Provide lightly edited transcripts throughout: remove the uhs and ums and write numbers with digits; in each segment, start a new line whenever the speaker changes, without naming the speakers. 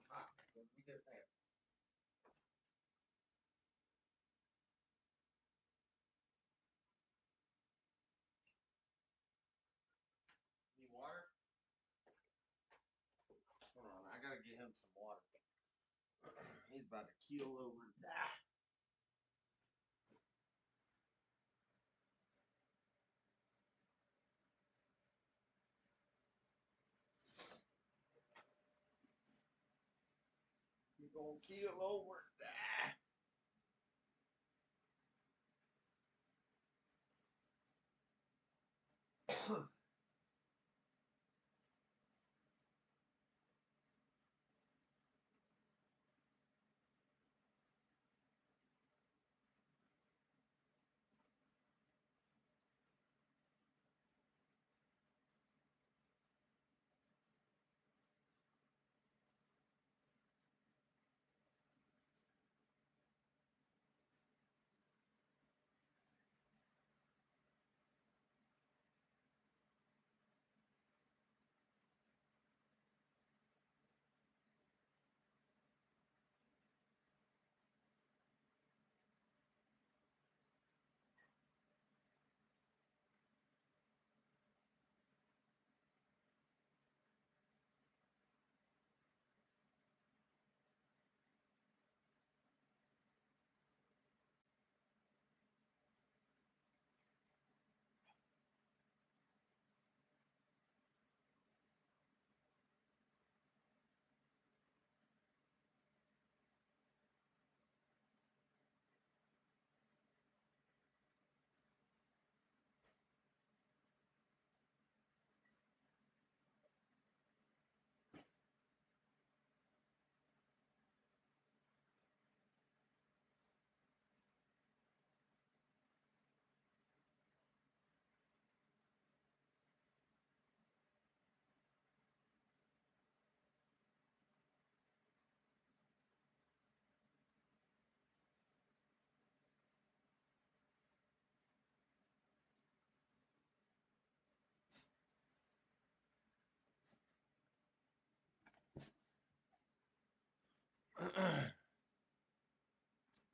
it's hot. Let me get a fan. Need water? Hold on, I gotta get him some water. He's about to keel over and die. He's gonna keel over and die.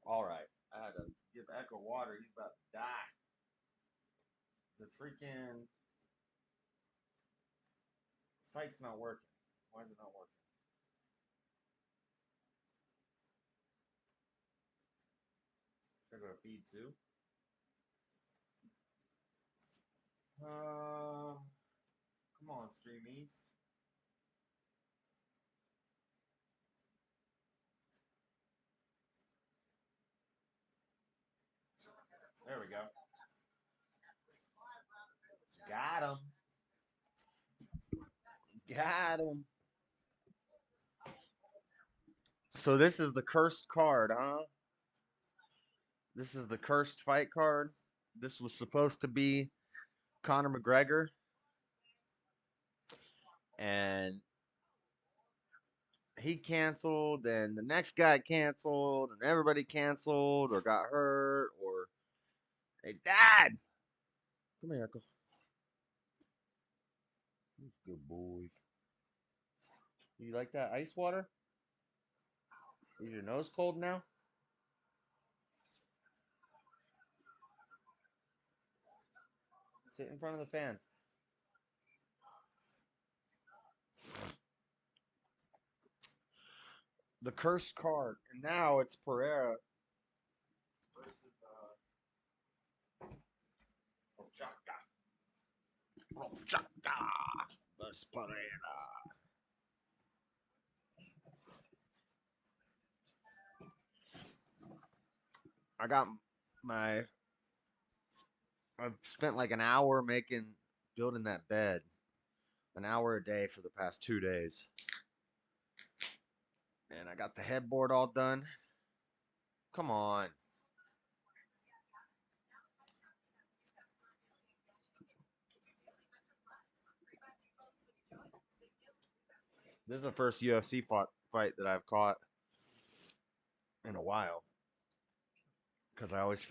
All right, I had to give Echo water. He's about to die. The freaking fight's not working. Why is it not working? Should I go to feed two? Come on, Streamies. There we go. Got him. Got him. So this is the cursed card, huh? This is the cursed fight card. This was supposed to be Conor McGregor, and he canceled, and the next guy canceled, and everybody canceled or got hurt or they died. Come here, Echo. Good boy. You like that ice water? Is your nose cold now? Sit in front of the fan. The cursed card, and now it's Pereira versus Ochaka. Ochaka versus Pereira. I got my. I've spent like an hour building that bed, an hour a day for the past 2 days, and I got the headboard all done. Come on. This is the first UFC fight that I've caught in a while because that I always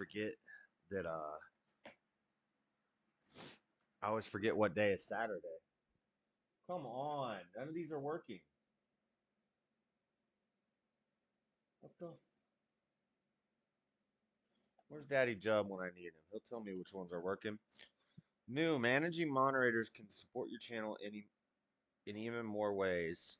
forget what day is Saturday. Come on, none of these are working. the? Where's Daddy Jub when I need him? He'll tell me which ones are working. New managing moderators can support your channel in even more ways.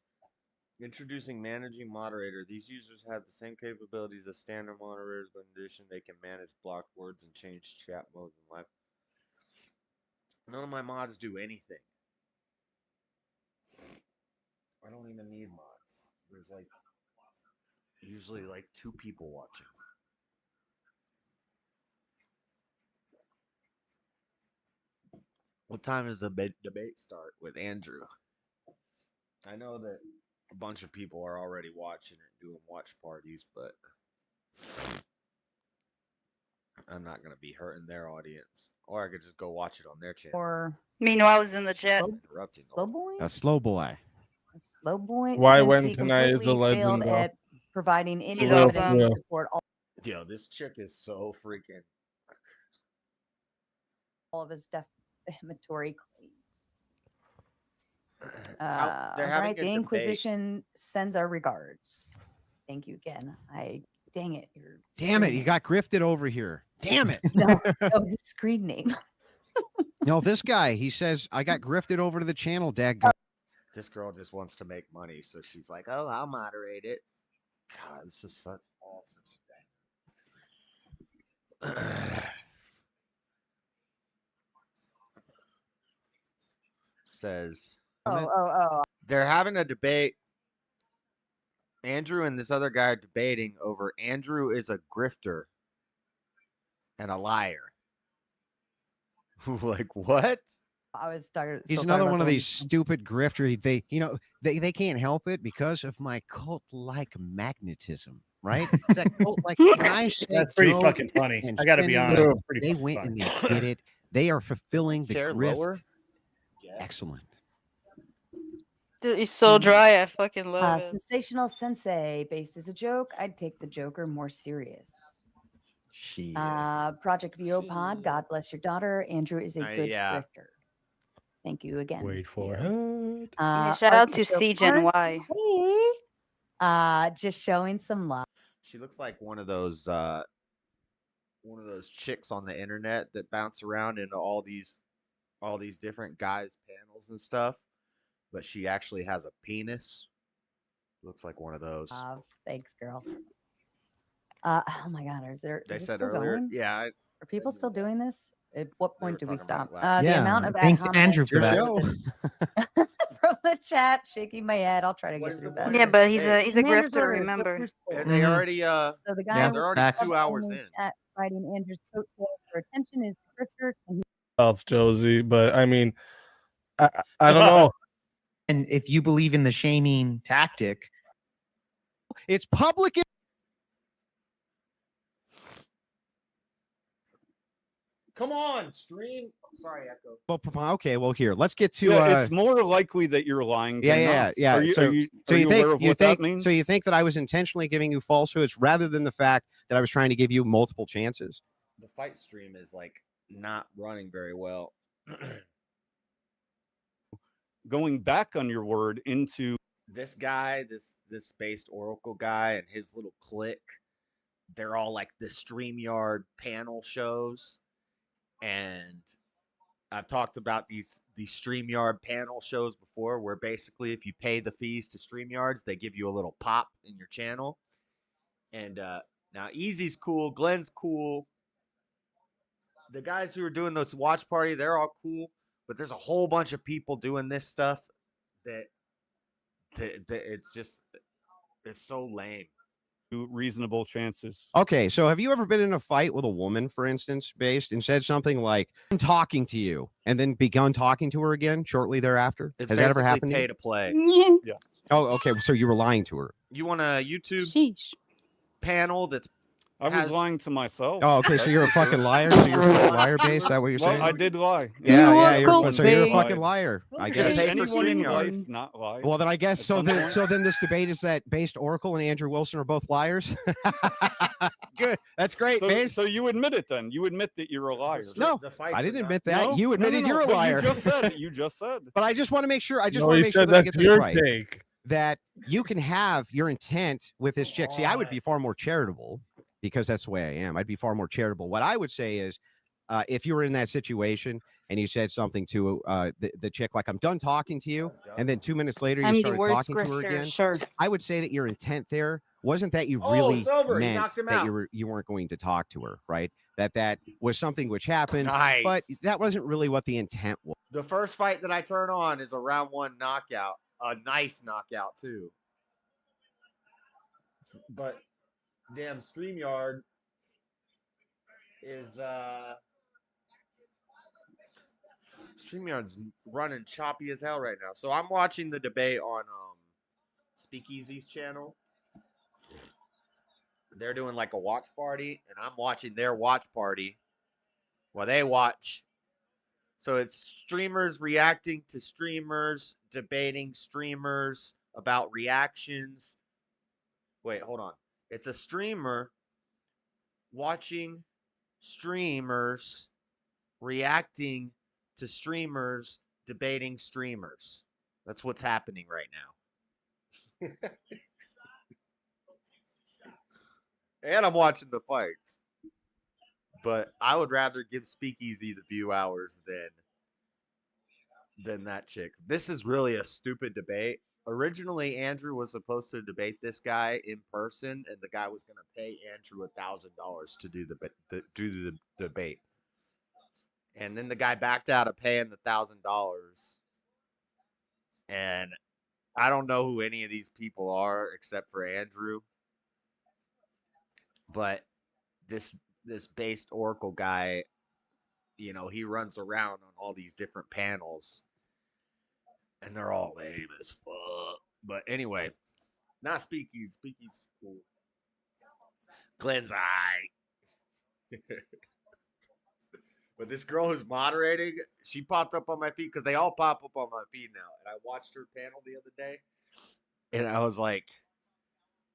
Introducing managing moderator. These users have the same capabilities as standard moderators, but in addition, they can manage blocked words and change chat modes in live. None of my mods do anything. I don't even need mods. There's like usually like 2 people watching. What time does the debate start with Andrew? I know that a bunch of people are already watching it, doing watch parties, but I'm not going to be hurting their audience. Or I could just go watch it on their channel.
Or
Meanwhile, I was in the chat.
Interrupting.
slow boy.
A slow boy.
A slow boy.
Why
Since
when
he
tonight is
completely
11
failed
though?
at providing any
He's
evidence
awesome.
to support
Yo, this chick is so freaking.
all of his defamatory claims.
They're having
Right,
a
the
debate.
Inquisition sends our regards. Thank you again. Dang it.
Damn it, you got grifted over here. Damn it.
No, his screen name.
No, this guy, he says, I got grifted over to the channel, dad.
This girl just wants to make money, so she's like, "Oh, I'll moderate it." God, this is such awesome shit. Says they're having a debate. Andrew and this other guy are debating over Andrew is a grifter and a liar. Like what?
I was started.
He's another one of these stupid grifters. They can't help it because of my cult-like magnetism, right? It's that cult-like. When I say
That's pretty
go
fucking funny.
and
I got to
spend
be
it,
honest.
Yeah.
It's pretty
they
fucking
went
funny.
and they did it. They are fulfilling the
Share
grift.
lower? Yes.
Excellent.
Dude, he's so dry. I fucking love it.
Sensational Sensei, based as a joke. I'd take the Joker more serious. Project VO Pod, God bless your daughter. Andrew is a good
yeah.
grifter. Thank you again.
Wait for
Theo.
it.
Yeah, shout out to
Artichoke
CGen
Arts,
Y.
hey. Just showing some love.
She looks like one of those chicks on the internet that bounce around into all these different guys' panels and stuff, but she actually has a penis. Looks like one of those.
Thanks, girl. Oh my God, is
They
it
said
still
earlier,
going?
yeah.
Are people still doing this? At what point do we
talking about
stop?
last
The
Yeah,
amount of
thank
ad
Andrew for
hominems
that.
from the chat, shaking my head. I'll try to
What
get
is
through
the
that.
point
Yeah,
of
but
this
he's
debate?
a
Commander's
grifter.
orders, go
Remember?
first
Yeah,
goal.
they already
So the guy
Yeah,
who
they're already
facts.
2 hours in.
at fighting Andrew's coattails for attention is the grifter. And
Josie, but I mean, I don't know.
And if you believe in the shaming tactic,
It's public.
Come on, stream. Sorry, Echo.
Well, okay, well, here, let's get to.
Yeah, it's more likely that you're lying. Than not.
Yeah.
Are you,
So
are you,
So
are
you
you aware
think
of what that means?
so you think that I was intentionally giving you falsehoods rather than the fact that I was trying to give you multiple chances?
The fight stream is like not running very well.
Going back on your word into
This guy, this spaced Oracle guy, and his little clique, they're all like the StreamYard panel shows, and I've talked about these StreamYard panel shows before, where basically if you pay the fees to StreamYards, they give you a little pop in your channel. And now Easy's cool, Glenn's cool. The guys who are doing this watch party, they're all cool, but there's a whole bunch of people doing this stuff that it's so lame.
reasonable chances.
Okay, so have you ever been in a fight with a woman, for instance, based and said something like, "I'm talking to you," and then begun talking to her again shortly thereafter?
It's
Has that ever
basically
happened to
pay
you?
to play.
Yeah.
Oh, okay. So you were lying to her.
You want a YouTube panel that's
I was
has-
lying to myself.
Oh, okay. So you're a fucking liar. So you're a liar, base. Is that what you're saying?
Well, I did lie.
Yeah.
Everyone
So you're a
lied.
fucking liar. I
Just
guess.
pay for
Anyone in
StreamYard.
life not lie?
Well, then I guess
At
so.
some
Then
point.
so then this debate is that based Oracle and Andrew Wilson are both liars. Good. That's great,
So,
base.
so you admit it then? You admit that you're a liar?
No,
The fights
I
are
didn't
not-
admit that.
No?
You admitted
No,
you're a
but
liar.
You just said it. You just said.
But I just want to make sure. I just
No,
want
he
to make sure
said
that I
that's
get this
your
right.
take.
that you can have your intent with this chick. See, I would be far more charitable because that's the way I am. I'd be far more charitable. What I would say is, if you were in that situation and you said something to the chick, like, I'm done talking to you, and then 2 minutes later you
I'm the
started
worst
talking to her
grifter.
again,
Sure.
I would say that your intent there wasn't that you
Oh,
really
it's over. He
meant
knocked him
that
out.
you weren't going to talk to her, right? That was something which happened, but
Nice.
that wasn't really what the intent was.
The first fight that I turn on is a round 1 knockout. A nice knockout, too. But damn, StreamYard is StreamYard's running choppy as hell right now. So I'm watching the debate on Speakeasy's channel. They're doing like a watch party, and I'm watching their watch party while they watch. So it's streamers reacting to streamers, debating streamers about reactions. Wait, hold on. It's a streamer watching streamers reacting to streamers debating streamers. That's what's happening right now. And I'm watching the fights. But I would rather give Speakeasy the view hours than that chick. This is really a stupid debate. Originally, Andrew was supposed to debate this guy in person, and the guy was going to pay Andrew $1,000 to do the debate. And then the guy backed out of paying the $1,000. And I don't know who any of these people are except for Andrew. But this based Oracle guy, you know, he runs around on all these different panels, and they're all lame as fuck. But anyway, not Speakeasy. Speakeasy's cool. Glenn's aight. But this girl who's moderating, she popped up on my feed because they all pop up on my feed now. And I watched her panel the other day, and I was like,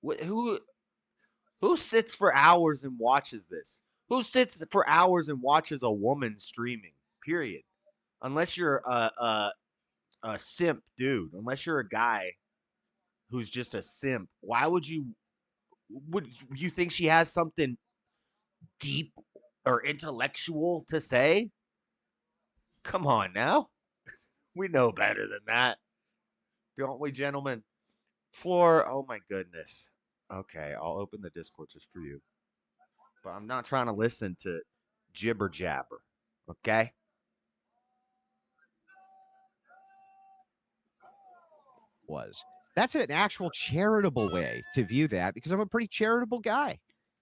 who sits for hours and watches this? Who sits for hours and watches a woman streaming? Period. Unless you're a simp dude. Unless you're a guy who's just a simp. Why would you think she has something deep or intellectual to say? Come on now. We know better than that. Don't we, gentlemen? Floor, oh my goodness. Okay, I'll open the Discord just for you. But I'm not trying to listen to jibber jabber. Okay?
That's an actual charitable way to view that, because I'm a pretty charitable guy,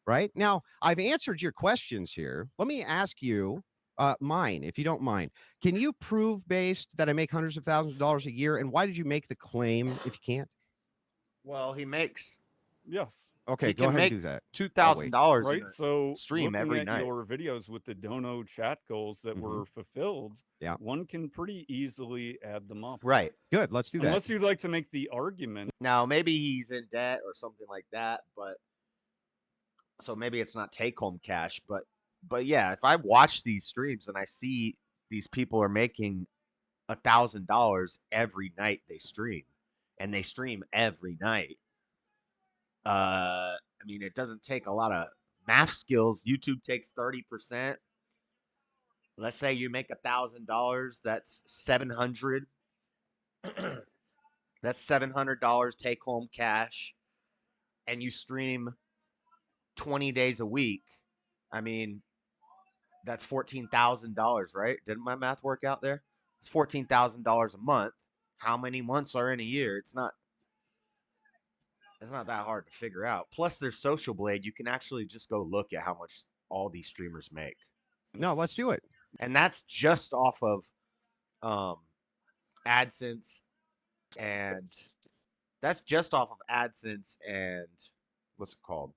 right? Now, I've answered your questions here. Let me ask you mine, if you don't mind. Can you prove based that I make hundreds of thousands of dollars a year? And why did you make the claim if you can't?
Well, he makes
Yes.
Okay,
He
go
can
ahead
make
and do that.
$2,000
Right. So
stream
looking
every
at
night.
your videos with the dono chat goals that were fulfilled,
Yeah.
one can pretty easily add them up.
Right.
Good. Let's do that.
Unless you'd like to make the argument.
Now, maybe he's in debt or something like that, but so maybe it's not take home cash, but yeah, if I watch these streams and I see these people are making $1,000 every night they stream, and they stream every night. I mean, it doesn't take a lot of math skills. YouTube takes 30%. Let's say you make $1,000, that's 700. That's $700 take home cash, and you stream 20 days a week. I mean, that's $14,000, right? Didn't my math work out there? It's $14,000 a month. How many months are in a year? It's not that hard to figure out. Plus, there's Social Blade. You can actually just go look at how much all these streamers make.
No, let's do it.
And that's just off of AdSense, and that's just off of AdSense and what's it called?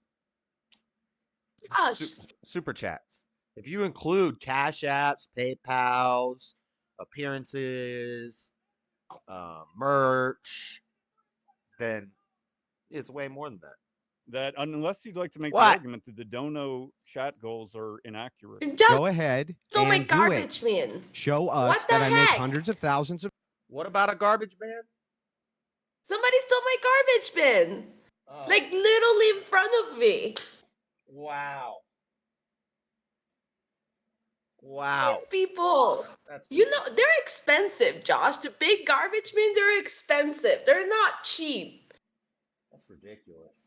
Super chats. If you include Cash Apps, PayPals, appearances, merch, then it's way more than that.
That unless you'd like to make
What?
the argument that the dono chat goals are inaccurate.
Go ahead
Don't
and
make
do
garbage
it.
man.
Show us
What the
that I make
heck?
hundreds of thousands of.
What about a garbage man?
Somebody stole my garbage bin.
Oh,
Like literally in front of me.
wow. Wow.
People.
That's
You know, they're expensive, Josh. The big garbage bins are expensive. They're not cheap.
That's ridiculous.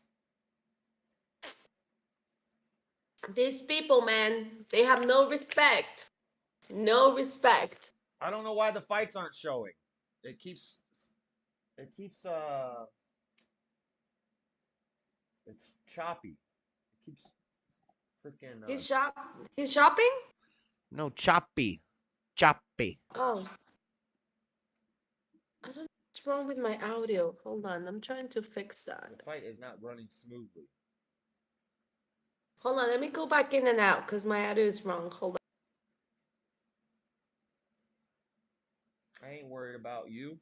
These people, man, they have no respect. No respect.
I don't know why the fights aren't showing. It keeps it's choppy. It keeps freaking
He's shopping?
no, choppy. Choppy.
Oh. I don't know what's wrong with my audio. Hold on, I'm trying to fix that.
The fight is not running smoothly.
Hold on, let me go back in and out because my audio is wrong. Hold
I ain't worried about you.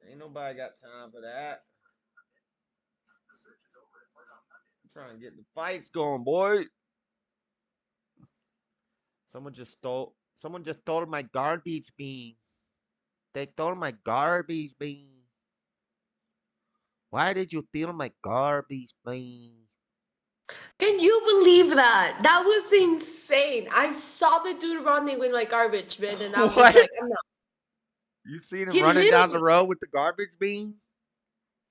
Ain't nobody got time for that. I'm trying to get the fights going, boy. Someone just stole my garbage beans. They stole my garbage beans. Why did you steal my garbage beans?
Can you believe that? That was insane. I saw the dude running with my garbage bin and I was
What?
like, I'm not.
You seen him
He
running down the
literally,
road with the garbage beans?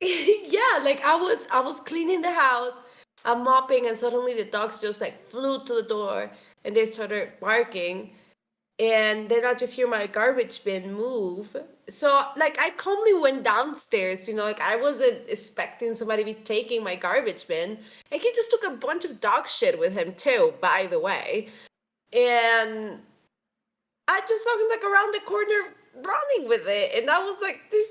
yeah, like I was cleaning the house, I'm mopping, and suddenly the dogs just like flew to the door and they started barking. And then I just hear my garbage bin move. So like I calmly went downstairs, like I wasn't expecting somebody to be taking my garbage bin. And he just took a bunch of dog shit with him too, by the way. And I just saw him like around the corner running with it. And I was like, did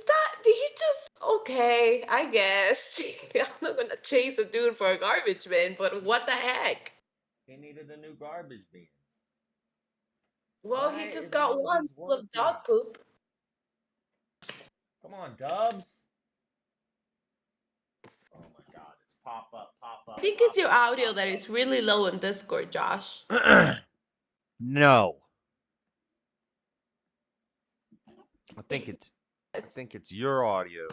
he just okay, I guess. I'm not gonna chase a dude for a garbage bin, but what the heck?
He needed a new garbage bin.
Well,
Why
he just
is none
got
of
one
these
full of
working?
dog poop.
Come on, Dubs. Oh my God! It's pop up, pop up.
I think
pop
it's your
up,
audio
pop
that is really low in Discord, Josh.
up. No, I think it's your audio.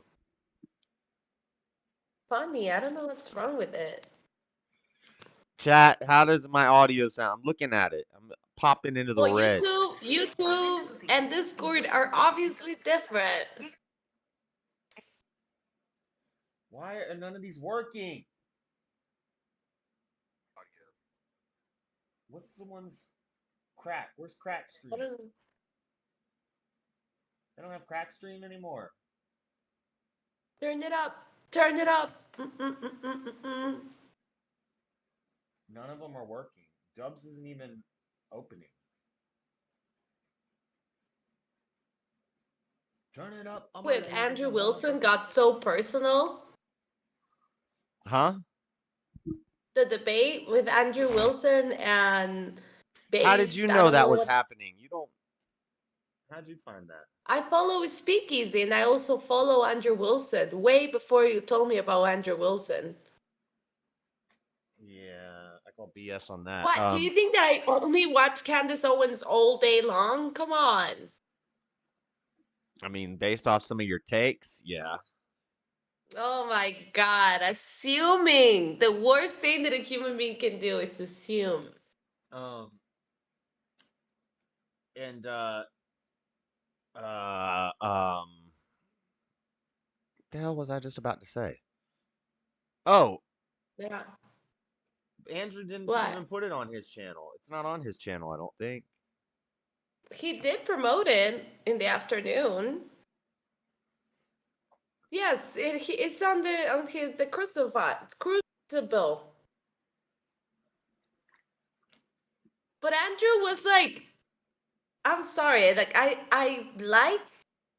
Funny, I don't know what's wrong with it.
Chat, how does my audio sound? I'm looking at it. I'm popping into the
Well,
red.
YouTube, and Discord are obviously different.
Why are none of these working? What's the one's crack? Where's crack
I
stream?
don't know.
They don't have crack stream anymore.
Turn it up. Turn it up. Mm-mm-mm-mm-mm.
None of them are working. Dubs isn't even opening. Turn it up. I'm
With Andrew Wilson got so personal.
Huh?
The debate with Andrew Wilson and
How did you
Based, I
know
don't
that
know
was
what.
happening? You don't. How'd you find that?
I follow Speakeasy and I also follow Andrew Wilson way before you told me about Andrew Wilson.
Yeah, I call BS on that.
What? Do you think that I only watch Candace Owens all day long? Come on.
I mean, based off some of your takes, yeah.
Oh my God. Assuming. The worst thing that a human being can do is assume.
And the hell was I just about to say? Oh,
Yeah.
Andrew didn't
What?
even put it on his channel. It's not on his channel, I don't think.
He did promote it in the afternoon. Yes, it's on the Crucible. But Andrew was like, I'm sorry, like I like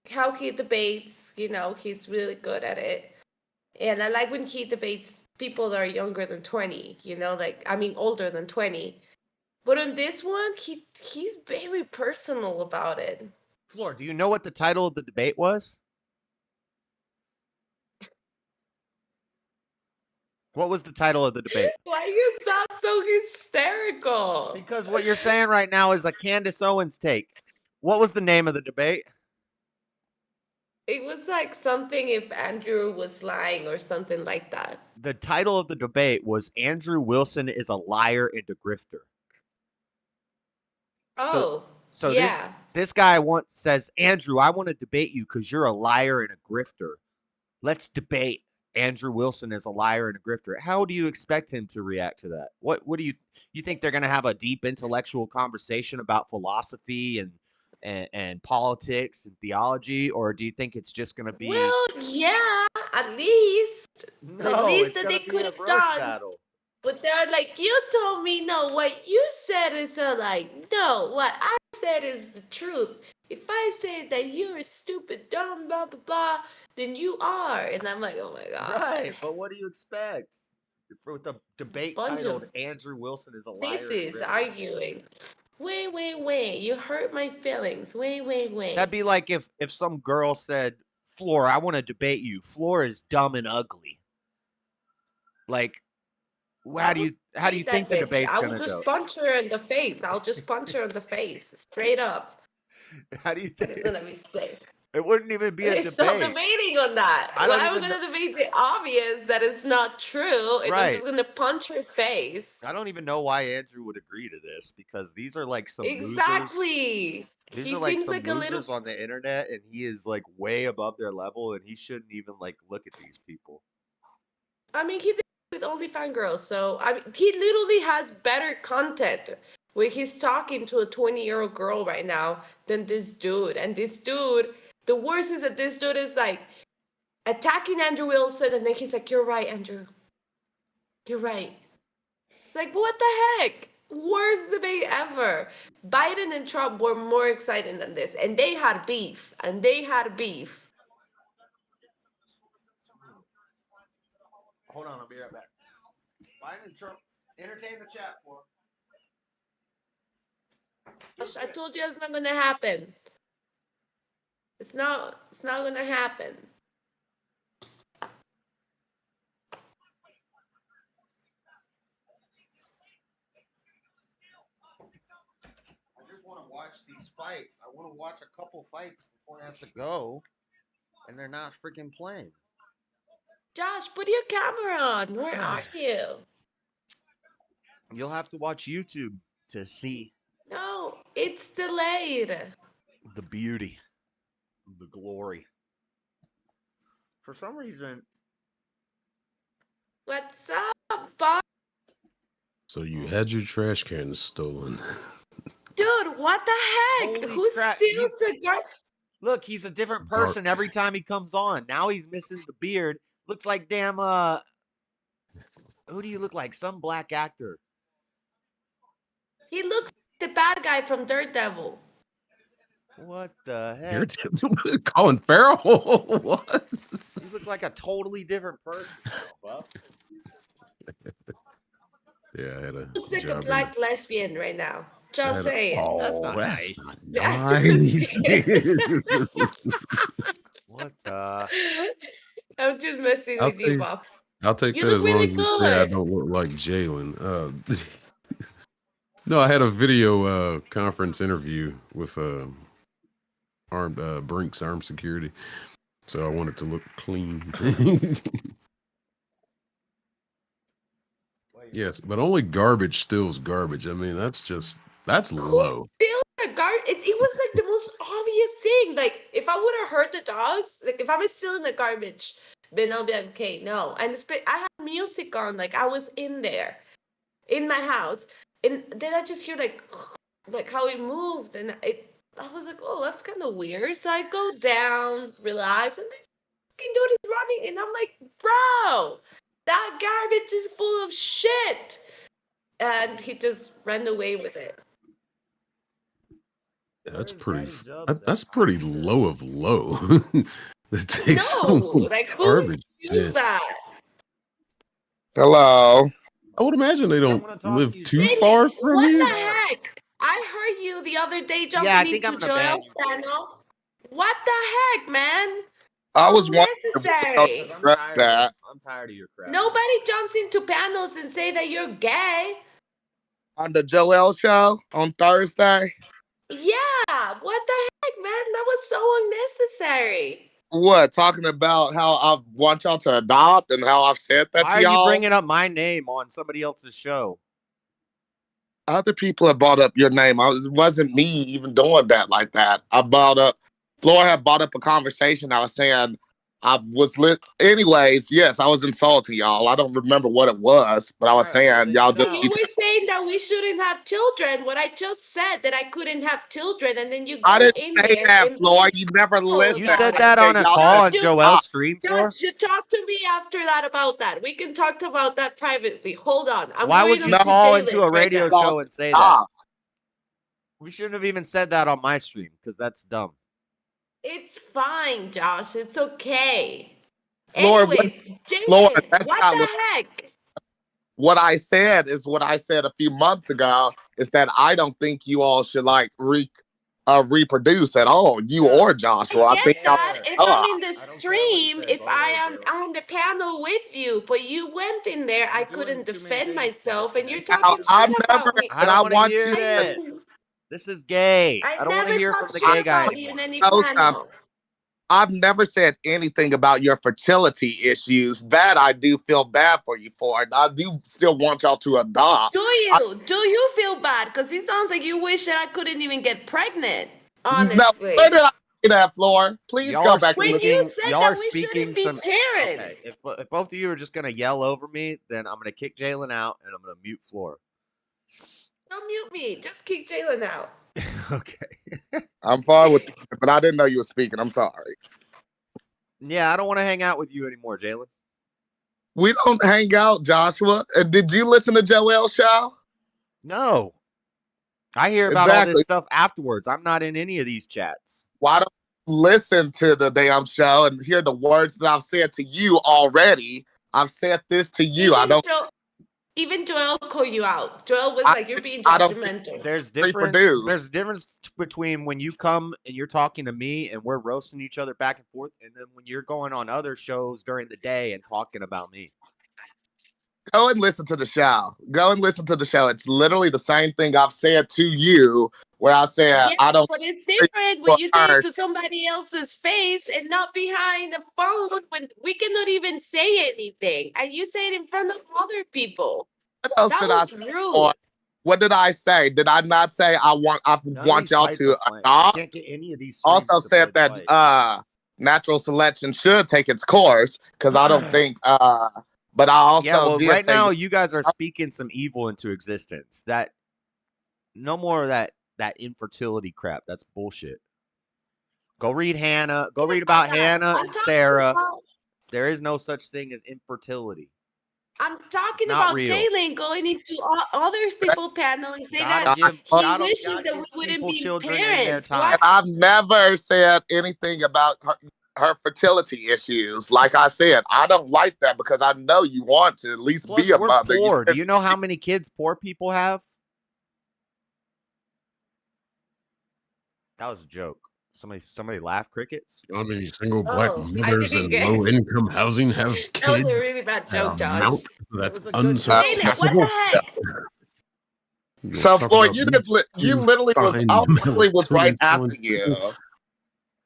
how he debates, he's really good at it. And I like when he debates people that are younger than 20, older than 20. But on this one, he's very personal about it.
Floor, do you know what the title of the debate was? What was the title of the debate?
Why you sound so hysterical?
Because what you're saying right now is a Candace Owens take. What was the name of the debate?
It was like something if Andrew was lying or something like that.
The title of the debate was Andrew Wilson is a liar and a grifter.
Oh,
So
yeah.
this guy once says, Andrew, I want to debate you because you're a liar and a grifter. Let's debate. Andrew Wilson is a liar and a grifter. How do you expect him to react to that? What do you think they're going to have a deep intellectual conversation about philosophy and politics and theology, or do you think it's just going to be
Well, yeah, at least. The
no?
least
It's
that
going
they
to be
could
a
have
roast
done.
battle.
But they're like, you told me no. What you said is like, no. What I said is the truth. If I say that you're stupid, dumb, blah, blah, blah, then you are. And I'm like, oh my God.
Right, but what do you expect? With the debate
Bunch
titled
of
Andrew Wilson is a liar and a
sissies
grifter.
arguing. Wait. You hurt my feelings. Wait.
That'd be like if some girl said, Floor, I want to debate you. Floor is dumb and ugly. Like, how do you
Hate
think
that
the
bitch.
debate's
I will
gonna
just
go?
punch her in the face. I'll just punch her in the face. Straight up.
How do you
It's
think
gonna be safe.
it wouldn't even be a
It's not
debate?
debating on that.
I
Why
don't
am I
even know.
gonna debate the obvious that it's not true and I'm
Right.
just gonna punch her face?
I don't even know why Andrew would agree to this because these are like some losers.
Exactly.
These
He
are like
seems
some
like a little.
losers on the internet, and he is like way above their level, and he shouldn't even like look at these people.
I mean, he did it with OnlyFans girls, so I mean, he literally has better content where he's talking to a 20-year-old girl right now than this dude. And this dude, the worst is that this dude is like attacking Andrew Wilson, and then he's like, "You're right, Andrew. You're right." It's like, what the heck? Worst debate ever. Biden and Trump were more exciting than this, and they had beef.
Hold on, I'll be right back. Biden and Trump, entertain the chat for.
I told you it's not gonna happen. It's not gonna happen.
I just want to watch these fights. I want to watch a couple fights before I have to go, and they're not freaking playing.
Josh, put your camera on. Where are you?
You'll have to watch YouTube to see
No, it's delayed.
the beauty, the glory. For some reason,
What's up, Bob?
So you had your trash cans stolen.
Dude, what the heck?
Holy
Who
crap,
steals a garbage?
look, he's a different person every time he comes on. Now he's missing the beard. Looks like damn who do you look like? Some black actor.
He looks like the bad guy from Daredevil.
What the
You're
heck?
Colin Farrell? What?
You look like a totally different person now, Buff.
Yeah, I had a
Looks like a
job
black lesbian right now. Just saying.
Oh,
That's not
that's
nice.
not nice.
What the?
I'm just messing
I'll
with you,
take-
Bob.
I'll take
You
that
look
as long
really
as you say I
good.
don't look like Jalen. No, I had a video conference interview with Brink's Armed Security, so I wanted to look clean. Yes, but only garbage steals garbage. I mean, that's low.
Still the it was like the most obvious thing. Like if I would have heard the dogs, like if I was still in the garbage, then I'll be like, okay, no. And I had music on, like I was in there, in my house, and then I just hear like how it moved, and I was like, oh, that's kind of weird. So I go down, relax, and this fucking dude is running, and I'm like, bro, that garbage is full of shit. And he just ran away with it.
Yeah, that's pretty low of low. That takes so
No,
much
like who
garbage.
steals that?
Hello.
I would imagine they don't
wanna talk
live
to you.
too
Dang
far
it,
from
what
you.
the heck? I heard you the other day jumping
Yeah, I think I'm
into
gonna ban
Joel's channel. What the heck, man?
I was wondering
Unnecessary.
about that.
I'm tired of your crap.
Nobody jumps into panels and say that you're gay.
On the Joel show on Thursday.
Yeah, what the heck, man? That was so unnecessary.
What? Talking about how I want y'all to adopt and how I've said that
Why
to
are you
y'all?
bringing up my name on somebody else's show?
Other people have brought up your name. It wasn't me even doing that like that. Flora had brought up a conversation. I was saying I was lit. Anyways, yes, I was insulting y'all. I don't remember what it was, but I was
Alright, well,
saying
then
y'all
sit
just
down.
You were saying that we shouldn't have children. What I just said that I couldn't have children, and then you
I
go
didn't
in
say
there
that,
and
Floor.
be
You never
hateful
You
listened.
about
said
I
it.
that on
said
a
y'all
call
should
on
You,
Joel's
adopt.
stream floor?
Judge, you talk to me after that about that. We can talk about that privately. Hold on. I'm
Why
going
would you
on to
call into
Jalen
a
right
radio
now.
show and say that? We shouldn't have even said that on my stream because that's dumb.
It's fine, Josh. It's okay.
Floor,
Anyways,
Floor,
Jalen,
that's
what
not
the heck?
what I said is what I said a few months ago is that I don't think you all should like reproduce at all, you or Joshua. I
I
think
get
y'all
that if I'm in the stream, if I am on the panel with you, but you went in there, I couldn't defend myself, and you're talking
I've
shit
never
about me.
I
and I
don't want to
want
hear
you to
this. This is gay. I
I
don't want to
never
hear from
talked
the
shit
gay guy
about you
anymore.
in any
know
panel.
something. I've never said anything about your fertility issues. That I do feel bad for you for. And I do still want y'all to adopt.
Do you feel bad? Because it sounds like you wish that I couldn't even get pregnant. Honestly.
No, where did I say that, Floor? Please
Y'all
go
are
back and
When
listen.
you
speaking.
said
Y'all
that
are
we
speaking
shouldn't be
some. Okay,
parents.
if both of you are just gonna yell over me, then I'm gonna kick Jalen out and I'm gonna mute Floor.
Don't mute me. Just kick Jalen out.
Okay.
I'm fine with that, but I didn't know you were speaking. I'm sorry.
Yeah, I don't want to hang out with you anymore, Jalen.
We don't hang out, Joshua. Did you listen to Joel's show?
No. I hear about all this stuff afterwards. I'm not in any of these chats.
Why don't you listen to the damn show and hear the words that I've said to you already? I've said this to you.
Even Joel called you out. Joel was like, "You're being judgmental."
There's difference between when you come and you're talking to me and we're roasting each other back and forth, and then when you're going on other shows during the day and talking about me.
Go and listen to the show. Go and listen to the show. It's literally the same thing I've said to you, where I said I don't.
But it's different when you say it to somebody else's face and not behind the phone when we cannot even say anything, and you say it in front of other people.
What else did I say?
Rude.
What did I say? Did I not say I want y'all to adopt?
Can't get any of these.
Also said that natural selection should take its course because I don't think. But I also did
right
say
now you guys are speaking some evil into existence. That no more of that infertility crap. That's bullshit. Go read Hannah. Go read about Hannah and Sarah. There is no such thing as infertility.
I'm talking about Jalen going into other people's panel and saying that he wishes that we wouldn't be parents.
And I've never said anything about her fertility issues. Like I said, I don't like that because I know you want to at least be a mother.
Poor. Do you know how many kids poor people have? That was a joke. Somebody laugh, crickets.
How many single black mothers in low-income housing have kids?
That was a really bad joke, Josh.
That's unsurpassable.
What the heck?
So, Floyd, you literally was right after you.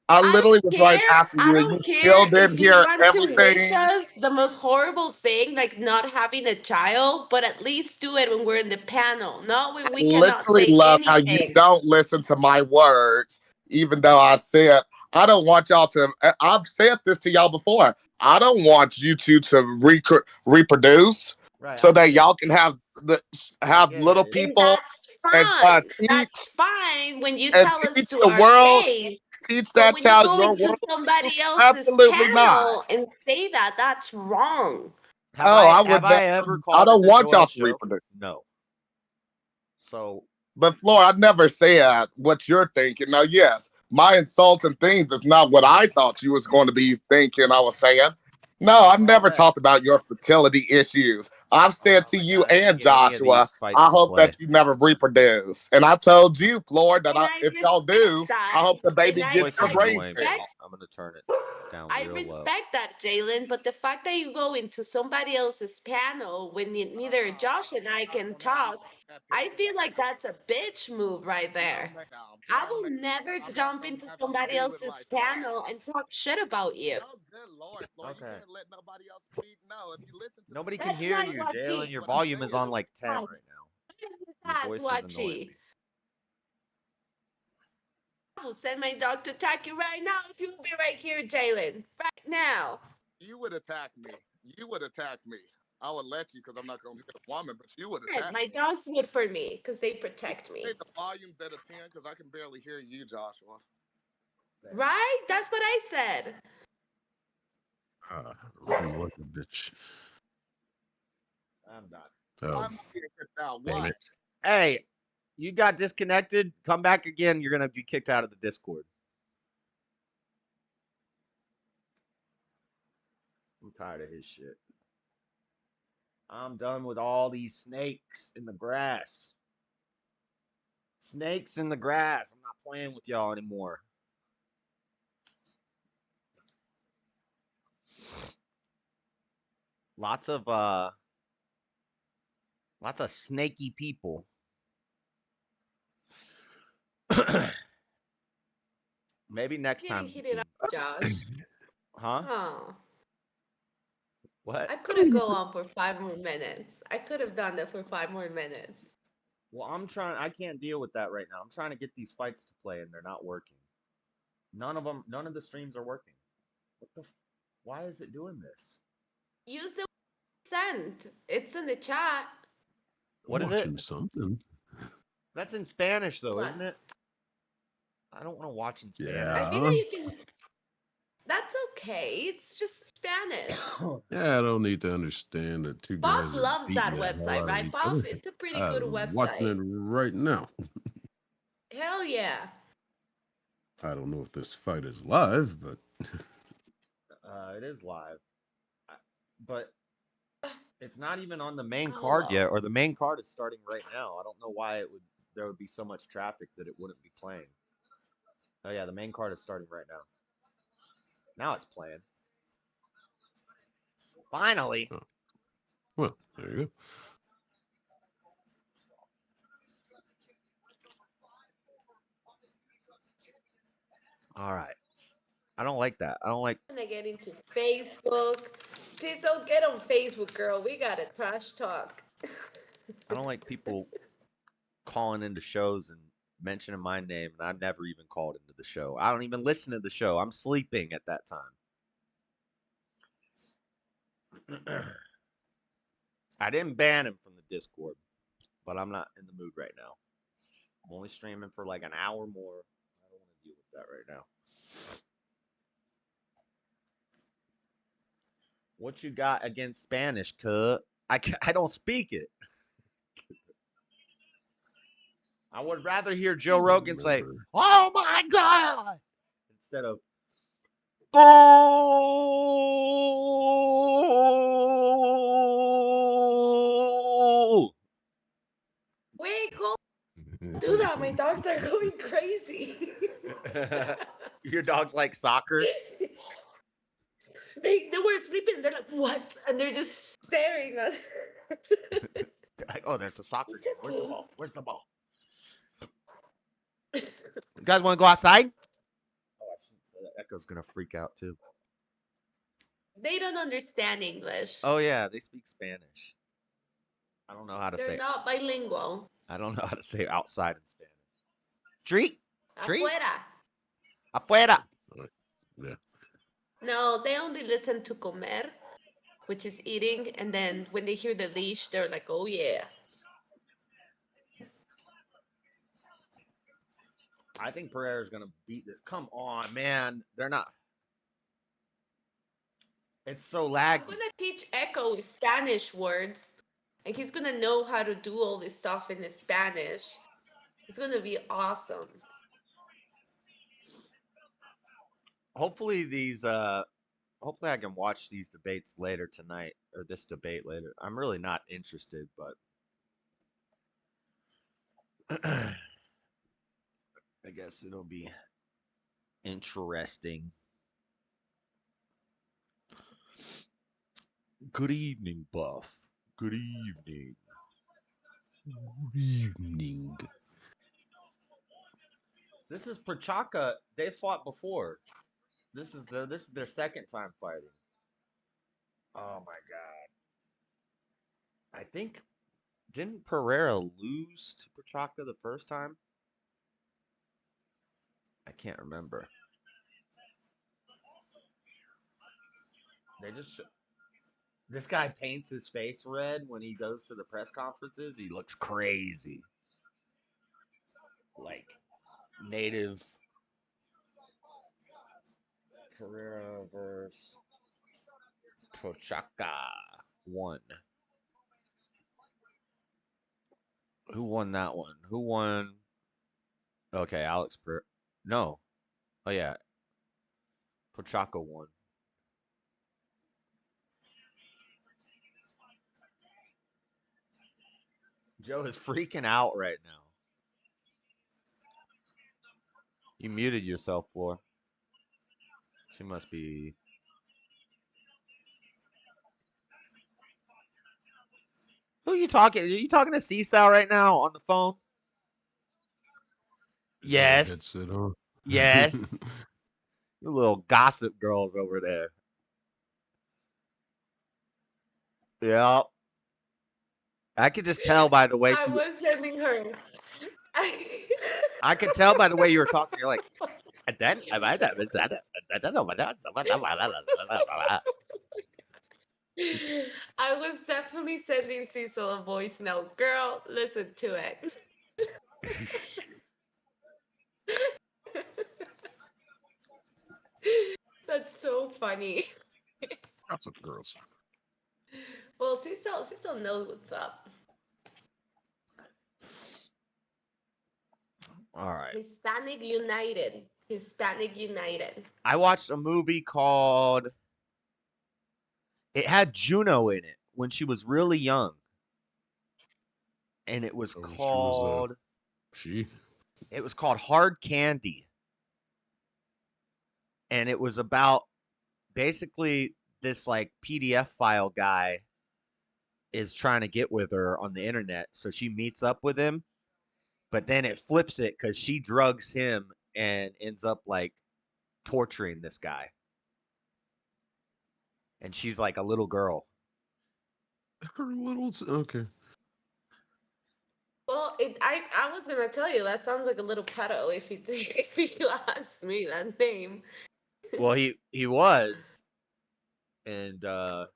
I literally was right after you. You still didn't hear everything.
Wish us the most horrible thing, like not having a child, but at least do it when we're in the panel, not when we cannot say
literally love
anything.
how you don't listen to my words, even though I said I don't want y'all to. I've said this to y'all before. I don't want you two to reproduce, so that y'all can have little people.
And that's fine. That's fine when you tell us to our face.
Teach that child your
world. Somebody else's
absolutely
panel
not.
and say that's wrong.
Have I ever called?
I don't want y'all to
show?
reproduce.
No. So,
but Floor, I never said what you're thinking. Now, yes, my insulting things is not what I thought you was going to be thinking. I was saying. No, I've never talked about your fertility issues. I've said to you and Joshua, I hope that you never reproduce. And I told you, Floor, that if y'all do, I hope the baby gets your brain cell.
I'm going to turn it down
I respect that, Jalen, but the fact that you go into somebody else's panel when neither Josh and I can talk I feel like that's a bitch move right there. I will never jump into somebody else's panel and talk shit about you.
Oh, good Lord, Floyd. You
Okay.
can't let nobody else speak. No, if you listen to
Nobody
the
can
That's
hear
not
you,
what
Jalen.
she.
Your
what I'm
volume is on
saying.
like 10 right now. Your
That's
voice
what
is annoying
she.
me.
I will send my dog to attack you right now if you will be right here, Jalen. Right now.
You would attack me. You would attack me. I would let you because I'm not going to hit a woman, but you would
Right,
attack
my
me.
dogs would for me because they protect me.
Hey, the volume's at a 10 because I can barely hear you, Joshua.
Right? That's what I said.
What a bitch.
I'm done.
Why
Oh,
am I being kicked out?
dang
What?
it.
Hey, you got disconnected. Come back again. You're gonna be kicked out of the Discord. I'm tired of his shit. I'm done with all these snakes in the grass. Snakes in the grass. I'm not playing with y'all anymore. Lots of snaky people. Maybe next
Getting
time.
heated up, Josh.
Huh?
Oh.
What?
I couldn't go on for 5 more minutes. I could have done that for 5 more minutes.
Well, I can't deal with that right now. I'm trying to get these fights to play and they're not working. None of the streams are working. Why is it doing this?
Use the sent. It's in the chat.
What is it?
Watching something.
That's in Spanish though,
What?
isn't it? I don't want to watch in Spanish.
Yeah.
I think that you can. That's okay. It's just Spanish.
Yeah, I don't need to understand that two
Bob
guys are
loves
beating
that
the hell
website,
out of
right,
each
Bob?
other.
It's a pretty good
I'm watching it
website.
right now.
Hell yeah.
I don't know if this fight is live, but
It is live, but it's not even on the main
Oh,
card
well.
yet, or the main card is starting right now. I don't know why there would be so much traffic that it wouldn't be playing. Oh yeah, the main card is starting right now. Now it's playing. Finally.
oh. Well, there you go.
All right. I don't like that. I don't like.
I'm gonna get into Facebook. See, so get on Facebook, girl. We got a trash talk.
I don't like people calling into shows and mentioning my name, and I've never even called into the show. I don't even listen to the show. I'm sleeping at that time. I didn't ban him from the Discord, but I'm not in the mood right now. I'm only streaming for like an hour more. I don't want to deal with that right now. What you got against Spanish, cuz? I don't speak it. I would rather hear Joe Rogan say, "Oh my God," instead of "Goal."
Wait, go do that. My dogs are going crazy.
Your dog's like soccer.
They were sleeping. They're like, what? And they're just staring at.
Like, oh, there's a soccer game. Where's the ball? Where's the ball? You guys want to go outside? Oh, I shouldn't say that. Echo's gonna freak out too.
They don't understand English.
Oh yeah, they speak Spanish. I don't know how to
They're
say.
not bilingual.
I don't know how to say outside in Spanish. Tree.
Afuera.
Afuera.
Yeah.
No, they only listen to comer, which is eating, and then when they hear the leash, they're like, oh yeah.
I think Pereira's gonna beat this. Come on, man. They're not. It's so laggy.
I'm gonna teach Echo Spanish words, and he's gonna know how to do all this stuff in Spanish. It's gonna be awesome.
Hopefully hopefully I can watch these debates later tonight, or this debate later. I'm really not interested, but I guess it'll be interesting. Good evening, Buff. Good evening.
evening.
This is Prochaka. They fought before. This is their second time fighting. Oh my god. I think didn't Pereira lose to Prochaka the first time? I can't remember. They just this guy paints his face red when he goes to the press conferences. He looks crazy. Like native Pereira versus Prochaka won. Who won that one? Who won? Okay, Alex Pereira. No. Oh yeah. Prochaka won. Joe is freaking out right now. You muted yourself, Floor. She must be. Who are you talking? Are you talking to Seesaw right now on the phone? Yes.
Headset on.
Yes. You little gossip girls over there. Yep. I could just tell by the way
I
she.
was sending her.
I could tell by the way you were talking. You're like, and then
I was definitely sending Cecil a voice note. Girl, listen to it. That's so funny.
Gossip girls.
Well, Cecil knows what's up.
All right.
Hispanic United. Hispanic United.
I watched a movie called. It had Juno in it when she was really young, and it was
Oh,
called.
She.
It was called Hard Candy, and it was about basically this like PDF file guy is trying to get with her on the internet, so she meets up with him, but then it flips it because she drugs him and ends up like torturing this guy, and she's like a little girl.
Her little. Okay.
Well, I was gonna tell you that sounds like a little pedo if you ask me that name.
Well, he was, and but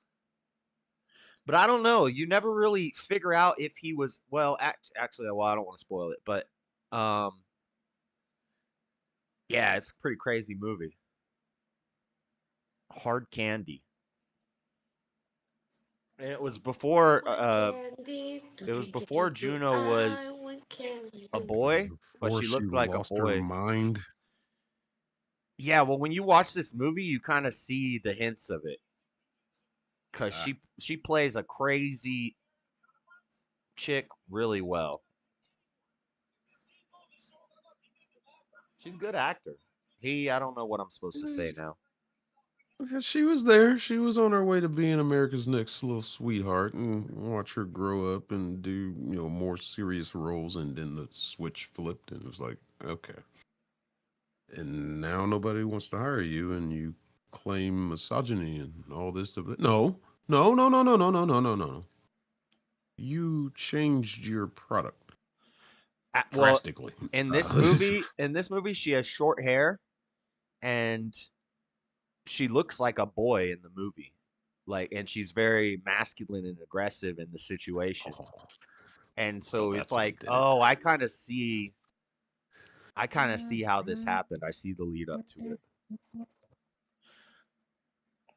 I don't know. You never really figure out if he was. Well, actually, well, I don't want to spoil it, but yeah, it's a pretty crazy movie. Hard Candy. And it was before Juno was a boy, but
Before
she looked
she
like a
lost her
boy.
mind.
Yeah, well, when you watch this movie, you kind of see the hints of it, because she plays a crazy chick really well. She's a good actor. I don't know what I'm supposed to say now.
She was there. She was on her way to being America's Next Little Sweetheart, and watch her grow up and do more serious roles, and then the switch flipped, and it was like, okay. And now nobody wants to hire you, and you claim misogyny and all this. No. You changed your product drastically.
In this movie, she has short hair, and she looks like a boy in the movie, and she's very masculine and aggressive in the situation, and so it's like, oh, I kind of see how this happened. I see the lead up to it.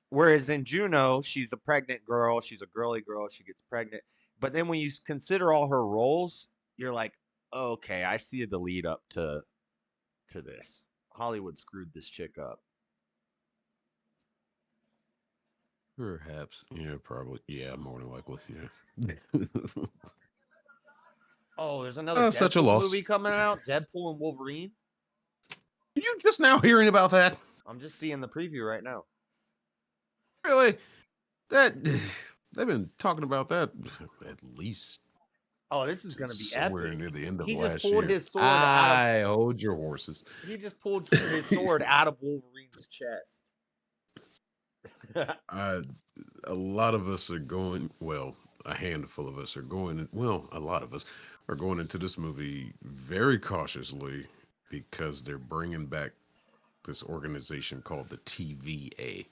Whereas in Juno, she's a pregnant girl. She's a girly girl. She gets pregnant. But then when you consider all her roles, you're like, okay, I see the lead up to this. Hollywood screwed this chick up.
Perhaps. Yeah, probably. Yeah, more than likely. Yeah.
Oh, there's another
such a
Deadpool
loss.
movie coming out. Deadpool and Wolverine.
Are you just now hearing about that?
I'm just seeing the preview right now.
Really? They've been talking about that at least
Oh, this is gonna be
somewhere
epic.
near the end of
He just
last
pulled
year.
his sword out of.
I hold your horses.
He just pulled his sword out of Wolverine's chest.
A lot of us are going. Well, a handful of us are going. Well, a lot of us are going into this movie very cautiously because they're bringing back this organization called the TVA,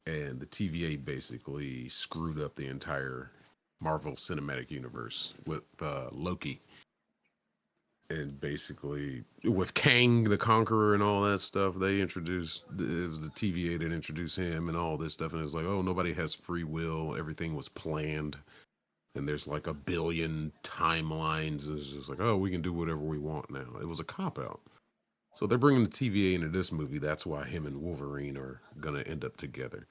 and the TVA basically screwed up the entire Marvel Cinematic Universe with Loki. And basically, with Kang the Conqueror and all that stuff, they introduced, it was the TVA that introduced him and all this stuff. And it's like, oh, nobody has free will. Everything was planned. And there's like 1 billion timelines. It's just like, oh, we can do whatever we want now. It was a cop-out. So they're bringing the TVA into this movie. That's why him and Wolverine are going to end up together.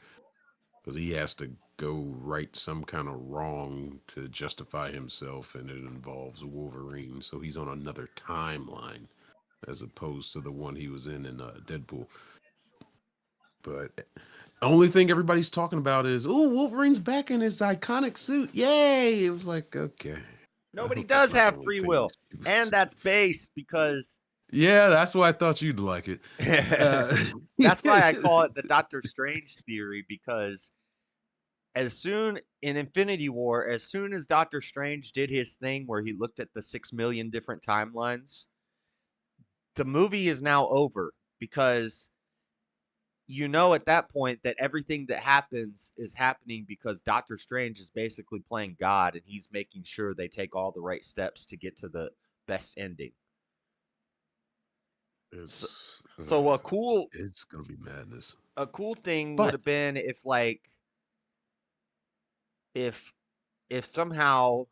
Because he has to go right some kind of wrong to justify himself, and it involves Wolverine. So he's on another timeline as opposed to the one he was in Deadpool. But the only thing everybody's talking about is, oh, Wolverine's back in his iconic suit. Yay! It was like, okay.
Nobody does have free will. And that's based because...
Yeah, that's why I thought you'd like it.
That's why I call it the Doctor Strange theory, because as soon in Infinity War, as soon as Doctor Strange did his thing where he looked at the 6 million different timelines, the movie is now over, because you know at that point that everything that happens is happening because Doctor Strange is basically playing God, and he's making sure they take all the right steps to get to the best ending.
It's
gonna
be madness.
A cool thing would have been if, like, if somehow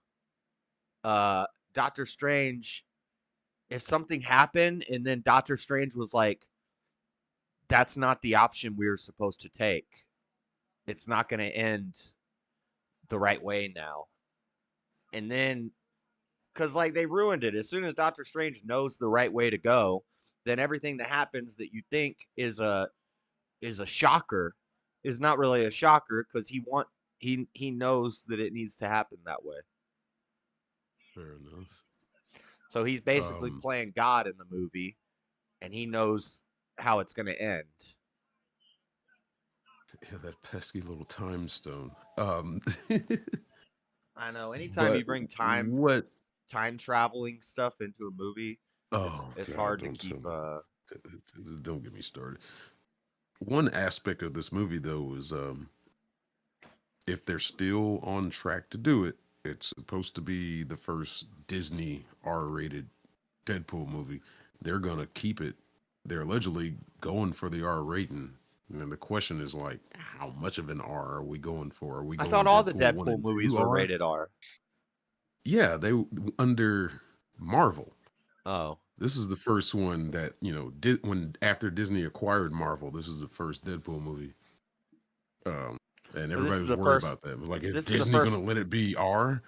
Doctor Strange, if something happened and then Doctor Strange was like, that's not the option we were supposed to take. It's not going to end the right way now. And then, because like they ruined it. As soon as Doctor Strange knows the right way to go, then everything that happens that you think is a shocker is not really a shocker, because he knows that it needs to happen that way.
Fair enough.
So he's basically playing God in the movie, and he knows how it's going to end.
Yeah, that pesky little time stone.
I know. Anytime you bring time traveling stuff into a movie, it's hard to keep.
Don't get me started. One aspect of this movie, though, is if they're still on track to do it, it's supposed to be the first Disney R-rated Deadpool movie. They're gonna keep it. They're allegedly going for the R rating. And the question is, like, how much of an R are we going for? Are we?
I thought all the Deadpool movies were rated R.
Yeah, they under Marvel.
Oh,
this is the first one that, you know, when after Disney acquired Marvel, this is the first Deadpool movie. And everybody was worried about that. It was like, is Disney going to let it be R?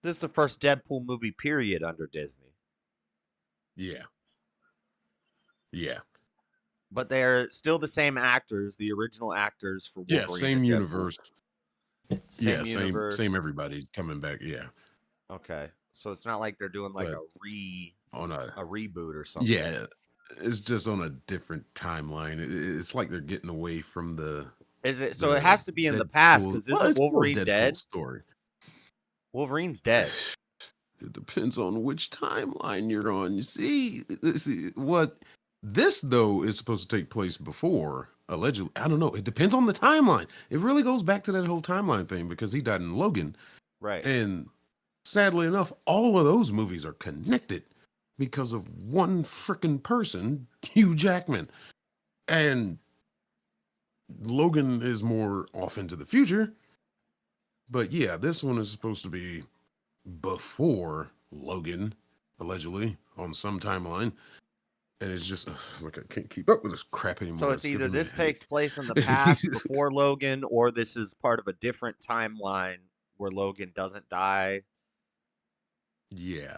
This is the first Deadpool movie, period, under Disney.
Yeah. Yeah.
But they're still the same actors, the original actors for Wolverine.
Yeah, same universe.
Same universe.
Same everybody coming back. Yeah.
Okay. So it's not like they're doing like a reboot or something.
Yeah. It's just on a different timeline. It's like they're getting away from the.
Is it? So it has to be in the past, because isn't Wolverine dead?
Story.
Wolverine's dead.
It depends on which timeline you're on. You see what this though is supposed to take place before, allegedly. I don't know. It depends on the timeline. It really goes back to that whole timeline thing, because he died in Logan.
Right.
And sadly enough, all of those movies are connected because of one freaking person, Hugh Jackman. And Logan is more off into the future. But yeah, this one is supposed to be before Logan, allegedly, on some timeline. And it's just like, I can't keep up with this crap anymore.
So it's either this takes place in the past before Logan, or this is part of a different timeline where Logan doesn't die.
Yeah.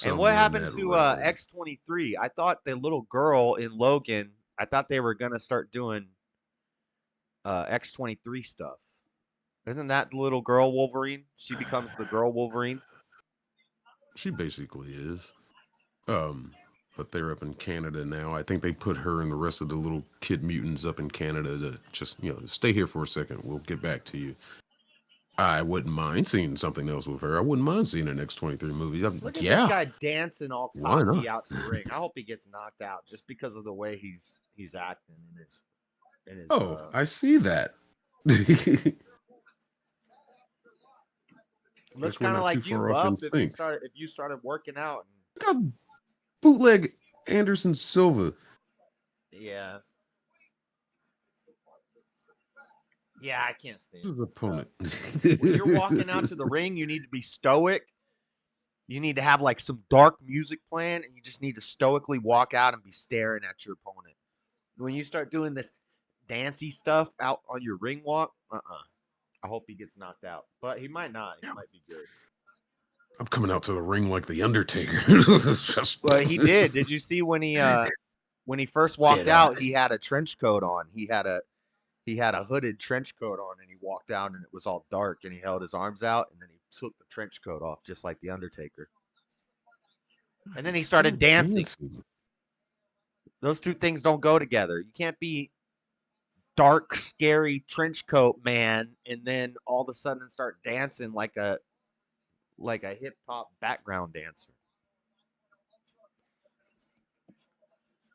And what happened to X-23? I thought the little girl in Logan, I thought they were going to start doing X-23 stuff. Isn't that the little girl Wolverine? She becomes the girl Wolverine.
She basically is. But they're up in Canada now. I think they put her and the rest of the little kid mutants up in Canada to just, stay here for a second. We'll get back to you. I wouldn't mind seeing something else with her. I wouldn't mind seeing the next 23 movies.
Look at
Yeah.
this guy dancing all
Why
cocky
not?
out to the ring. I hope he gets knocked out just because of the way he's acting in his
Oh, I see that.
looks
Guess we're
kind of
not too
like you,
far off in
Buff.
sync.
If you started working out.
Look how bootleg Anderson Silva.
Yeah. Yeah, I can't stand
His
this
opponent.
stuff. When you're walking out to the ring, you need to be stoic. You need to have like some dark music playing, and you just need to stoically walk out and be staring at your opponent. When you start doing this dancey stuff out on your ring walk, I hope he gets knocked out, but he might not. He might be good.
I'm coming out to the ring like the Undertaker.
Well, he did. Did you see when he first walked out? He had a trench coat on. He had a hooded trench coat on, and he walked out, and it was all dark, and he held his arms out, and then he took the trench coat off, just like the Undertaker. And then he started dancing. Those two things don't go together. You can't be dark, scary trench coat man, and then all of a sudden start dancing like a hip hop background dancer.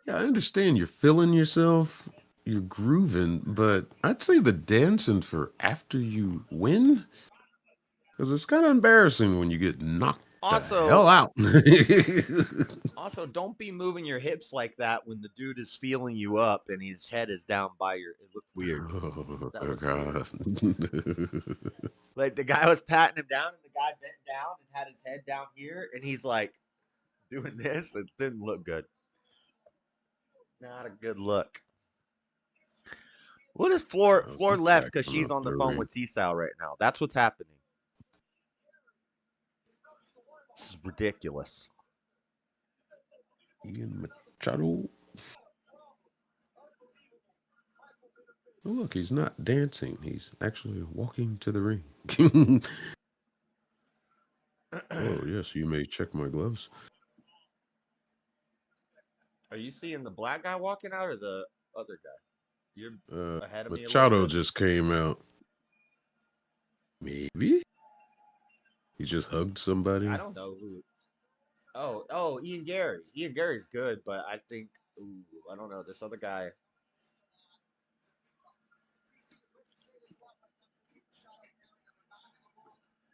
Yeah, I understand you're feeling yourself, you're grooving, but I'd say the dancing for after you win, because it's kind of embarrassing when you get knocked the hell out.
Also, don't be moving your hips like that when the dude is feeling you up and his head is down by your. It looked weird.
Oh, God.
Like the guy was patting him down, and the guy bent down and had his head down here, and he's like doing this. It didn't look good. Not a good look. What is Floor left because she's on the phone with Seasal right now? That's what's happening. This is ridiculous.
Ian Machado. Oh, look, he's not dancing. He's actually walking to the ring. Oh, yes, you may check my gloves.
Are you seeing the black guy walking out or the other guy? You're ahead of me a little
Machado
bit.
just came out. Maybe? He just hugged somebody?
I don't know who. Oh, Ian Gary. Ian Gary's good, but I think, I don't know. This other guy.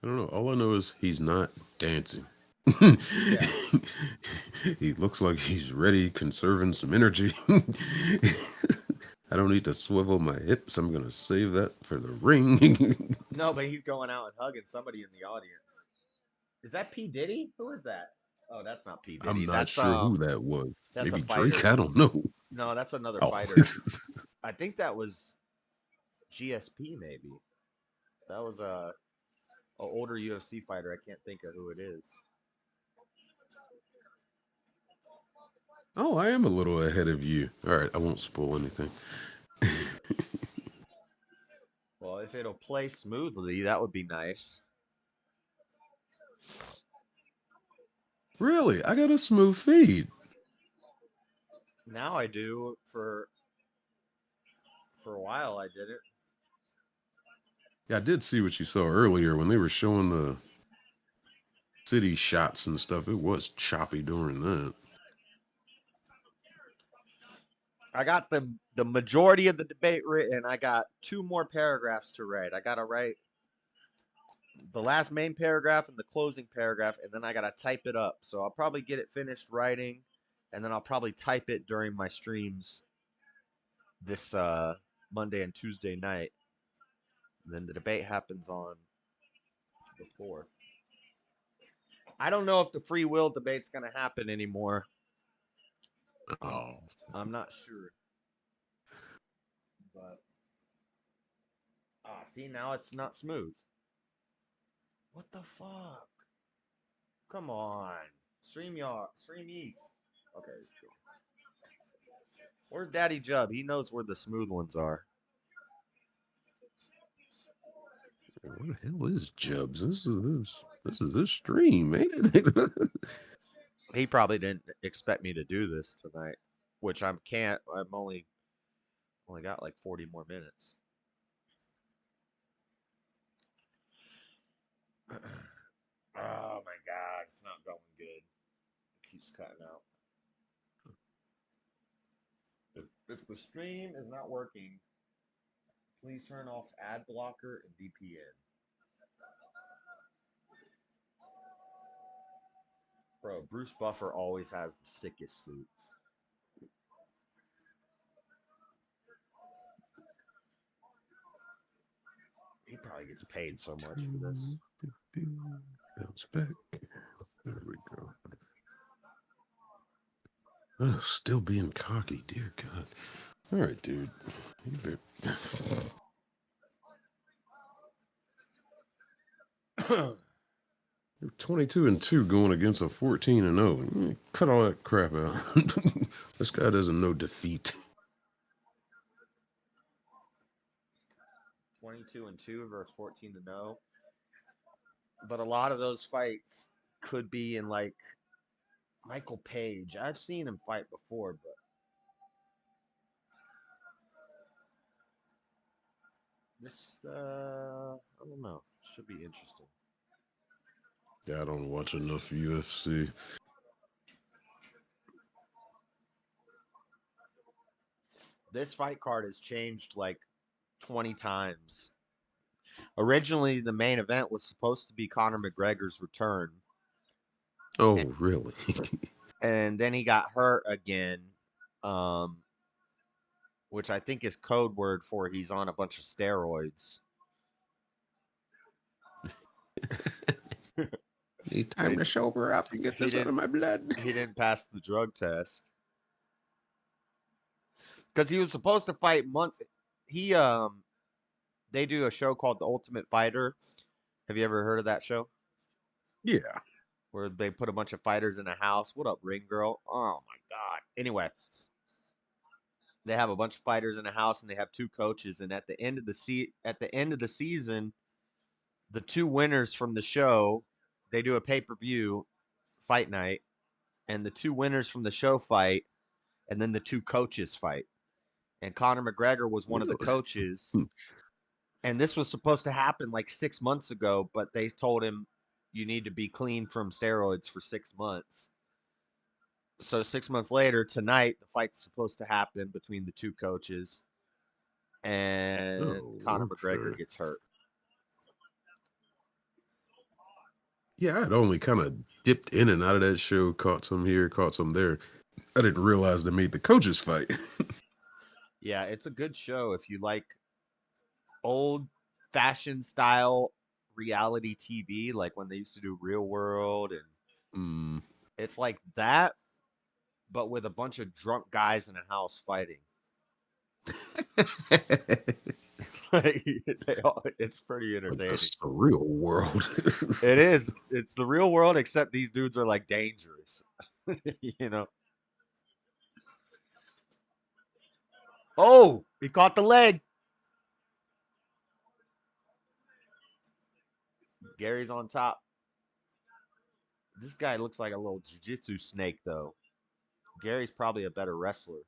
I don't know. All I know is he's not dancing. He looks like he's ready, conserving some energy. I don't need to swivel my hips. I'm going to save that for the ring.
No, but he's going out and hugging somebody in the audience. Is that P. Diddy? Who is that? Oh, that's not P. Diddy.
I'm not
that's,
sure who that was.
That's
Maybe
a fighter.
Drake? I don't know.
No, that's another
Oh.
fighter. I think that was GSP, maybe. That was a older UFC fighter. I can't think of who it is.
Oh, I am a little ahead of you. All right, I won't spoil anything.
Well, if it'll play smoothly, that would be nice.
Really? I got a smooth feed.
Now I do. For a while, I did it.
Yeah, I did see what you saw earlier when they were showing the city shots and stuff. It was choppy during that.
I got the majority of the debate written. I got 2 more paragraphs to write. I got to write the last main paragraph and the closing paragraph, and then I got to type it up. So I'll probably get it finished writing, and then I'll probably type it during my streams this Monday and Tuesday night. And then the debate happens on the 4th. I don't know if the free will debate's going to happen anymore.
Oh.
I'm not sure. But see, now it's not smooth. What the fuck? Come on. Stream East. Okay, cool. Where's Daddy Jub? He knows where the smooth ones are.
What the hell is Jubs? This is this stream, ain't it?
He probably didn't expect me to do this tonight, which I'm only got like 40 more minutes. Oh my god, it's not going good. It keeps cutting out. If the stream is not working, please turn off ad blocker and VPN. Bro, Bruce Buffer always has the sickest suits. He probably gets paid so much for this.
Bounce back. There we go. Oh, still being cocky, dear God. All right, dude. You better... You're 22-2 going against a 14-0. Cut all that crap out. This guy doesn't know defeat.
22-2 versus 14-0. But a lot of those fights could be in like Michael Page. I've seen him fight before, but this I don't know. Should be interesting.
Yeah, I don't watch enough UFC.
This fight card has changed like 20 times. Originally, the main event was supposed to be Conor McGregor's return.
Oh, really?
And then he got hurt again, which I think is code word for he's on a bunch of steroids.
Need time to sober up and get this out of my blood.
He didn't pass the drug test. Because he was supposed to fight months. They do a show called The Ultimate Fighter. Have you ever heard of that show?
Yeah.
Where they put a bunch of fighters in a house. What up, ring girl? Oh my god. Anyway, they have a bunch of fighters in a house and they have two coaches. And at the end of the season, the two winners from the show, they do a pay-per-view fight night, and the two winners from the show fight, and then the two coaches fight. And Conor McGregor was one of the coaches. And this was supposed to happen like 6 months ago, but they told him you need to be clean from steroids for 6 months. So 6 months later, tonight, the fight's supposed to happen between the two coaches. And Conor McGregor gets hurt.
Yeah, I'd only kind of dipped in and out of that show, caught some here, caught some there. I didn't realize they made the coaches fight.
Yeah, it's a good show if you like old-fashioned style reality TV, like when they used to do Real World, and it's like that, but with a bunch of drunk guys in a house fighting. It's pretty entertaining.
It's the real world.
It is. It's the real world, except these dudes are like dangerous. You know. Oh, he caught the leg. Gary's on top. This guy looks like a little jiu-jitsu snake, though. Gary's probably a better wrestler.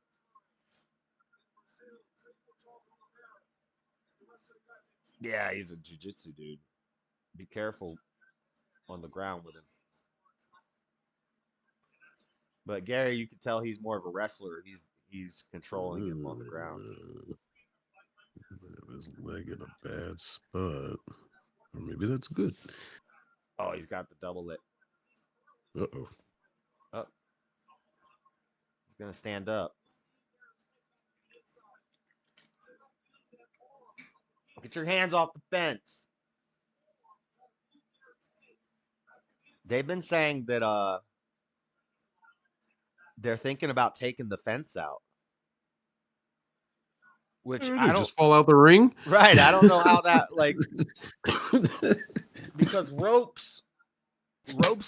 Yeah, he's a jiu-jitsu dude. Be careful on the ground with him. But Gary, you can tell he's more of a wrestler. He's controlling him on the ground.
His leg in a bad spot. Or maybe that's good.
Oh, he's got the double lip.
Uh-oh.
Oh. He's going to stand up. Get your hands off the fence. They've been saying that they're thinking about taking the fence out. Which I don't
just fall out the ring.
Right. I don't know how that because ropes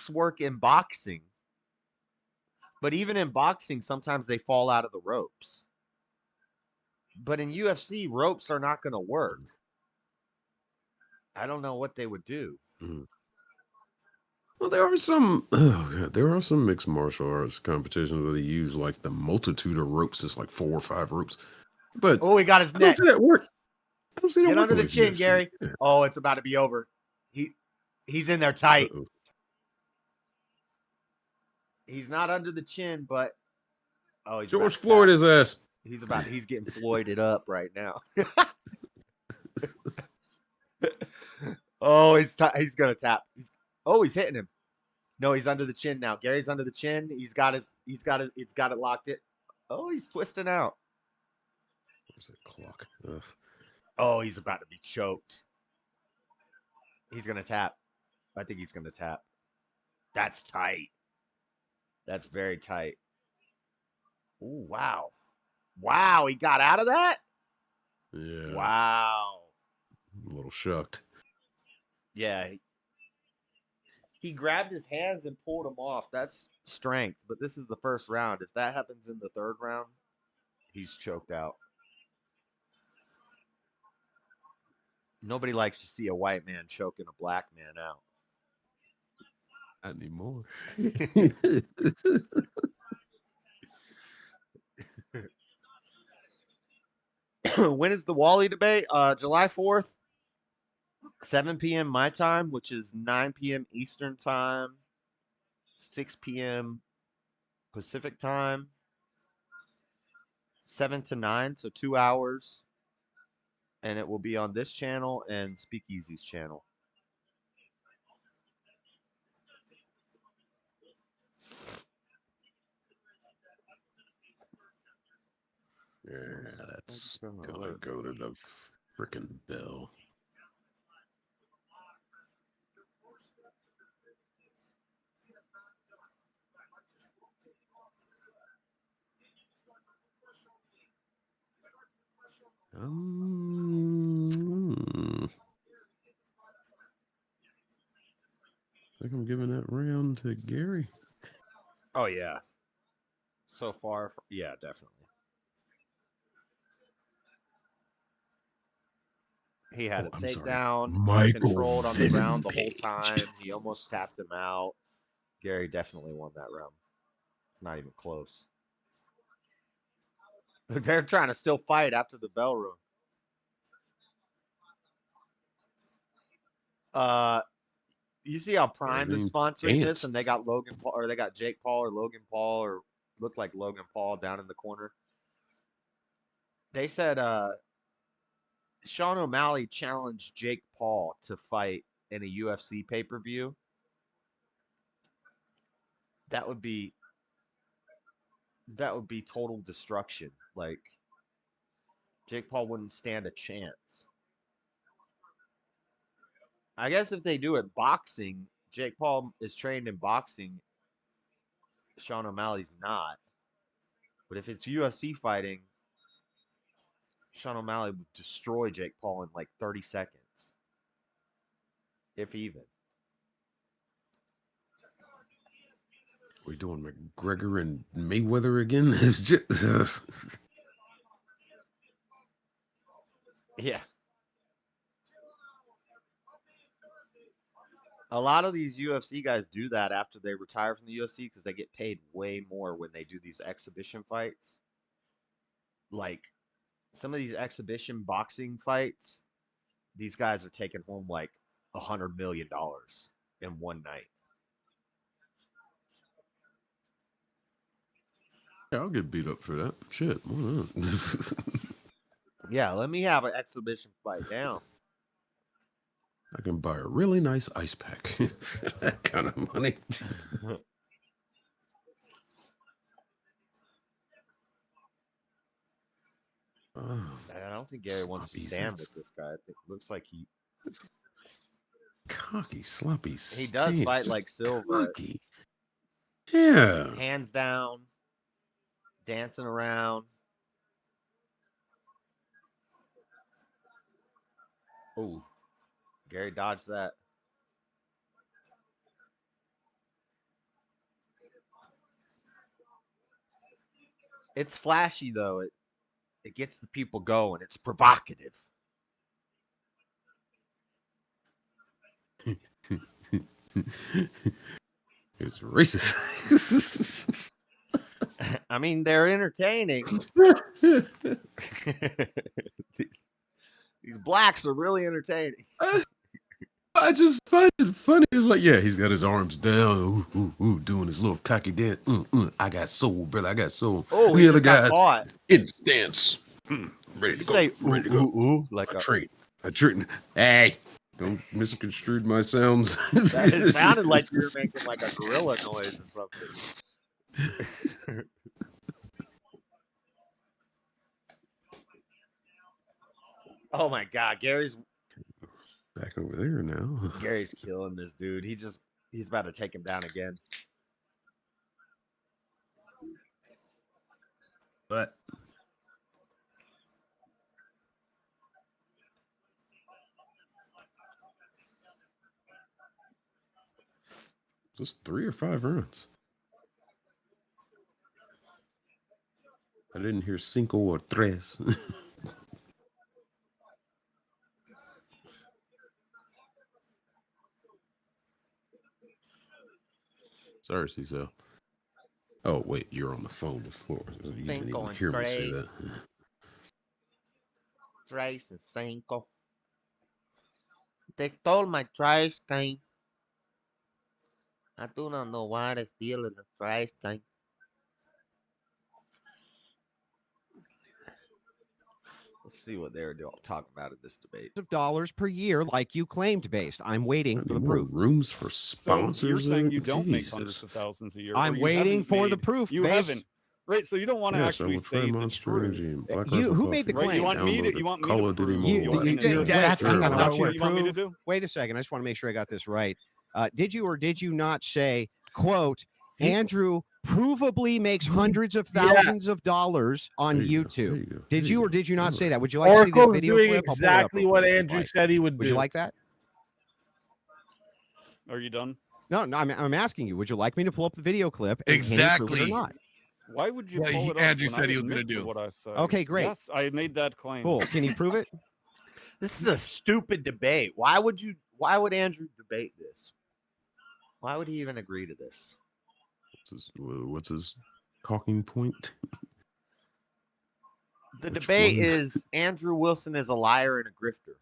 work in boxing. But even in boxing, sometimes they fall out of the ropes. But in UFC, ropes are not going to work. I don't know what they would do.
Well, there are some. Oh God, there are some mixed martial arts competitions where they use like the multitude of ropes. It's like 4 or 5 ropes. But
Oh, he got his
I don't
neck.
see that work. I don't see that
Get under
working
the
with
chin,
UFC.
Gary.
Yeah.
Oh, it's about to be over. He's in there tight.
Uh-oh.
He's not under the chin, but he's about
George
to
Floyd
tap.
his ass.
He's getting Floyded up right now. Oh, he's gonna tap. He's hitting him. No, he's under the chin now. Gary's under the chin. It's got it locked it. Oh, he's twisting out.
Where's that clock? Ugh.
Oh, he's about to be choked. He's gonna tap. I think he's gonna tap. That's tight. That's very tight. Oh, wow. Wow, he got out of that?
Yeah.
Wow.
I'm a little shocked.
Yeah. He grabbed his hands and pulled him off. That's strength, but this is the first round. If that happens in the third round, he's choked out. Nobody likes to see a white man choking a black man out.
Not anymore.
When is the Wally debate? July 4th, 7 p.m. my time, which is 9 p.m. Eastern time, 6 p.m. Pacific time, 7 to 9, so 2 hours. And it will be on this channel and Speakeasy's channel.
Yeah, that's gonna go to the freaking bell. I think I'm giving that round to Gary.
Oh, yeah. So far, yeah, definitely. He had a takedown. He controlled on the ground the whole time. He almost tapped him out. Gary definitely won that round. It's not even close. They're trying to still fight after the bell rung. You see how Prime is sponsoring this, and they got Logan Paul, or they got Jake Paul or Logan Paul, or looked like Logan Paul down in the corner. They said Sean O'Malley challenged Jake Paul to fight in a UFC pay-per-view. That would be total destruction. Like, Jake Paul wouldn't stand a chance. I guess if they do it boxing, Jake Paul is trained in boxing. Sean O'Malley's not. But if it's UFC fighting, Sean O'Malley would destroy Jake Paul in like 30 seconds. If even.
We doing McGregor and Mayweather again?
Yeah. A lot of these UFC guys do that after they retire from the UFC because they get paid way more when they do these exhibition fights. Like, some of these exhibition boxing fights, these guys are taking home like $100 million in one night.
Yeah, I'll get beat up for that. Shit, why not?
Yeah, let me have an exhibition fight down.
I can buy a really nice ice pack. That kind of money.
I don't think Gary wants to stand with this guy. It looks like he
cocky, sloppy.
He does fight like Silva.
Cocky. Yeah.
Hands down, dancing around. Ooh, Gary dodged that. It's flashy though. It gets the people going. It's provocative.
It's racist.
I mean, they're entertaining. These blacks are really entertaining.
I just find it funny. It's like, yeah, he's got his arms down, doing his little cocky dance. I got soul, brother. I got soul.
Oh,
And
he
the other
just got
guy's
caught.
in stance, ready to
You
go.
say
ready to go.
like
a train. A train. Hey, don't misconstrue my sounds.
It sounded like you were making like a gorilla noise or something. Oh my God, Gary's
back over there now.
Gary's killing this dude. He's about to take him down again.
But just 3 or 5 runs. I didn't hear cinco or tres. Sorry, Cecil. Oh, wait, you're on the phone before. You didn't
Cinco
even
and
hear me say that.
tres. Tres and cinco. They stole my trash can. I do not know why they stealing the trash can. Let's see what they're talking about in this debate.
Of dollars per year, like you claimed, based. I'm waiting for the
More
proof.
rooms for
So
sponsors.
you're saying you
there?
don't make
Jesus.
hundreds of thousands a year.
I'm
or you
waiting
haven't
for the
made-
proof.
You
based.
haven't. Right, so you don't want to
Yes, I
actually
will
say the
Monster
truth.
Energy and Black
You-
Rifle
who made the
Coffee.
Right, you want me to
Download
you want me
Call
to
of Duty
prove
Mobile.
you are
you-
innocent.
that's
Sure.
not
Is
how
that
it
what
works.
you want me to do?
Wait a second. I just want to make sure I got this right. Did you or did you not say, quote, Andrew provably makes hundreds of thousands of dollars on
There you go,
YouTube?
there you go,
Did
there
you
you
or
go.
did you not
All
say
right.
that? Would you like to see the
Oracle's
video
doing
clip? I'll pull it up
exactly
real
what
quick if you'd
Andrew
like.
said he would
Would
do.
you like that?
Are you done?
No, I'm asking you. Would you like me to pull up the video clip? And can you prove it
Exactly.
or not?
Why would you
What
pull it up
Andrew
when
said
I
he was gonna
admit to
do.
what I said?
Okay, great.
Yes, I made that claim.
Cool. Can you prove it?
This is a stupid debate. Why would Andrew debate this? Why would he even agree to this?
What's his talking point?
The
Which
debate
one?
is Andrew Wilson is a liar and a grifter.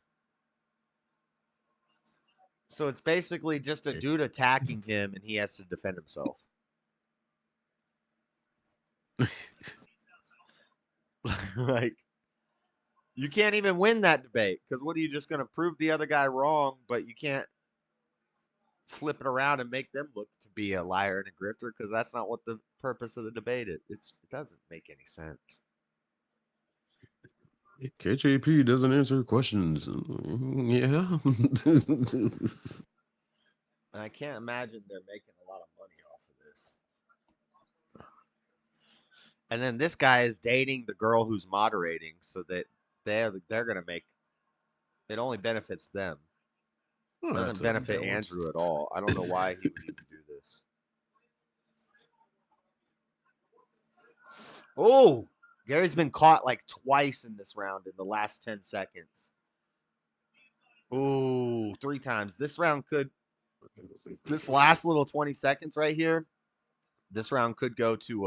So it's basically just a dude attacking him and he has to defend himself. Like, you can't even win that debate because what are you just going to prove the other guy wrong, but you can't flip it around and make them look to be a liar and a grifter because that's not what the purpose of the debate is. It doesn't make any sense.
KJP doesn't answer questions. Yeah.
I can't imagine they're making a lot of money off of this. And then this guy is dating the girl who's moderating, so that they're gonna make it only benefits them.
Oh,
Doesn't
that's a
benefit
balance.
Andrew at all. I don't know why he would even do this. Oh, Gary's been caught like twice in this round in the last 10 seconds. Ooh, 3 times. This round could, this last little 20 seconds right here, this round could go to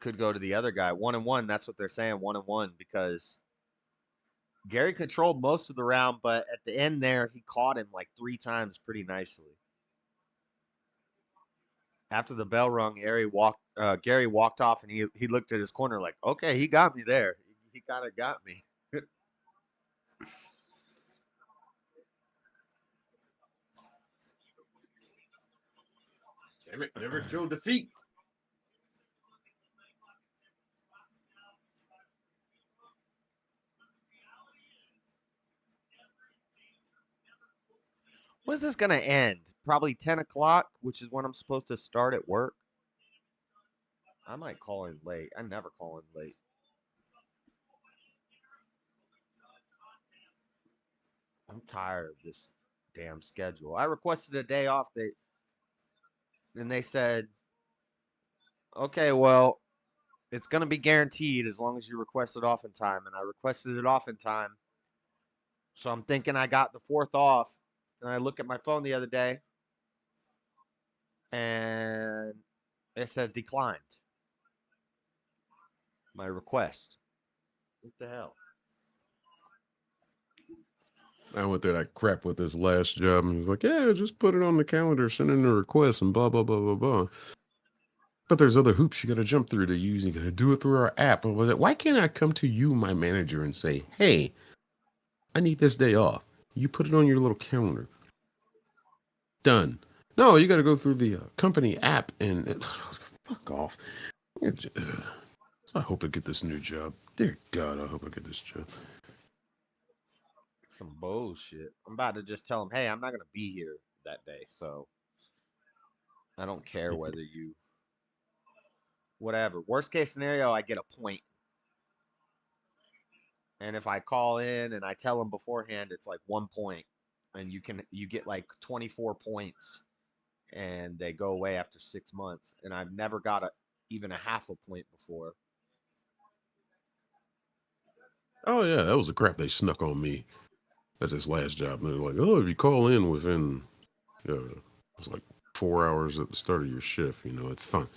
the other guy. 1-1. That's what they're saying. 1-1 because Gary controlled most of the round, but at the end there, he caught him like 3 times pretty nicely. After the bell rung, Gary walked off and he looked at his corner like, okay, he got me there. He kind of got me.
Damn it, never show defeat.
When is this going to end? Probably 10 o'clock, which is when I'm supposed to start at work. I might call in late. I never call in late. I'm tired of this damn schedule. I requested a day off. And they said, okay, well, it's going to be guaranteed as long as you request it off in time. And I requested it off in time. So I'm thinking I got the 4th off. And I look at my phone the other day, and it says declined. My request. What the hell?
I went through that crap with this last job, and he was like, "Yeah, just put it on the calendar, send in a request, and blah blah blah blah blah." But there's other hoops you got to jump through to use. You got to do it through our app. And was it? Why can't I come to you, my manager, and say, "Hey, I need this day off." You put it on your little calendar. Done. No, you got to go through the company app and fuck off. I hope I get this new job. Dear God, I hope I get this job.
Some bullshit. I'm about to just tell him, hey, I'm not gonna be here that day, so I don't care whether you whatever. Worst case scenario, I get a point. And if I call in and I tell them beforehand, it's like 1 point. And you get like 24 points and they go away after 6 months. And I've never got even a half a point before.
Oh yeah, that was the crap they snuck on me at this last job. And they're like, "Oh, if you call in within it was like 4 hours at the start of your shift, it's fine."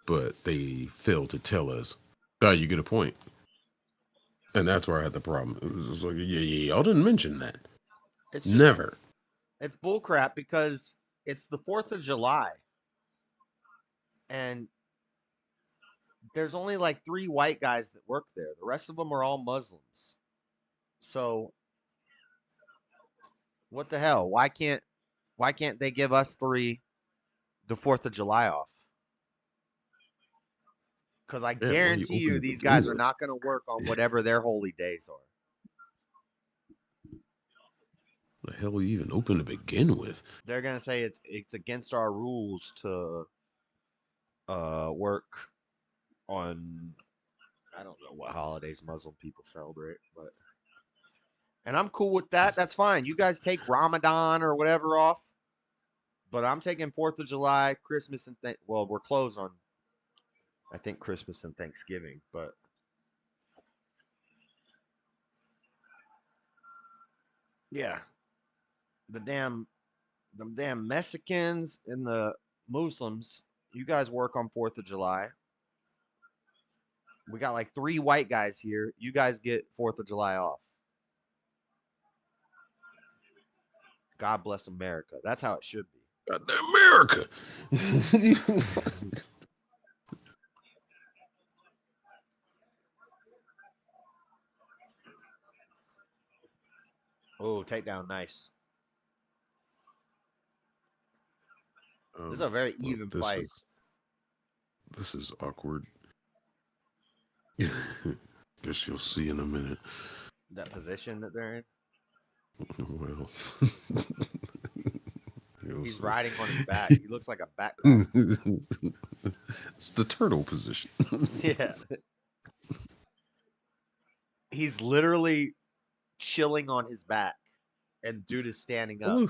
But they failed to tell us, "Oh, you get a point." And that's where I had the problem. It was just like, yeah, y'all didn't mention that.
It's just,
never.
It's bullcrap because it's the 4th of July. And there's only like 3 white guys that work there. The rest of them are all Muslims. So what the hell? Why can't they give us 3 the 4th of July off? Because I guarantee you these guys are not going to work on whatever their holy days are.
The hell are you even open to begin with?
They're going to say it's against our rules to work on, I don't know what holidays Muslim people celebrate, but and I'm cool with that. That's fine. You guys take Ramadan or whatever off, but I'm taking 4th of July, Christmas, and well, we're closed on, I think, Christmas and Thanksgiving, but yeah, the damn Mexicans and the Muslims, you guys work on 4th of July. We got like 3 white guys here. You guys get 4th of July off. God bless America. That's how it should be.
Goddamn America.
Oh, takedown, nice. This is a very even fight.
This is awkward. Guess you'll see in a minute.
That position that they're in.
Well,
he's riding on his back. He looks like a backpack.
It's the turtle position.
Yeah. He's literally chilling on his back, and dude is standing up.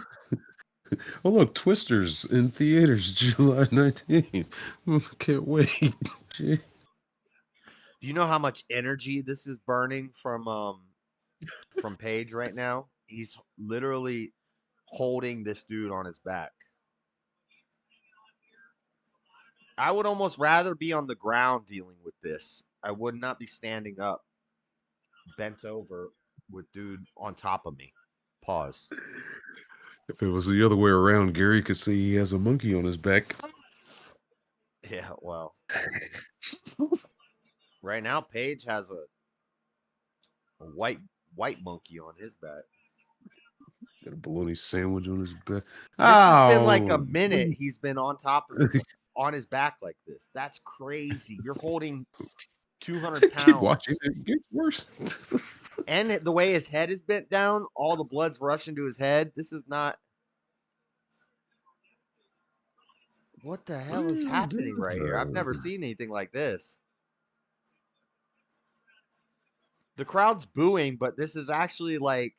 Oh, look, Twisters in theaters July 19th. Can't wait.
Do you know how much energy this is burning from Paige right now? He's literally holding this dude on his back. I would almost rather be on the ground dealing with this. I would not be standing up, bent over with dude on top of me. Pause.
If it was the other way around, Gary could see he has a monkey on his back.
Yeah, well. Right now, Paige has a white monkey on his back.
Got a bologna sandwich on his back.
This has been like a minute. He's been on top of it, on his back like this. That's crazy. You're holding 200 pounds.
Keep watching. It gets worse.
And the way his head is bent down, all the blood's rushing to his head. This is not. What the hell is happening right here? I've never seen anything like this. The crowd's booing, but this is actually like.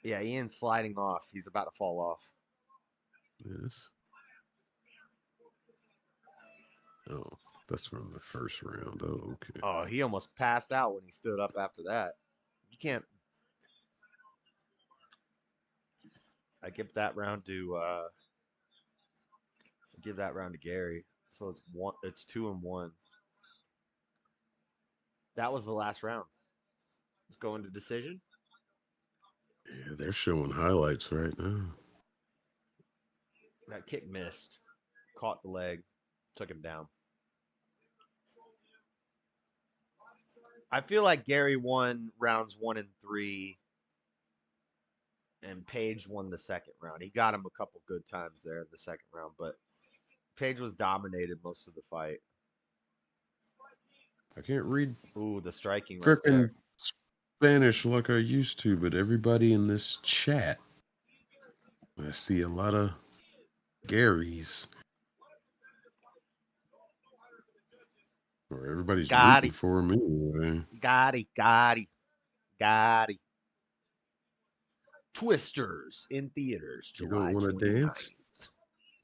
Yeah, Ian's sliding off. He's about to fall off.
Yes. Oh, that's from the first round. Oh, okay.
Oh, he almost passed out when he stood up after that. You can't. I give that round to Gary. So it's 2-1. That was the last round. Let's go into decision.
Yeah, they're showing highlights right now.
That kick missed. Caught the leg. Took him down. I feel like Gary won rounds 1 and 3. And Paige won the second round. He got him a couple good times there in the second round, but Paige was dominated most of the fight.
I can't read
Ooh, the striking right
frickin'
there.
Spanish like I used to, but everybody in this chat, I see a lot of Garys. Or everybody's
Got
rooting
it.
for him anyway.
Got it. Twisters in theaters
You
July
don't want to
29th.
dance?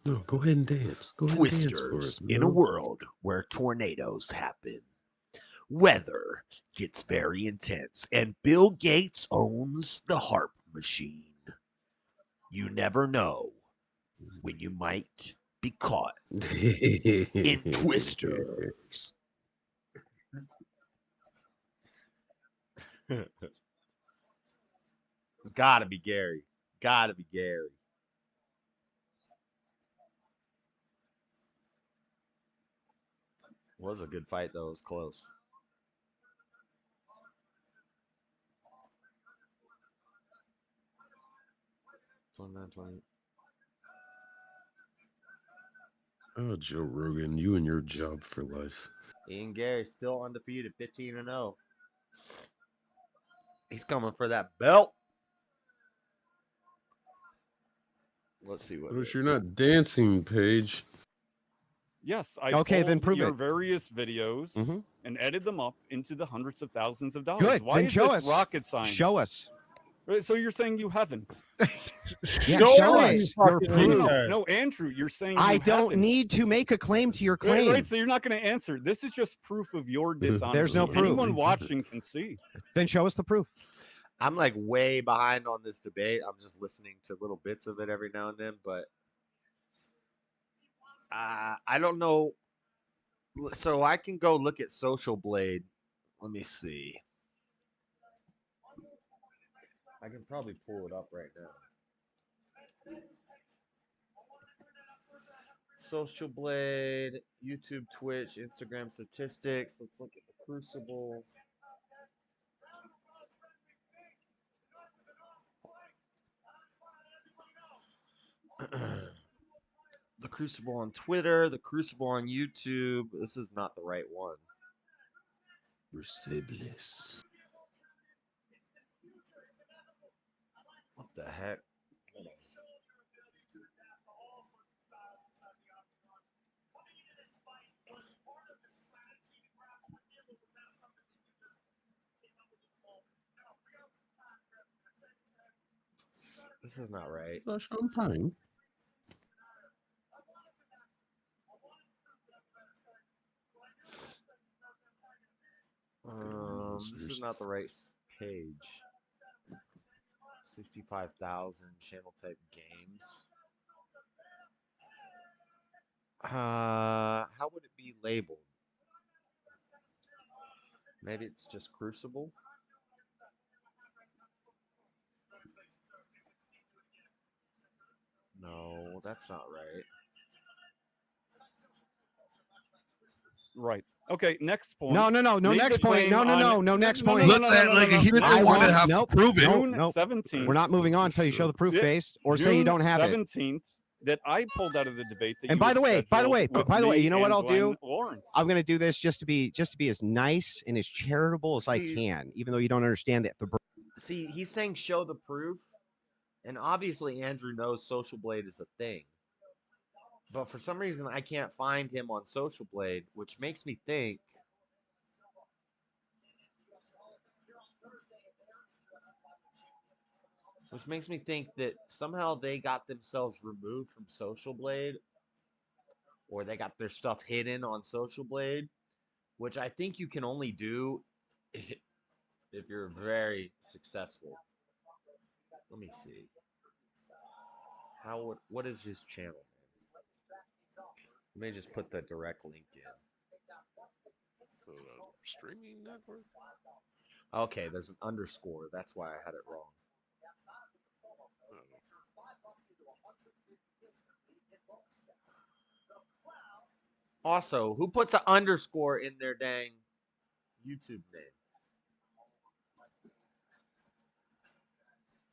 No, go ahead and dance. Go ahead and dance for
Twisters
us.
in a world where tornadoes happen. Weather gets very intense, and Bill Gates owns the harp machine. You never know when you might be caught in Twisters. It's gotta be Gary. Gotta be Gary. Was a good fight though. It was close.
Oh, Joe Rogan, you and your job for life.
Ian Gary still undefeated, 15-0. He's coming for that belt. Let's see what.
Notice you're not dancing, Paige.
Yes, I
Okay, then
pulled
prove
your
it.
various videos
Mhm.
and edited them up into the hundreds of thousands of dollars.
Good.
Why
Then
is
show
this
us.
rocket science?
Show us.
Right, so you're saying you haven't?
Yeah,
Show
show
me,
us your
fucking
proof.
retard.
No, Andrew, you're saying
I
you
don't
haven't.
need to make a claim to your claim.
Right, so you're not going to answer. This is just proof of your dishonesty.
There's no proof.
Anyone watching can see.
Then show us the proof.
I'm like way behind on this debate. I'm just listening to little bits of it every now and then, but I don't know. So I can go look at Social Blade. Let me see. I can probably pull it up right now. Social Blade, YouTube, Twitch, Instagram statistics. Let's look at the Crucible. The Crucible on Twitter, the Crucible on YouTube. This is not the right one.
Recibless.
What the heck? This is not right.
Champagne.
This is not the right page. 65,000 channel type games. How would it be labeled? Maybe it's just Crucible. No, that's not right.
Right. Okay, next point.
No.
Make
Next
a
point.
claim
No.
on-
Next
no,
point.
no, no, no, no, no, no.
he doesn't
I
want to
want-
have
nope,
to prove it.
nope,
June
nope.
17th.
We're not moving on until you show the proof
Yeah,
face or say you don't have it.
17th that I pulled out of the debate. That
And
you
by
had
the way,
scheduled with me
you know what
and
I'll do?
Glenn Lawrence.
I'm going to do this just to be as nice and as charitable as I
See-
can, even though you don't understand that.
See, he's saying show the proof, and obviously Andrew knows Social Blade is a thing. But for some reason, I can't find him on Social Blade, which makes me think. Which makes me think that somehow they got themselves removed from Social Blade, or they got their stuff hidden on Social Blade, which I think you can only do if you're very successful. Let me see. What is his channel? Let me just put the direct link in.
Streaming network.
Okay, there's an underscore. That's why I had it wrong. Also, who puts an underscore in their dang YouTube name?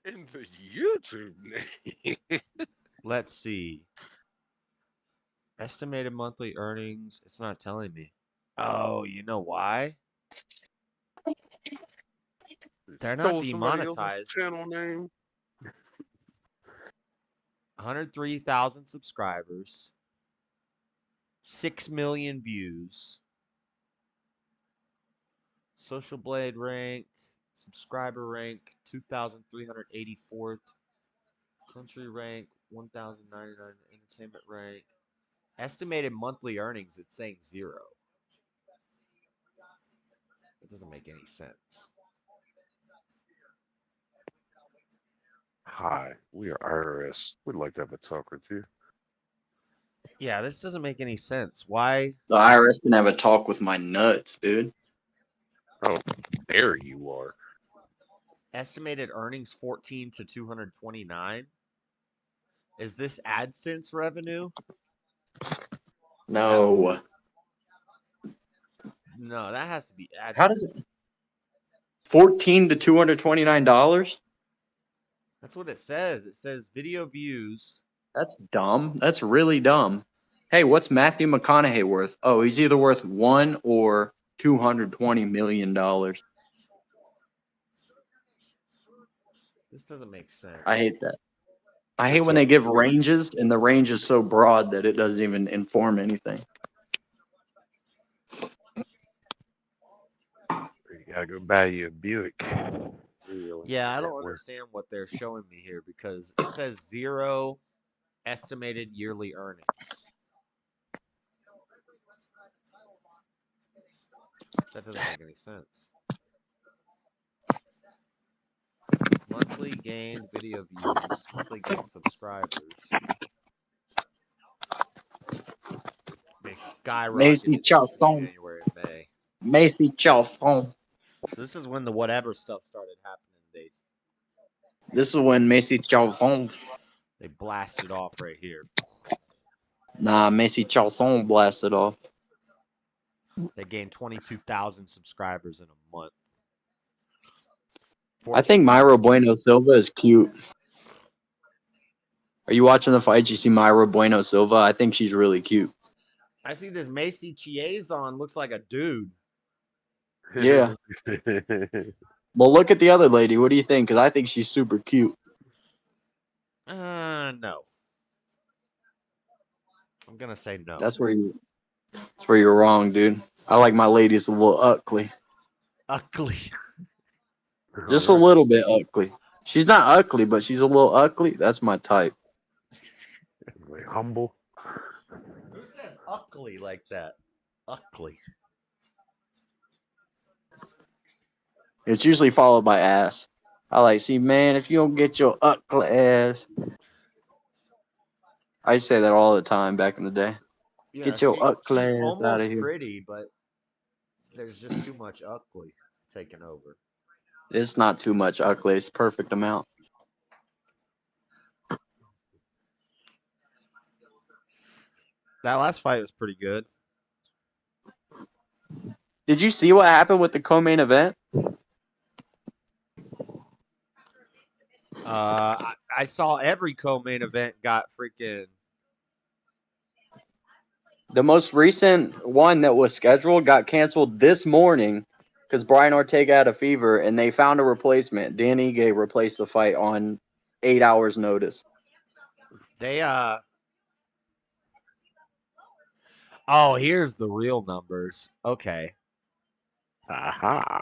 In the YouTube name.
Let's see. Estimated monthly earnings. It's not telling me. Oh, you know why? They're not
Stole somebody else's
demonetized.
channel name.
103,000 subscribers. 6 million views. Social Blade rank. Subscriber rank. 2,384th. Country rank. 1,099. Entertainment rank. Estimated monthly earnings, it's saying 0. It doesn't make any sense.
Hi, we are IRS. We'd like to have a talk with you.
Yeah, this doesn't make any sense. Why?
The IRS can have a talk with my nuts, dude.
Oh, there you are.
Estimated earnings 14 to 229. Is this AdSense revenue?
No.
No, that has to be AdSense.
How does it? $14 to $229?
That's what it says. It says video views.
That's dumb. That's really dumb. Hey, what's Matthew McConaughey worth? Oh, he's either worth $1 or $220 million.
This doesn't make sense.
I hate that. I hate when they give ranges and the range is so broad that it doesn't even inform anything.
You gotta go buy you a Buick.
Yeah, I don't understand what they're showing me here because it says 0 estimated yearly earnings. That doesn't make any sense. Monthly gained video views, monthly gained subscribers. They skyrocketed
Macy
in
Chalfon.
January and May.
Macy Chalfon.
So this is when the whatever stuff started happening.
This is when Macy Chalfon.
They blasted off right here.
Nah, Macy Chalfon blasted off.
They gained 22,000 subscribers in a month.
I think Myra Bueno Silva is cute. Are you watching the fight? You see Myra Bueno Silva? I think she's really cute.
I see this Macy Chiazon looks like a dude.
Yeah. Well, look at the other lady. What do you think? Because I think she's super cute.
No. I'm gonna say no.
That's where you're wrong, dude. I like my ladies a little ugly.
Ugly.
Just a little bit ugly. She's not ugly, but she's a little ugly. That's my type.
Like humble.
Who says ugly like that? Ugly.
It's usually followed by ass. I like, see, man, if you don't get your ugly ass. I used to say that all the time back in the day.
Yeah,
Get your ugly
she's
ass
almost
out of here.
pretty, but there's just too much ugly taking over.
It's not too much ugly. It's perfect amount.
That last fight was pretty good.
Did you see what happened with the co-main event?
I saw every co-main event got freaking.
The most recent one that was scheduled got canceled this morning because Brian Ortega had a fever, and they found a replacement. Dan Ige replaced the fight on 8 hours' notice.
They Oh, here's the real numbers. Okay.
Aha.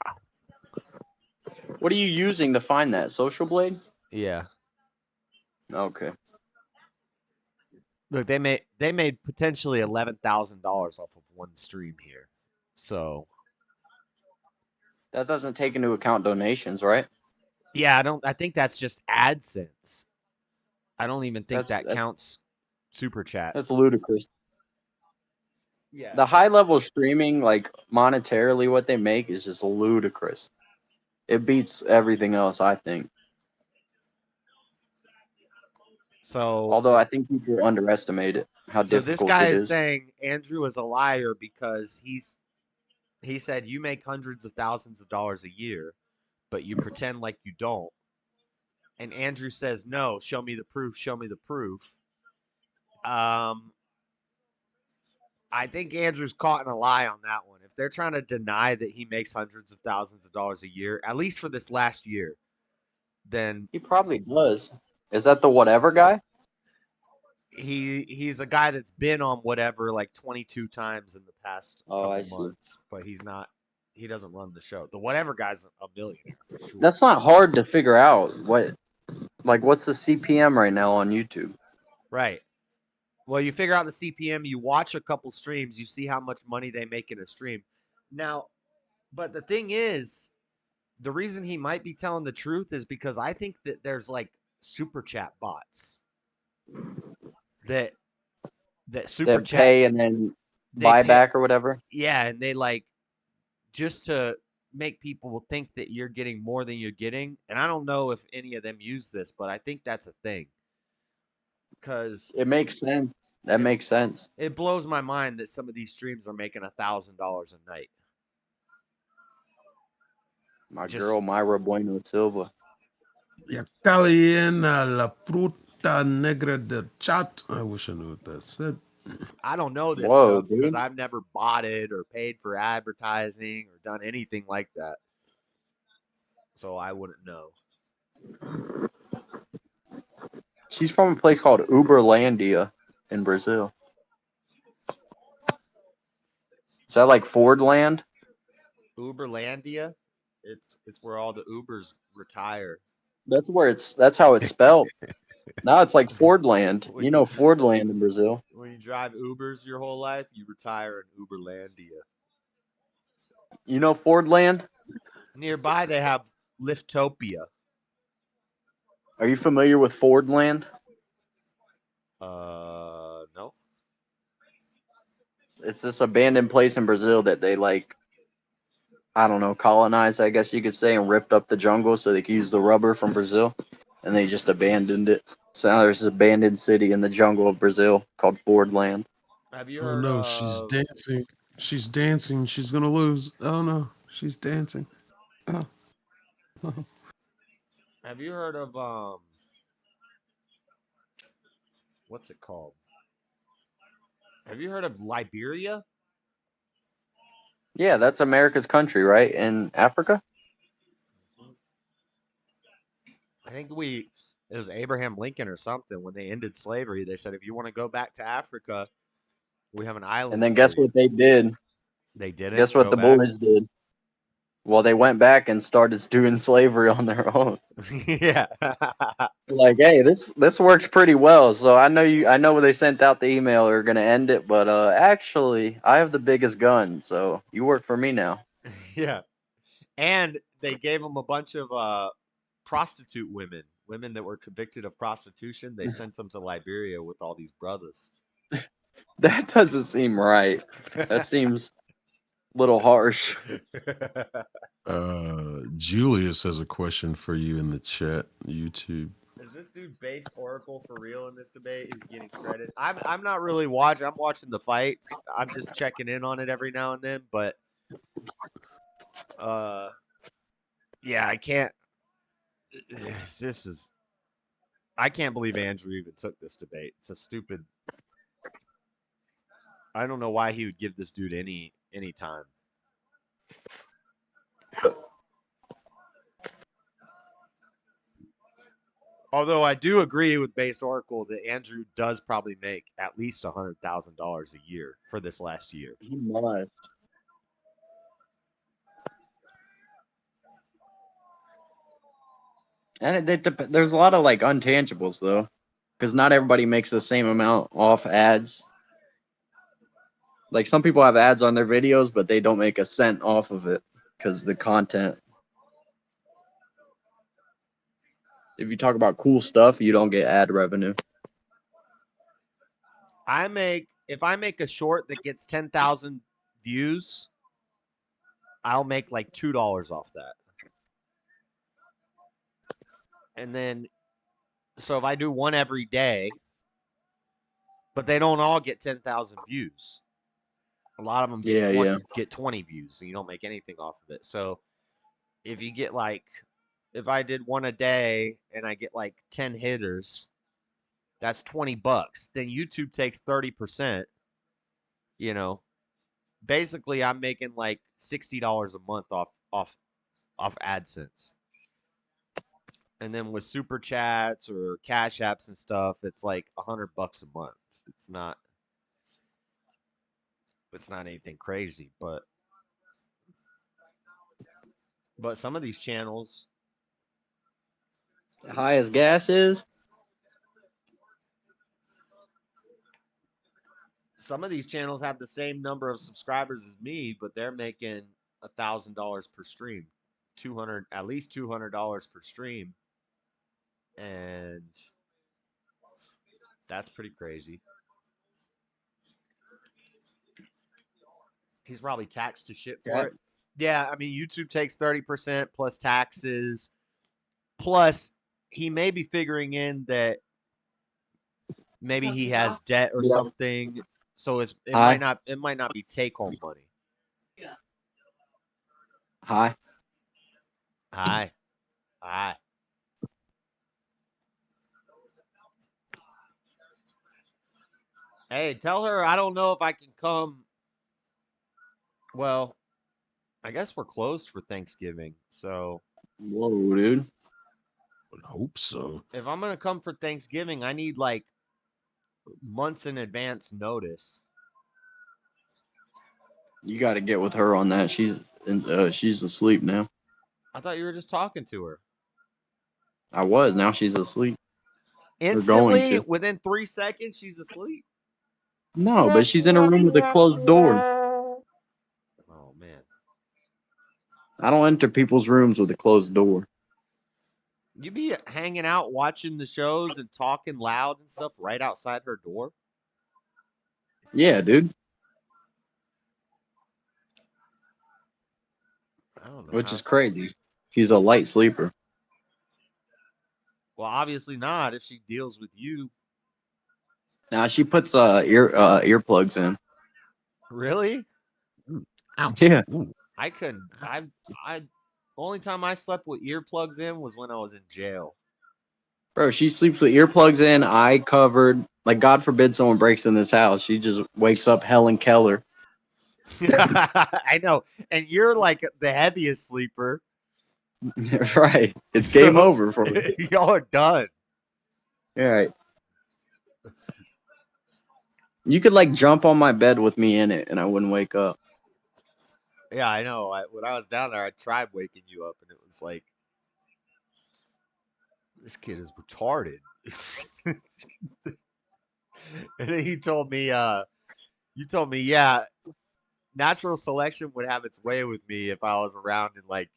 What are you using to find that? Social Blade?
Yeah.
Okay.
Look, they made potentially $11,000 off of one stream here. So
That doesn't take into account donations, right?
yeah, I think that's just AdSense. I don't even think
That's
that counts super chats.
that's ludicrous.
Yeah.
The high level streaming, like monetarily, what they make is just ludicrous. It beats everything else, I think.
So
Although I think people underestimate it, how
So this
difficult
guy
it
is
is.
saying Andrew is a liar because he said you make hundreds of thousands of dollars a year, but you pretend like you don't. And Andrew says, "No, show me the proof. Show me the proof." I think Andrew's caught in a lie on that one. If they're trying to deny that he makes hundreds of thousands of dollars a year, at least for this last year, then
He probably does. Is that the whatever guy?
he's a guy that's been on whatever like 22 times in the past
Oh, I
couple
see.
months, but he doesn't run the show. The whatever guy's a millionaire for sure.
That's not hard to figure out. What's the CPM right now on YouTube?
Right. Well, you figure out the CPM, you watch a couple streams, you see how much money they make in a stream. Now, but the thing is, the reason he might be telling the truth is because I think that there's like super chat bots that super
That
chat
pay and then
they
buy
pay-
back or whatever?
Yeah, and they like just to make people think that you're getting more than you're getting. And I don't know if any of them use this, but I think that's a thing. Because
It makes sense. That makes sense.
it blows my mind that some of these streams are making $1,000 a night.
My girl Myra Bueno Silva.
Ya caliena la fruta negra del chat. I wish I knew what that said.
I don't know this
Whoa,
stuff because
dude.
I've never bought it or paid for advertising or done anything like that. So I wouldn't know.
She's from a place called Uberlandia in Brazil. Is that like Fordland?
Uberlandia, it's where all the Ubers retire.
That's how it's spelled. Now it's like Fordland. You know Fordland in Brazil.
When you drive Ubers your whole life, you retire in Uberlandia.
You know Fordland?
Nearby, they have Liftopia.
Are you familiar with Fordland?
No.
It's this abandoned place in Brazil that they I don't know, colonized, I guess you could say, and ripped up the jungle so they could use the rubber from Brazil. And they just abandoned it. So now there's this abandoned city in the jungle of Brazil called Fordland.
Have you
Oh
heard
no,
of...
she's dancing. She's dancing. She's gonna lose. Oh no, she's dancing. Oh.
Have you heard of what's it called? Have you heard of Liberia?
Yeah, that's America's country, right? In Africa?
I think it was Abraham Lincoln or something when they ended slavery. They said if you want to go back to Africa, we have an island.
And then guess what they did?
They didn't.
Guess what
go
the
back?
boys did? Well, they went back and started doing slavery on their own.
Yeah.
Like, hey, this works pretty well. So I know when they sent out the email they're gonna end it, but actually I have the biggest gun, so you work for me now.
Yeah. And they gave them a bunch of prostitute women that were convicted of prostitution. They sent them to Liberia with all these brothers.
That doesn't seem right. That seems a little harsh.
Julius has a question for you in the chat, YouTube.
Is this dude based Oracle for real in this debate? He's getting credit. I'm not really watching. I'm watching the fights. I'm just checking in on it every now and then. But yeah, I can't. I can't believe Andrew even took this debate. It's a stupid. I don't know why he would give this dude any time. Although I do agree with Based Oracle that Andrew does probably make at least $100,000 a year for this last year.
He must. And there's a lot of untangibles though, because not everybody makes the same amount off ads. Like some people have ads on their videos, but they don't make a cent off of it because the content. If you talk about cool stuff, you don't get ad revenue.
If I make a short that gets 10,000 views, I'll make like $2 off that. And then, so if I do one every day, but they don't all get 10,000 views. A lot of them get 20 views, so you don't make anything off of it. So if you get like, if I did one a day and I get like 10 hitters, that's $20. Then YouTube takes 30%. You know, basically I'm making like $60 a month off AdSense. And then with super chats or cash apps and stuff, it's like $100 a month. It's not anything crazy, but some of these channels,
High as gas is.
some of these channels have the same number of subscribers as me, but they're making $1,000 per stream, at least $200 per stream, and that's pretty crazy. He's probably taxed to shit for it. Yeah, I mean, YouTube takes 30% plus taxes. Plus, he may be figuring in that maybe he has debt or something. So it might not be take home money.
Hi.
Hey, tell her I don't know if I can come. Well, I guess we're closed for Thanksgiving, so.
Whoa, dude.
I hope so.
If I'm gonna come for Thanksgiving, I need like months in advance notice.
You got to get with her on that. She's asleep now.
I thought you were just talking to her.
I was. Now she's asleep.
Instantly, within 3 seconds, she's asleep.
No, but she's in a room with a closed door.
Oh man.
I don't enter people's rooms with a closed door.
You be hanging out, watching the shows, and talking loud and stuff right outside her door?
Yeah, dude.
I don't know.
Which is crazy. She's a light sleeper.
Well, obviously not if she deals with you.
Now she puts earplugs in.
Really?
Ow.
Yeah.
I couldn't. Only time I slept with earplugs in was when I was in jail.
Bro, she sleeps with earplugs in, eye covered. Like, God forbid someone breaks in this house. She just wakes up Helen Keller.
I know. And you're like the heaviest sleeper.
Right. It's game over for me.
Y'all are done.
All right. You could like jump on my bed with me in it and I wouldn't wake up.
Yeah, I know. When I was down there, I tried waking you up, and it was like, this kid is retarded. And then you told me, yeah, natural selection would have its way with me if I was around in like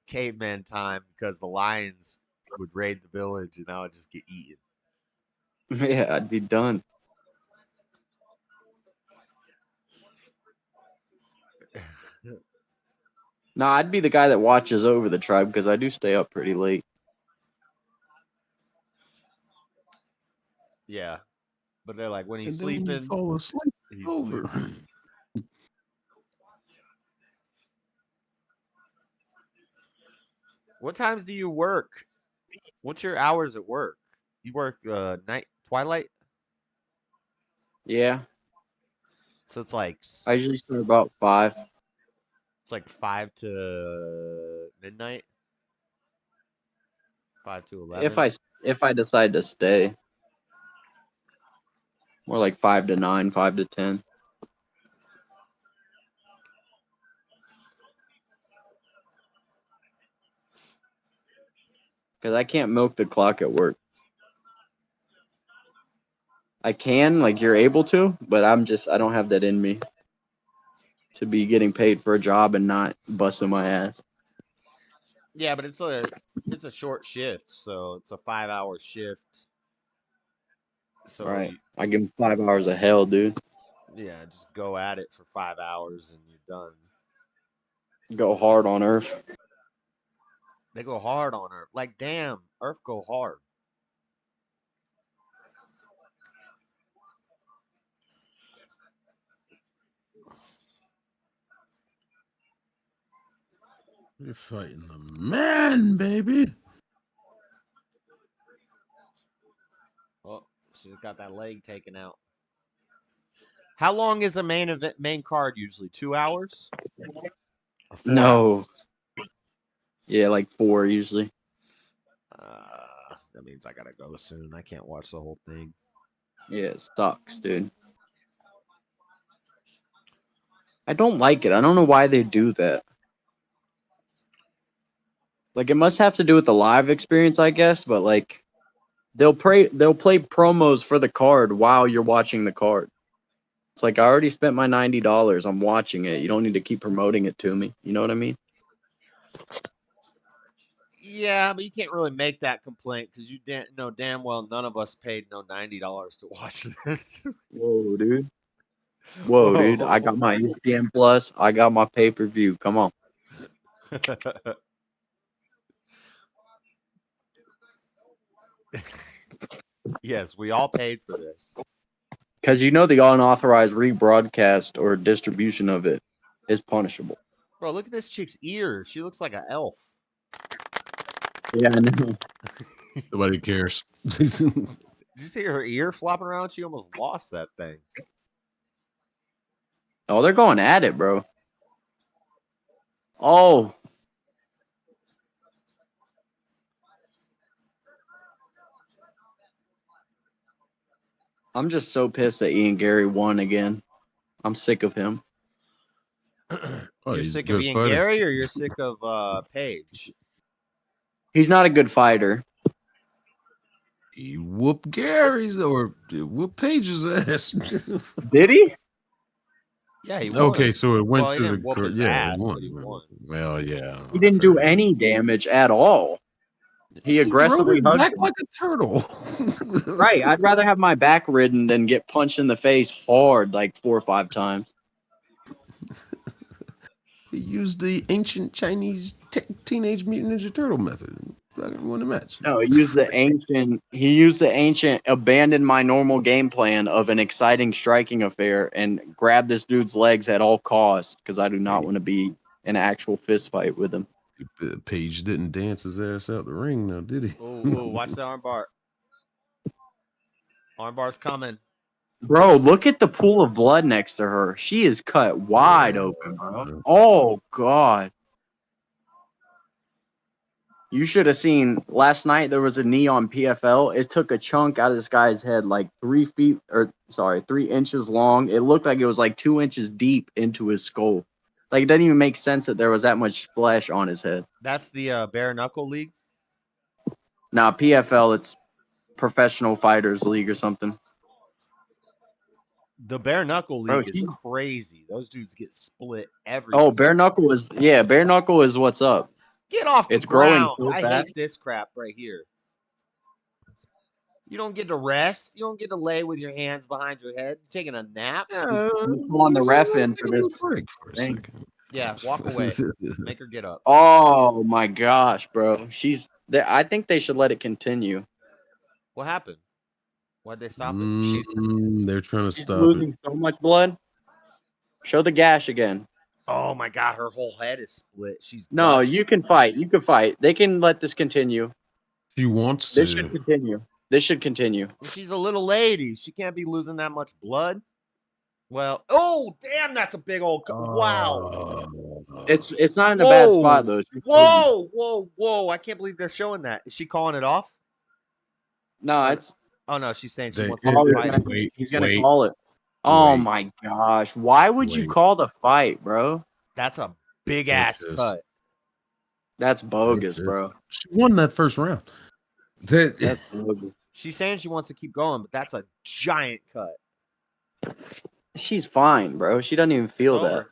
caveman time because the lions would raid the village and I would just get eaten.
Yeah, I'd be done. No, I'd be the guy that watches over the tribe because I do stay up pretty late.
Yeah. But they're like, when he's
And then when you
sleeping,
fall asleep,
he's
over.
sleeping. What times do you work? What's your hours at work? You work night twilight?
Yeah,
So it's like
I usually start about 5.
it's like 5 to midnight. 5 to 11.
If I decide to stay, more like 5 to 9, 5 to 10. Because I can't milk the clock at work. I can, like you're able to, but I don't have that in me to be getting paid for a job and not busting my ass.
Yeah, but it's a short shift, so it's a 5-hour shift. So
Right. I give him 5 hours of hell, dude.
yeah, just go at it for 5 hours and you're done.
Go hard on Earth.
They go hard on Earth. Like, damn, Earth go hard.
You're fighting the man, baby.
Oh, she's got that leg taken out. How long is a main card usually? 2 hours? Or 4
No.
hours?
Yeah, like 4 usually.
That means I gotta go soon. I can't watch the whole thing.
Yeah, it sucks, dude. I don't like it. I don't know why they do that. Like, it must have to do with the live experience, I guess, but like they'll play promos for the card while you're watching the card. It's like, I already spent my $90. I'm watching it. You don't need to keep promoting it to me. You know what I mean?
Yeah, but you can't really make that complaint because you know damn well none of us paid no $90 to watch this.
Whoa, dude. Whoa, dude. I got my ESPN Plus. I got my pay-per-view. Come on.
Yes, we all paid for this.
Because you know the unauthorized rebroadcast or distribution of it is punishable.
Bro, look at this chick's ear. She looks like an elf.
Yeah, I know.
Nobody cares.
Did you see her ear flopping around? She almost lost that thing.
Oh, they're going at it, bro. Oh. I'm just so pissed that Ian Gary won again. I'm sick of him.
Oh,
You're
he's a
sick of
good
Ian
fighter.
Gary or you're sick of Paige?
He's not a good fighter.
He whooped Gary's or whooped Paige's ass.
Did he?
Yeah, he won.
Okay, so it went
Well, he
to
didn't
the
whoop his
yeah,
ass,
it won.
but he won.
Well, yeah.
He didn't do any damage at all. He aggressively
rode his
hugged
back
him.
like a turtle.
Right. I'd rather have my back ridden than get punched in the face hard like 4 or 5 times.
He used the ancient Chinese Teenage Mutant Ninja Turtle method. Fucking won the match.
No, he used the ancient abandon my normal game plan of an exciting striking affair and grab this dude's legs at all costs because I do not want to be in an actual fist fight with him.
Paige didn't dance his ass out the ring now, did he?
Ooh, watch the armbar. Armbar's coming.
Bro, look at the pool of blood next to her. She is cut wide open, bro. Oh, God. You should have seen last night there was a knee on PFL. It took a chunk out of this guy's head like 3 inches long. It looked like it was like 2 inches deep into his skull. Like, it doesn't even make sense that there was that much flesh on his head.
That's the bare knuckle league.
Now, PFL, it's Professional Fighters League or something.
The bare knuckle
Bro,
league is crazy. Those dudes get split every.
Oh, bare knuckle is what's up.
Get off the
It's growing
ground.
so
I
fast.
hate this crap right here. You don't get to rest. You don't get to lay with your hands behind your head. You're taking a nap.
He's pulling the ref in for this thing.
Yeah, walk away. Make her get up.
Oh my gosh, bro. I think they should let it continue.
What happened? Why'd they stop it?
They're trying to
She's
stop
losing
it.
so much blood. Show the gash again.
Oh my god, her whole head is split. She's
No,
crushed.
you can fight. You can fight. They can let this continue.
She wants
This
to.
should continue. This should continue.
She's a little lady. She can't be losing that much blood. Well, oh damn, that's a big old wow.
It's not in a bad spot though.
Whoa! I can't believe they're showing that. Is she calling it off?
No, it's.
Oh no, she's saying she
They-
wants to
Oh,
fight.
he's gonna call it. Oh
Wait.
my gosh! Why would you
Wait.
call the fight, bro?
That's a big ass
Yes.
cut.
That's bogus, bro.
She won that first round.
That's bogus.
She's saying she wants to keep going, but that's a giant cut.
She's fine, bro. She doesn't even feel
It's
that.
over.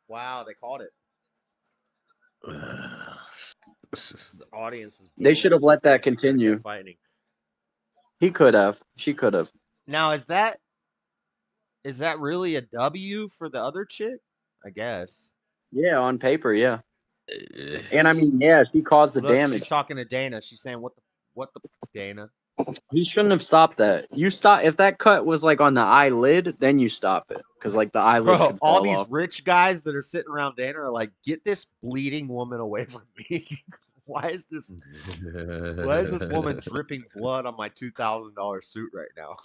Wow, they called it. The audience is.
They should have let that
She could've kept
continue.
fighting.
He could have. She could have.
Now is that really a W for the other chick? I guess.
Yeah, on paper, yeah. And I mean, yeah, she caused the
Look,
damage.
she's talking to Dana. She's saying, "What the Dana?"
He shouldn't have stopped that. You stop if that cut was like on the eyelid, then you stop it because like the eyelid
Bro,
could
all
fall
these
off.
rich guys that are sitting around Dana are like, "Get this bleeding woman away from me." Why is this woman dripping blood on my $2,000 suit right now?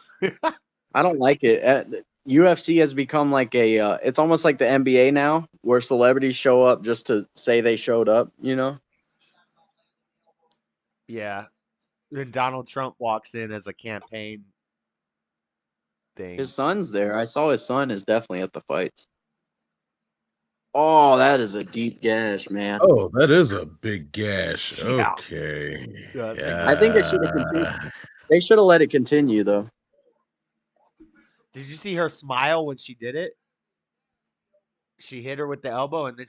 I don't like it. UFC has become like a. It's almost like the NBA now, where celebrities show up just to say they showed up. You know.
Yeah. Then Donald Trump walks in as a campaign thing.
His son's there. I saw his son is definitely at the fights. Oh, that is a deep gash, man.
Oh, that is a big gash.
Yeah.
Okay.
I think it should have continued. They should have let it continue though.
Did you see her smile when she did it? She hit her with the elbow, and then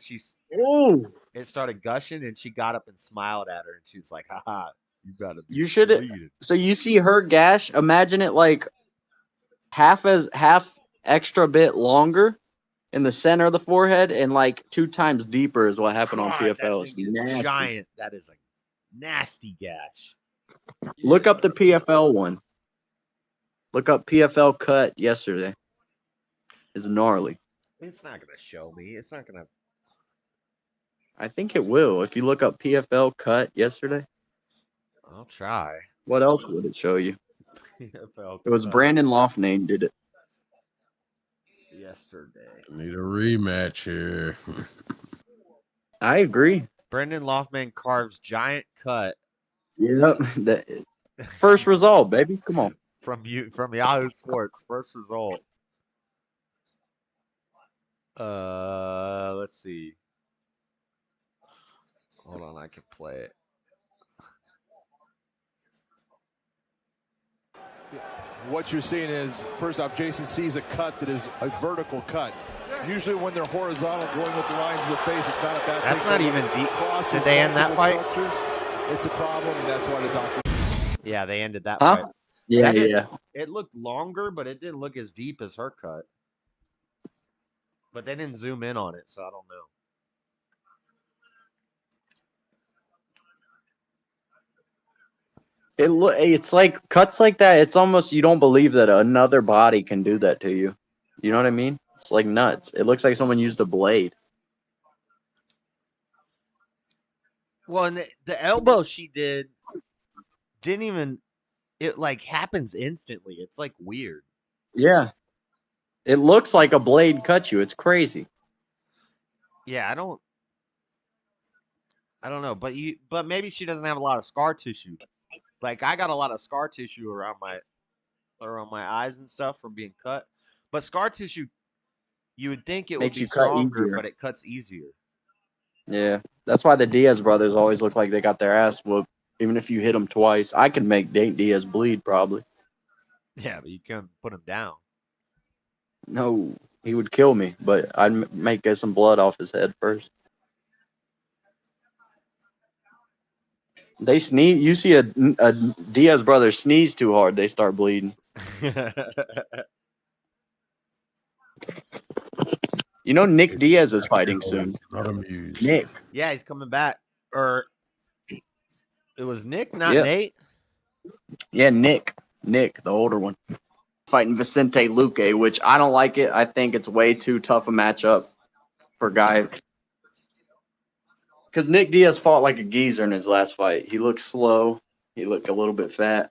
Ooh.
It started gushing, and she got up and smiled at her, and she was like, "Haha, you gotta be
You should.
bleeding."
So you see her gash. Imagine it like half extra bit longer in the center of the forehead, and like 2 times deeper is what happened on
God,
PFL.
that
It's
thing is
nasty.
giant. That is a nasty gash.
Look up the PFL one. Look up PFL cut yesterday. It's gnarly.
It's not gonna show me. It's not gonna.
I think it will. If you look up PFL cut yesterday,
I'll try.
what else would it show you?
PFL
It was
cut
Brandon Loughnane did it.
yesterday.
Need a rematch here.
I agree.
Brendan Loughnane carves giant cut.
Yep. First result, baby. Come on.
From Yahoo Sports. First result. Let's see. Hold on, I can play it.
What you're seeing is, first off, Jason sees a cut that is a vertical cut. Usually when they're horizontal, going with the lines of the face, it's not a bad thing.
That's not even deep.
Crosses
Did they end that
multiple
fight?
structures, it's a problem, and that's why the doctor.
Yeah, they ended that
Huh?
fight.
Yeah,
That
yeah.
It looked longer, but it didn't look as deep as her cut. But they didn't zoom in on it, so I don't know.
It's like cuts like that. It's almost you don't believe that another body can do that to you. You know what I mean? It's like nuts. It looks like someone used a blade.
Well, and the elbow she didn't even. It like happens instantly. It's like weird.
Yeah. It looks like a blade cut you. It's crazy.
Yeah, I don't know, but maybe she doesn't have a lot of scar tissue. Like I got a lot of scar tissue around my eyes and stuff from being cut. But scar tissue, you would think it would
Makes
be
you cut
stronger,
easier.
but it cuts easier.
Yeah. That's why the Diaz brothers always look like they got their ass whooped. Even if you hit them twice. I could make Nate Diaz bleed probably.
Yeah, but you can't put him down.
No, he would kill me, but I'd make get some blood off his head first. They sneeze. You see a Diaz brother sneeze too hard, they start bleeding. You know Nick Diaz is fighting soon.
Not amused.
Nick.
Yeah, he's coming back. Or it was Nick, not
Yep.
Nate.
Yeah, Nick. Nick, the older one. Fighting Vicente Luque, which I don't like it. I think it's way too tough a matchup for guy. Because Nick Diaz fought like a geezer in his last fight. He looked slow. He looked a little bit fat.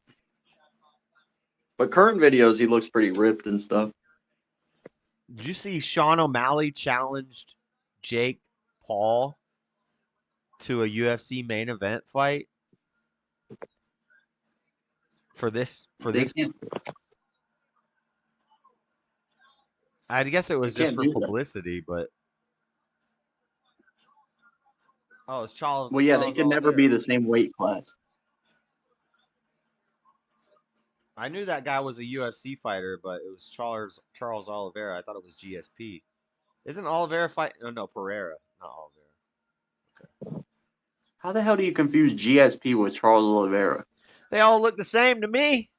But current videos, he looks pretty ripped and stuff.
Did you see Sean O'Malley challenged Jake Paul to a UFC main event fight for this? I guess it was
They
just
can't
for
do that.
publicity, but it's Charles.
Well, yeah, they
Charles
can never
Oliveira.
be the same weight class.
I knew that guy was a UFC fighter, but it was Charles Oliveira. I thought it was GSP. Isn't Oliveira fight? Oh, no, Pereira, not Oliveira. Okay.
How the hell do you confuse GSP with Charles Oliveira?
They all look the same to me.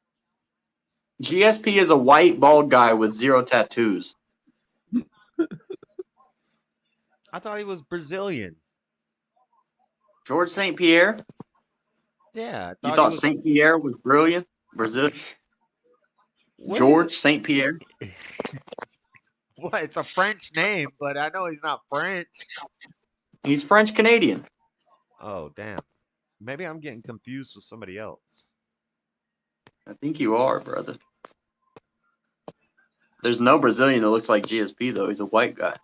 GSP is a white bald guy with 0 tattoos.
I thought he was Brazilian.
George St. Pierre?
Yeah,
You thought St. Pierre was brilliant? Brazil? George St. Pierre?
What? It's a French name, but I know he's not French.
He's French Canadian.
Oh, damn. Maybe I'm getting confused with somebody else.
I think you are, brother. There's no Brazilian that looks like GSP, though. He's a white guy.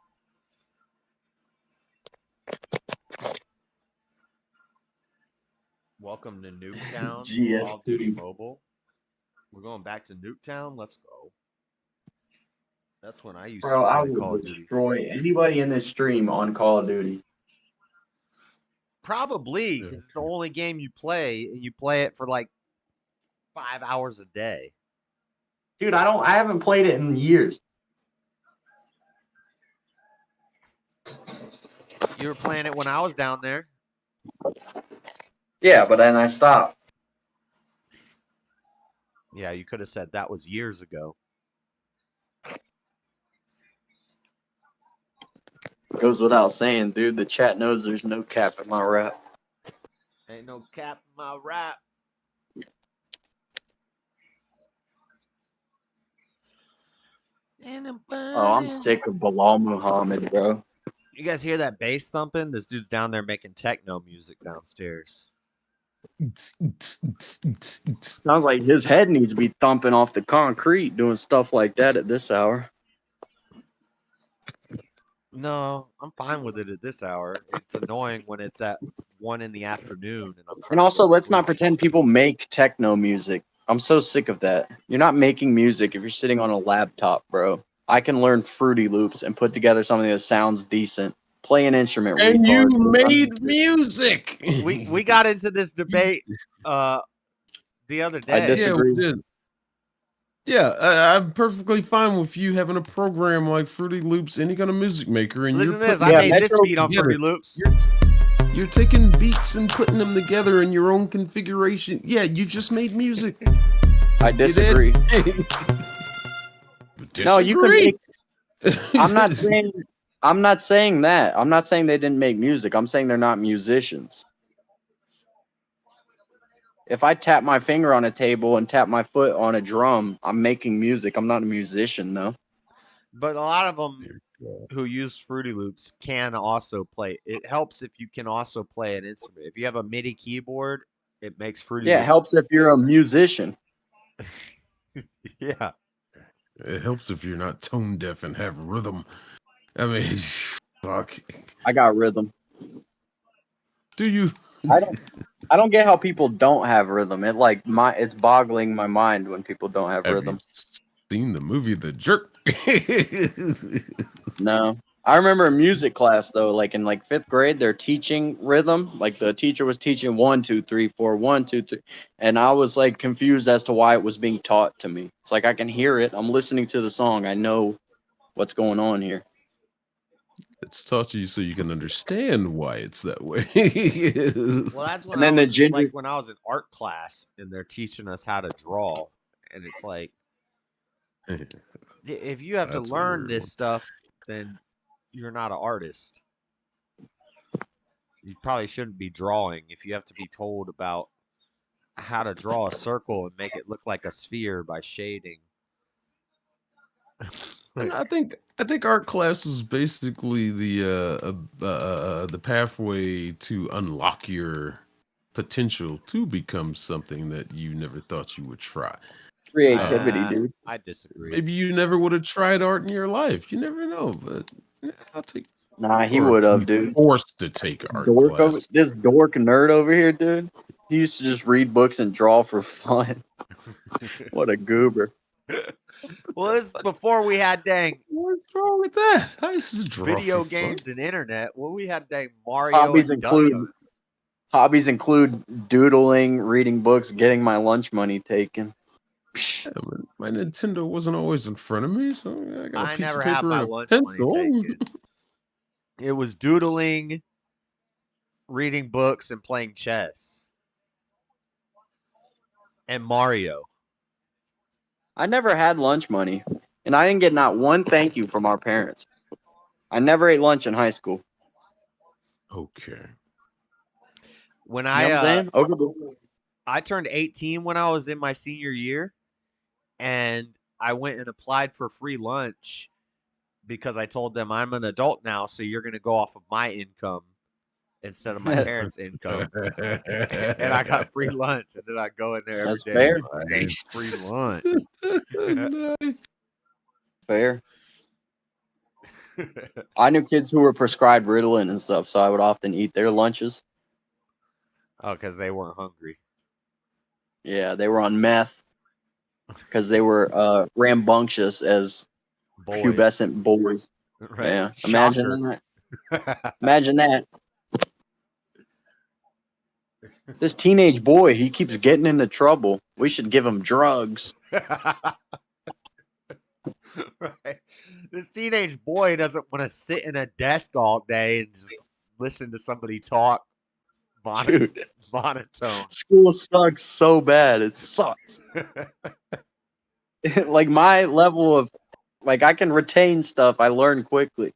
Welcome to Nuketown,
GSP.
Call of Duty Mobile. We're going back to Nuketown. Let's go. That's when I used
Bro,
to
I
play Call
would
of Duty.
destroy anybody in this stream on Call of Duty.
Probably, because it's the only game you play, and you play it for like 5 hours a day.
Dude, I haven't played it in years.
You were playing it when I was down there.
Yeah, but then I stopped.
Yeah, you could have said that was years ago.
Goes without saying, dude. The chat knows there's no cap in my rap.
Ain't no cap in my rap.
Oh, I'm sick of Bilal Muhammad, bro.
You guys hear that bass thumping? This dude's down there making techno music downstairs.
Sounds like his head needs to be thumping off the concrete doing stuff like that at this hour.
No, I'm fine with it at this hour. It's annoying when it's at 1 in the afternoon.
And also, let's not pretend people make techno music. I'm so sick of that. You're not making music if you're sitting on a laptop, bro. I can learn Fruity Loops and put together something that sounds decent. Play an instrument.
And you
retard.
made music.
We got into this debate the other day.
I disagree.
Yeah, we did. Yeah, I'm perfectly fine with you having a program like Fruity Loops, any kind of music maker, and
Listen
you're
to this.
putting
I made this beat on
together.
Fruity Loops.
You're taking beats and putting them together in your own configuration. Yeah, you just made music.
I disagree. No, you can
Disagree.
make. I'm not saying that. I'm not saying they didn't make music. I'm saying they're not musicians. If I tap my finger on a table and tap my foot on a drum, I'm making music. I'm not a musician, though.
But a lot of them who use Fruity Loops can also play. It helps if you can also play an instrument. If you have a MIDI keyboard, it makes Fruity
Yeah, it
Loops.
helps if you're a musician.
Yeah.
It helps if you're not tone deaf and have rhythm. I mean, fuck.
I got rhythm.
Do you?
I don't get how people don't have rhythm. It's boggling my mind when people don't have rhythm.
Seen the movie The Jerk?
No. I remember in music class though, like in like 5th grade, they're teaching rhythm. Like the teacher was teaching 1, 2, 3, 4, 1, 2, 3. And I was like confused as to why it was being taught to me. It's like I can hear it. I'm listening to the song. I know what's going on here.
It's taught to you so you can understand why it's that way.
Well, that's when
And then
I
the
was,
ginger-
like when I was in art class and they're teaching us how to draw, and it's like if you have
That's
to
a
learn
weird
this
one.
stuff, then you're not an artist. You probably shouldn't be drawing if you have to be told about how to draw a circle and make it look like a sphere by shading.
And I think art class is basically the pathway to unlock your potential to become something that you never thought you would try.
Creativity, dude.
I disagree.
Maybe you never would have tried art in your life. You never know, but yeah, I'll take.
Nah, he
or
would have,
be
dude.
Forced to take art class.
This dork nerd over here, dude. He used to just read books and draw for fun. What a goober.
Well, this is before we had dang
What's wrong with that? I used to draw
video
for
games
fun.
and internet. Well, we had dang Mario.
Hobbies include doodling, reading books, getting my lunch money taken.
Yeah, but my Nintendo wasn't always in front of me, so I got a
I
piece
never
of
had
paper
my
and a
lunch money
pencil.
taken. It was doodling, reading books and playing chess and Mario.
I never had lunch money, and I didn't get not one thank you from our parents. I never ate lunch in high school.
Okay.
When
You know what I'm saying? Okay.
I turned 18 when I was in my senior year, and I went and applied for free lunch because I told them I'm an adult now, so you're going to go off of my income instead of my parents' income. And I got free lunch, and then I go in there every
That's
day
fair.
and get free lunch.
Fair. I knew kids who were prescribed Ritalin and stuff, so I would often eat their lunches.
Oh, because they weren't hungry.
Yeah, they were on meth because they were rambunctious as pubescent boys.
Right.
Yeah, imagine that. Imagine that. This teenage boy, he keeps getting into trouble. We should give him drugs.
Right. This teenage boy doesn't want to sit in a desk all day and just listen to somebody talk
Dude.
monotone.
School sucks so bad. It sucks. Like my level of, like I can retain stuff. I learn quickly,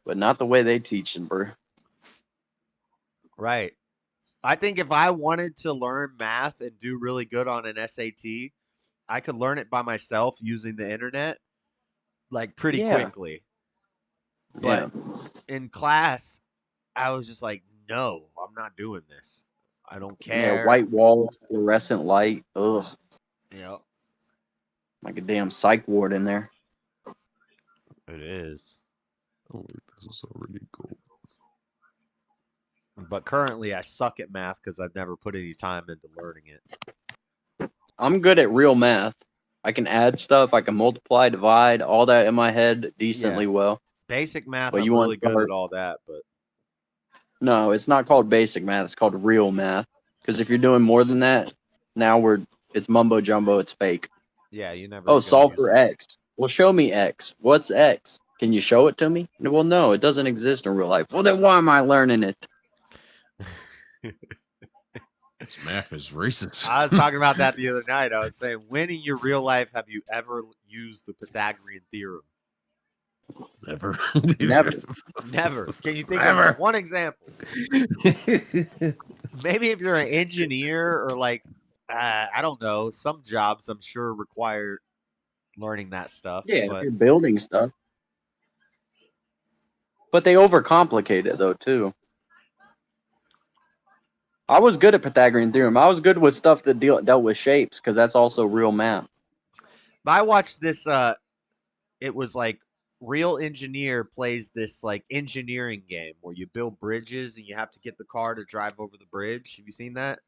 but not the way they teach it, bro.
Right. I think if I wanted to learn math and do really good on an SAT, I could learn it by myself using the internet, like pretty quickly. But in class, I was just like, no, I'm not doing this. I don't care.
Yeah, white walls, fluorescent light. Ugh.
Yep.
Like a damn psych ward in there.
It is.
Oh, wait, this is already gold.
But currently, I suck at math because I've never put any time into learning it.
I'm good at real math. I can add stuff. I can multiply, divide, all that in my head decently well.
Basic math,
But
I'm
you want
really
to
good
start-
at all that. But
No, it's not called basic math. It's called real math. Because if you're doing more than that, now it's mumbo jumbo. It's fake.
yeah, you never.
Oh,
gonna
solve
use
for
it.
X. Well, show me X. What's X? Can you show it to me? Well, no, it doesn't exist in real life. Well, then why am I learning it?
This math is racist.
I was talking about that the other night. I was saying, when in your real life have you ever used the Pythagorean theorem?
Never.
Never.
Never. Can you think
Never.
of one example? Maybe if you're an engineer or like, I don't know, some jobs I'm sure require learning that stuff.
Yeah,
but
if you're building stuff. But they overcomplicate it, though, too. I was good at Pythagorean theorem. I was good with stuff that dealt with shapes, because that's also real math.
But I watched this. It was like Real Engineer plays this like engineering game where you build bridges and you have to get the car to drive over the bridge. Have you seen that?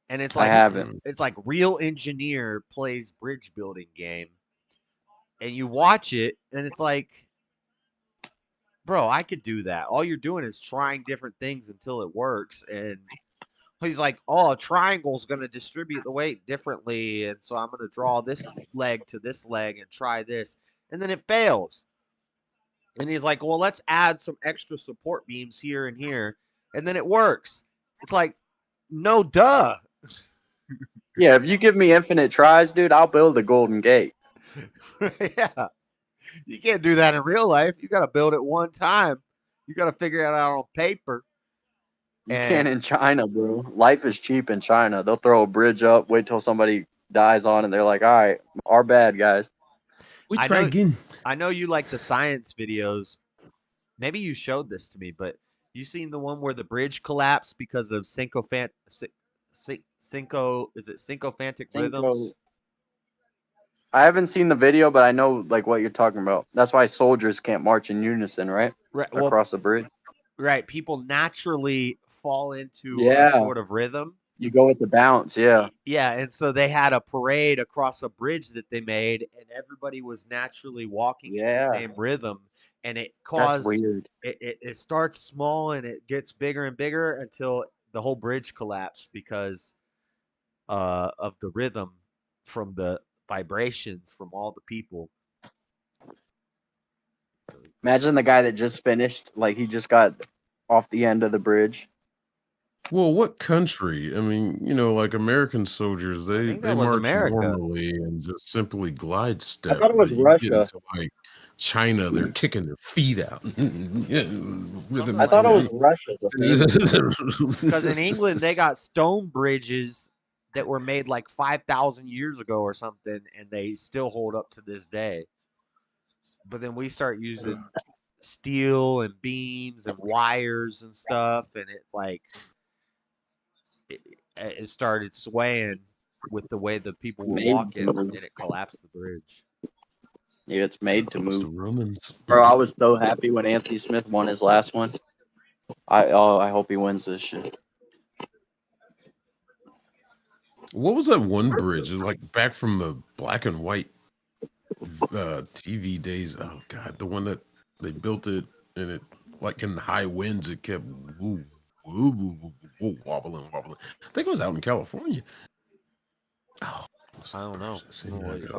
And it's like
I haven't.
It's like Real Engineer plays bridge building game, and you watch it, and it's like, bro, I could do that. All you're doing is trying different things until it works. And he's like, oh, a triangle's going to distribute the weight differently. And so I'm going to draw this leg to this leg and try this. And then it fails. And he's like, well, let's add some extra support beams here and here. And then it works. It's like, no, duh.
Yeah, if you give me infinite tries, dude, I'll build the Golden Gate.
Yeah. You can't do that in real life. You got to build it one time. You got to figure it out on paper.
You can't in China, bro. Life is cheap in China. They'll throw a bridge up, wait till somebody dies on, and they're like, all right, our bad, guys.
We
I
try
know-
again.
I know you like the science videos. Maybe you showed this to me, but you seen the one where the bridge collapsed because of syncophantic rhythms?
I haven't seen the video, but I know like what you're talking about. That's why soldiers can't march in unison, right?
Right. Well,
Across the bridge.
right. People naturally fall into
Yeah.
a sort of rhythm.
You go with the bounce, yeah.
Yeah, and so they had a parade across a bridge that they made, and everybody was naturally walking in the
Yeah.
same rhythm, and it
That's
caused
weird.
it starts small and it gets bigger and bigger until the whole bridge collapsed because of the rhythm from the vibrations from all the people.
Imagine the guy that just finished, like he just got off the end of the bridge.
Well, what country? I mean, like American soldiers, they
think that was
march
America.
normally and just simply glide step.
thought it was
but you get
Russia.
into like China, they're kicking their feet out.
I thought it was Russia.
Because in England they got stone bridges that were made like 5,000 years ago or something, and they still hold up to this day. But then we start using steel and beams and wires and stuff, and it started swaying with the way the people were
Made to
walking,
move.
and it collapsed the bridge.
Yeah, it's made to
That was the
move.
Romans.
Bro, I was so happy when Anthony Smith won his last one. I hope he wins this shit.
What was that one bridge? It's like back from the black and white TV days. Oh God, the one that they built it and it like in high winds it kept wobbling. I think it was out in California. Oh,
I don't know.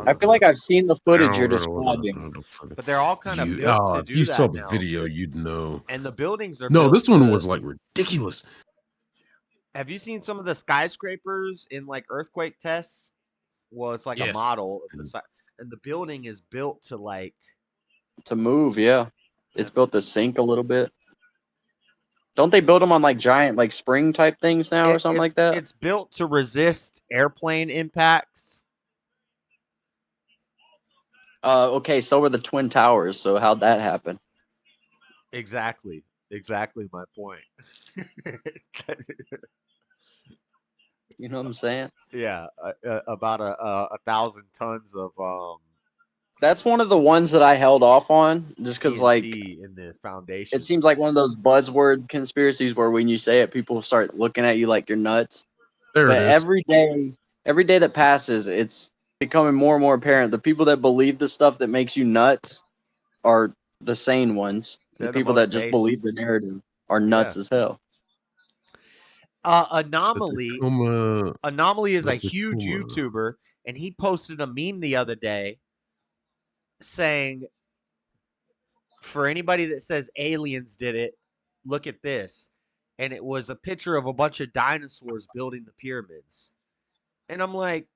I feel like I've seen the footage you're describing.
But they're all kind of built to
if
do
you
that
saw the
now.
video, you'd know.
And the buildings are
No,
built
this one
to-
was like ridiculous.
Have you seen some of the skyscrapers in like earthquake tests? Well, it's like a
Yes.
model of the and the building is built to like
To move, yeah. It's built to sink a little bit. Don't they build them on like giant like spring type things now or something like that?
It's built to resist airplane impacts.
Okay, so were the Twin Towers. So how'd that happen?
Exactly my point.
You know what I'm saying?
Yeah, about 1,000 tons of
That's one of the ones that I held off on just because like
TNT in the foundation.
it seems like one of those buzzword conspiracies where when you say it, people start looking at you like you're nuts.
There
But
it is.
every day that passes, it's becoming more and more apparent. The people that believe the stuff that makes you nuts are the sane ones.
They're
The
the
people
most
that just
base-
believe the narrative are nuts as hell.
Anomaly.
Tacoma-
Anomaly is a
the
huge
Tacoma.
YouTuber, and he posted a meme the other day saying, for anybody that says aliens did it, look at this. And it was a picture of a bunch of dinosaurs building the pyramids. And I'm like,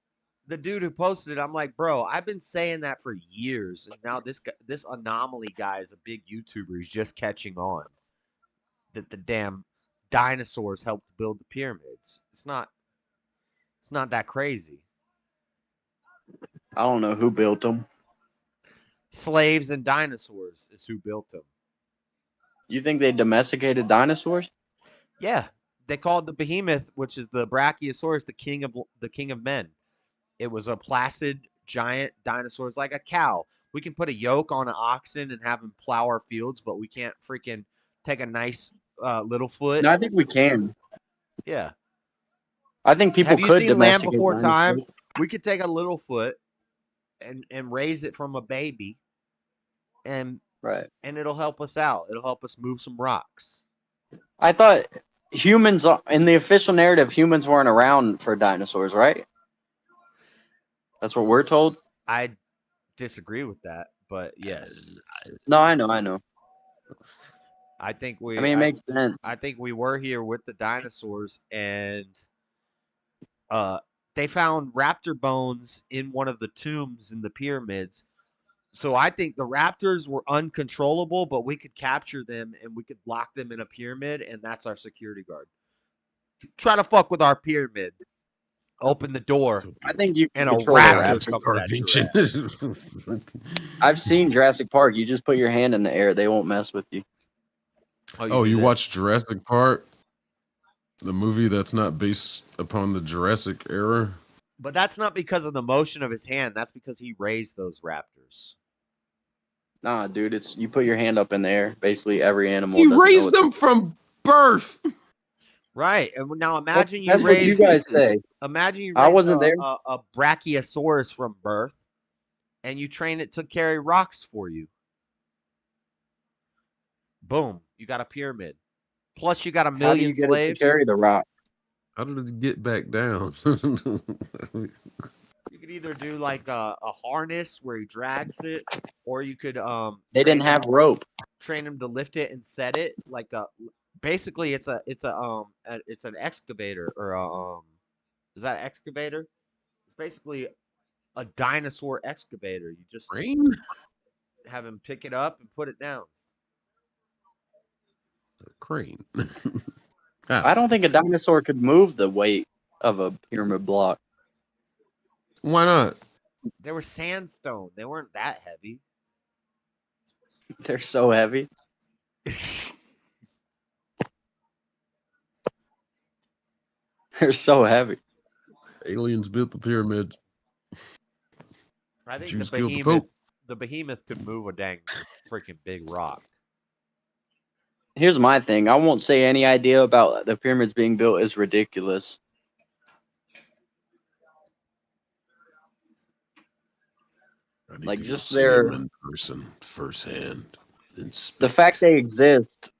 the dude who posted it, I'm like, bro, I've been saying that for years, and now this Anomaly guy is a big YouTuber. He's just catching on that the damn dinosaurs helped build the pyramids. It's not that crazy.
I don't know who built them.
Slaves and dinosaurs is who built them.
You think they domesticated dinosaurs?
Yeah, they called the behemoth, which is the Brachiosaurus, the king of men. It was a placid giant dinosaur. It's like a cow. We can put a yoke on an oxen and have him plow our fields, but we can't freaking take a nice little foot.
No, I think we can.
Yeah.
I think people
Have you
could
seen Land
domesticate
Before Time?
dinosaurs.
We could take a little foot and raise it from a baby, and it'll help us out. It'll help us move some rocks.
I thought humans, in the official narrative, humans weren't around for dinosaurs, right? That's what we're told.
I disagree with that, but yes.
No, I know.
I think we.
I mean, it makes sense.
I think we were here with the dinosaurs, and they found raptor bones in one of the tombs in the pyramids. So I think the raptors were uncontrollable, but we could capture them and we could lock them in a pyramid, and that's our security guard. Try to fuck with our pyramid. Open the door.
I think you can
and a
control the
raptor
raptor.
comes at your ass.
I've seen Jurassic Park. You just put your hand in the air; they won't mess with you.
Oh, you watched Jurassic Park? The movie that's not based upon the Jurassic era?
But that's not because of the motion of his hand. That's because he raised those raptors.
Nah, dude, it's you put your hand up in the air. Basically, every animal.
He
doesn't know
raised
what
them from birth.
Right. And now imagine
That's
you
what
raise.
you guys say.
Imagine you
I
raise
wasn't
a,
there.
a Brachiosaurus from birth, and you train it to carry rocks for you. Boom! You got a pyramid. Plus, you got a
How do
million
you get
slaves.
it to carry the rock?
How did it get back down?
You could either do like a harness where he drags it, or you could
They didn't have rope.
train him to lift it and set it like basically it's an excavator or is that excavator? It's basically a dinosaur excavator. You just have him pick it up and put it down.
Crane.
I don't think a dinosaur could move the weight of a pyramid block.
Why not?
They were sandstone. They weren't that heavy.
They're so heavy. They're so heavy.
Aliens built the pyramids.
I think
Jews killed the Pope.
the behemoth could move a dang freaking big rock.
Here's my thing. I won't say any idea about the pyramids being built is ridiculous. Like just their
in person, firsthand.
the fact they exist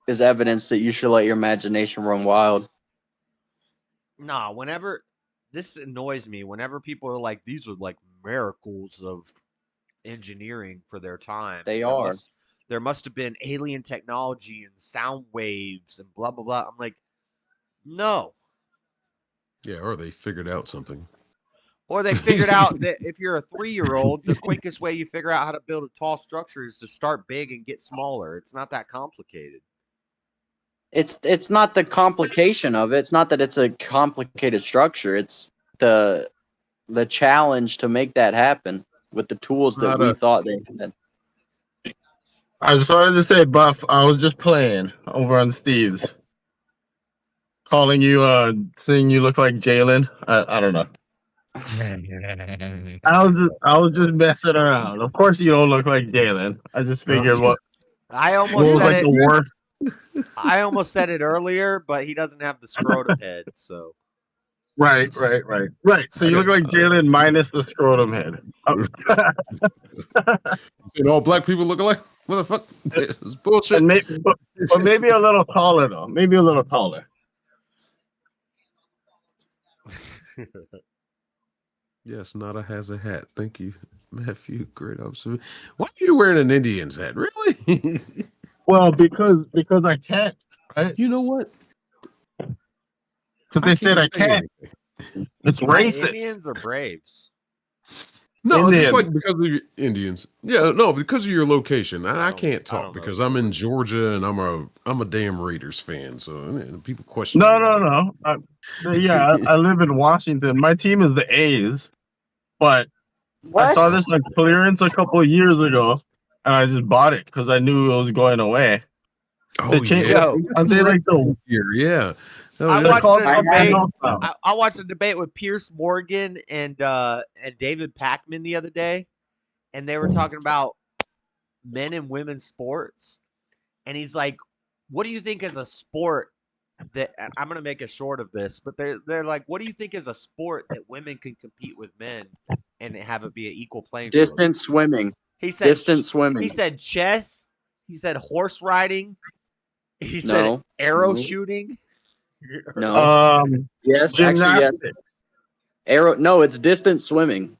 is evidence that you should let your imagination run wild.
Nah, whenever this annoys me, whenever people are like, these are like miracles of engineering for their time.
They are.
There must have been alien technology and sound waves and blah blah blah. I'm like, no.
Yeah, or they figured out something.
Or they figured out that if you're a 3-year-old, the quickest way you figure out how to build a tall structure is to start big and get smaller. It's not that complicated.
It's not the complication of it. It's not that it's a complicated structure. It's the challenge to make that happen with the tools that we thought they had.
I just wanted to say, Buff, I was just playing over on Steve's. Calling you, saying you look like Jalen. I don't know. I was just messing around. Of course you don't look like Jalen. I just figured
I almost said
like
it.
the worst.
I almost said it earlier, but he doesn't have the scrotum head, so.
Right. So you look like Jalen minus the scrotum head.
And all black people look alike? What the fuck? It's bullshit.
And but maybe a little taller though. Maybe a little taller.
Yes, Nada has a hat. Thank you, Matthew. Great observation. Why are you wearing an Indian's hat? Really?
Well, because I can't. Right?
You know what?
Because they said I can't. It's racist.
Indians or Braves?
No,
Indian.
it's like because of your Indians. Yeah, no, because of your location. I can't talk because I'm in Georgia and I'm a damn Raiders fan. So people question.
No. I live in Washington. My team is the A's, but I saw this on clearance a couple of years ago, and I just bought it because I knew it was going away.
Oh,
Aren't they like the
here? Yeah.
I watched a debate with Pierce Morgan and David Packman the other day, and they were talking about men and women's sports. And he's like, "What do you think is a sport that?" I'm gonna make a short of this, but they're like, "What do you think is a sport that women can compete with men and have it be an equal playing field?"
Distance swimming.
He said
distance swimming.
He said chess. He said horse riding. He said arrow shooting.
No. Yes,
gymnastics.
actually, yes. Arrow. No, it's distance swimming.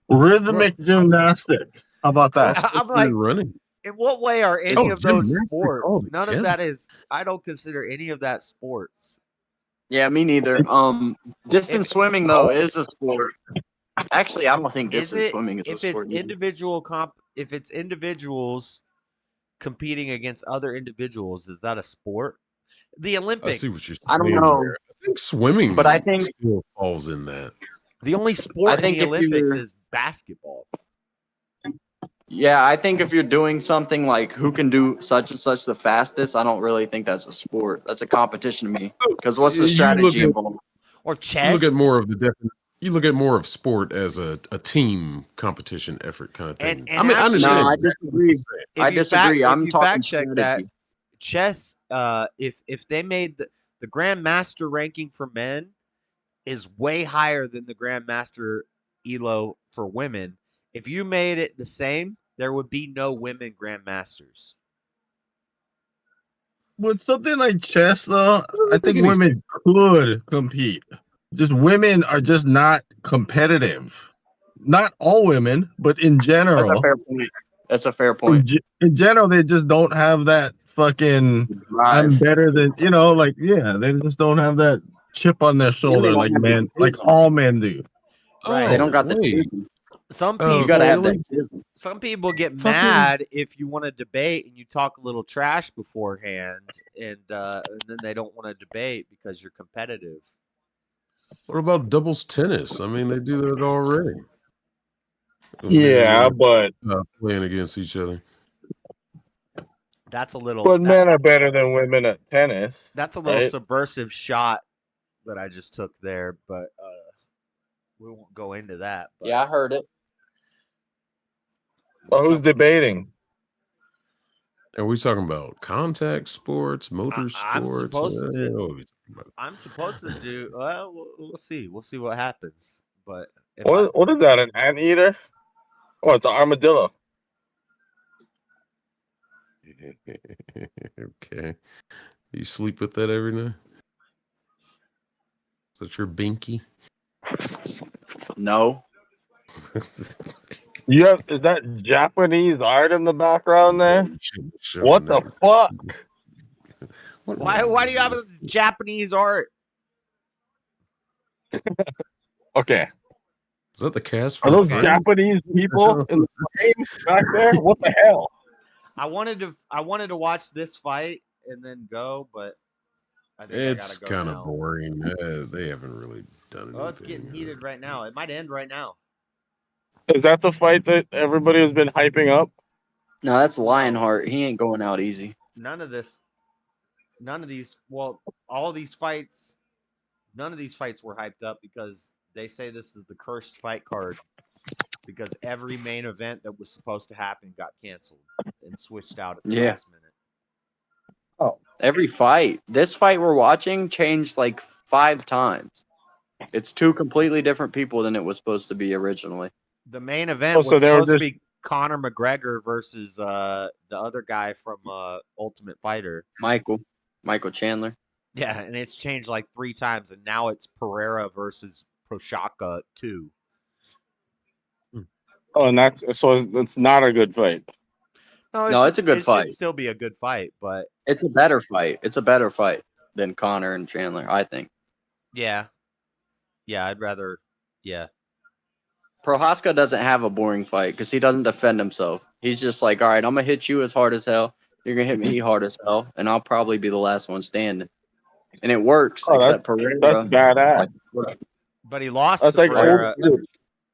Rhythmic gymnastics. How about that?
I'm like,
running.
In what way are any of those
gymnastics
sports?
all
None of
together.
that is. I don't consider any of that sports.
Yeah, me neither. Distance swimming though is a sport. Actually, I don't think distance swimming is a sport.
If it's individuals competing against other individuals, is that a sport? The Olympics.
I see what you're saying.
I don't know.
I think swimming,
but I think
still falls in that.
The only sport in the Olympics is basketball.
Yeah, I think if you're doing something like who can do such and such the fastest, I don't really think that's a sport. That's a competition to me. Because what's the strategy involved?
Or chess.
You look at more of you look at more of sport as a team competition effort kind of thing.
And
I mean, I understand.
No, I disagree. I disagree. I'm talking
fact check
strategy.
that chess. If they made the Grandmaster ranking for men is way higher than the Grandmaster ELO for women. If you made it the same, there would be no women Grandmasters.
With something like chess, though, I think women could compete. Just women are just not competitive. Not all women, but in general.
That's a fair point. That's a fair point.
In general, they just don't have that fucking I'm better than like they just don't have that chip on their shoulder like men like all men do.
Right.
They don't got the
wait.
chism.
Some
Oh,
people
You gotta have
really?
that chism.
some people get
Fucking-
mad if you want to debate and you talk a little trash beforehand, and then they don't want to debate because you're competitive.
What about doubles tennis? I mean, they do that already.
Yeah,
Men
but
playing against each other.
That's a little.
but men are better than women at tennis.
That's a little
right?
subversive shot that I just took there, but we won't go into that. But
Yeah, I heard it.
Well, who's debating?
Are we talking about contact sports, motorsports?
I'm supposed
What
to.
are we talking about?
I'm supposed to do. Well, we'll see. We'll see what happens. But if
What is that? An anteater? Oh, it's an armadillo.
Okay. You sleep with that every night? Is that your binky?
No.
Is that Japanese art in the background there?
Sure,
What the fuck?
why do you have this Japanese art?
Is
Okay.
that the cast?
Are those
for
Japanese people in the frame back there? What the hell?
I wanted to watch this fight and then go, but I think
It's
I gotta go
kind
now.
of boring. They haven't really done anything.
Oh, it's getting heated right now. It might end right now.
Is that the fight that everybody has been hyping up?
No, that's Lionheart. He ain't going out easy.
None of these. Well, all these fights. None of these fights were hyped up because they say this is the cursed fight card. Because every main event that was supposed to happen got canceled and switched out at the last minute.
Oh, every fight. This fight we're watching changed like 5 times. It's 2 completely different people than it was supposed to be originally.
The main event was supposed to be Conor McGregor versus the other guy from Ultimate Fighter.
Michael Chandler.
Yeah, and it's changed like 3 times, and now it's Pereira versus Prochazka 2.
Oh, and it's not a good fight.
No, it's a good fight.
It should still be a good fight, but
It's a better fight. It's a better fight than Connor and Chandler, I think.
yeah, I'd rather, yeah.
Prohaska doesn't have a boring fight because he doesn't defend himself. He's just like, all right, I'm gonna hit you as hard as hell. You're gonna hit me hard as hell, and I'll probably be the last one standing. And it works, except Pereira.
That's badass.
But he lost.
That's
to
like
Pereira.
old school.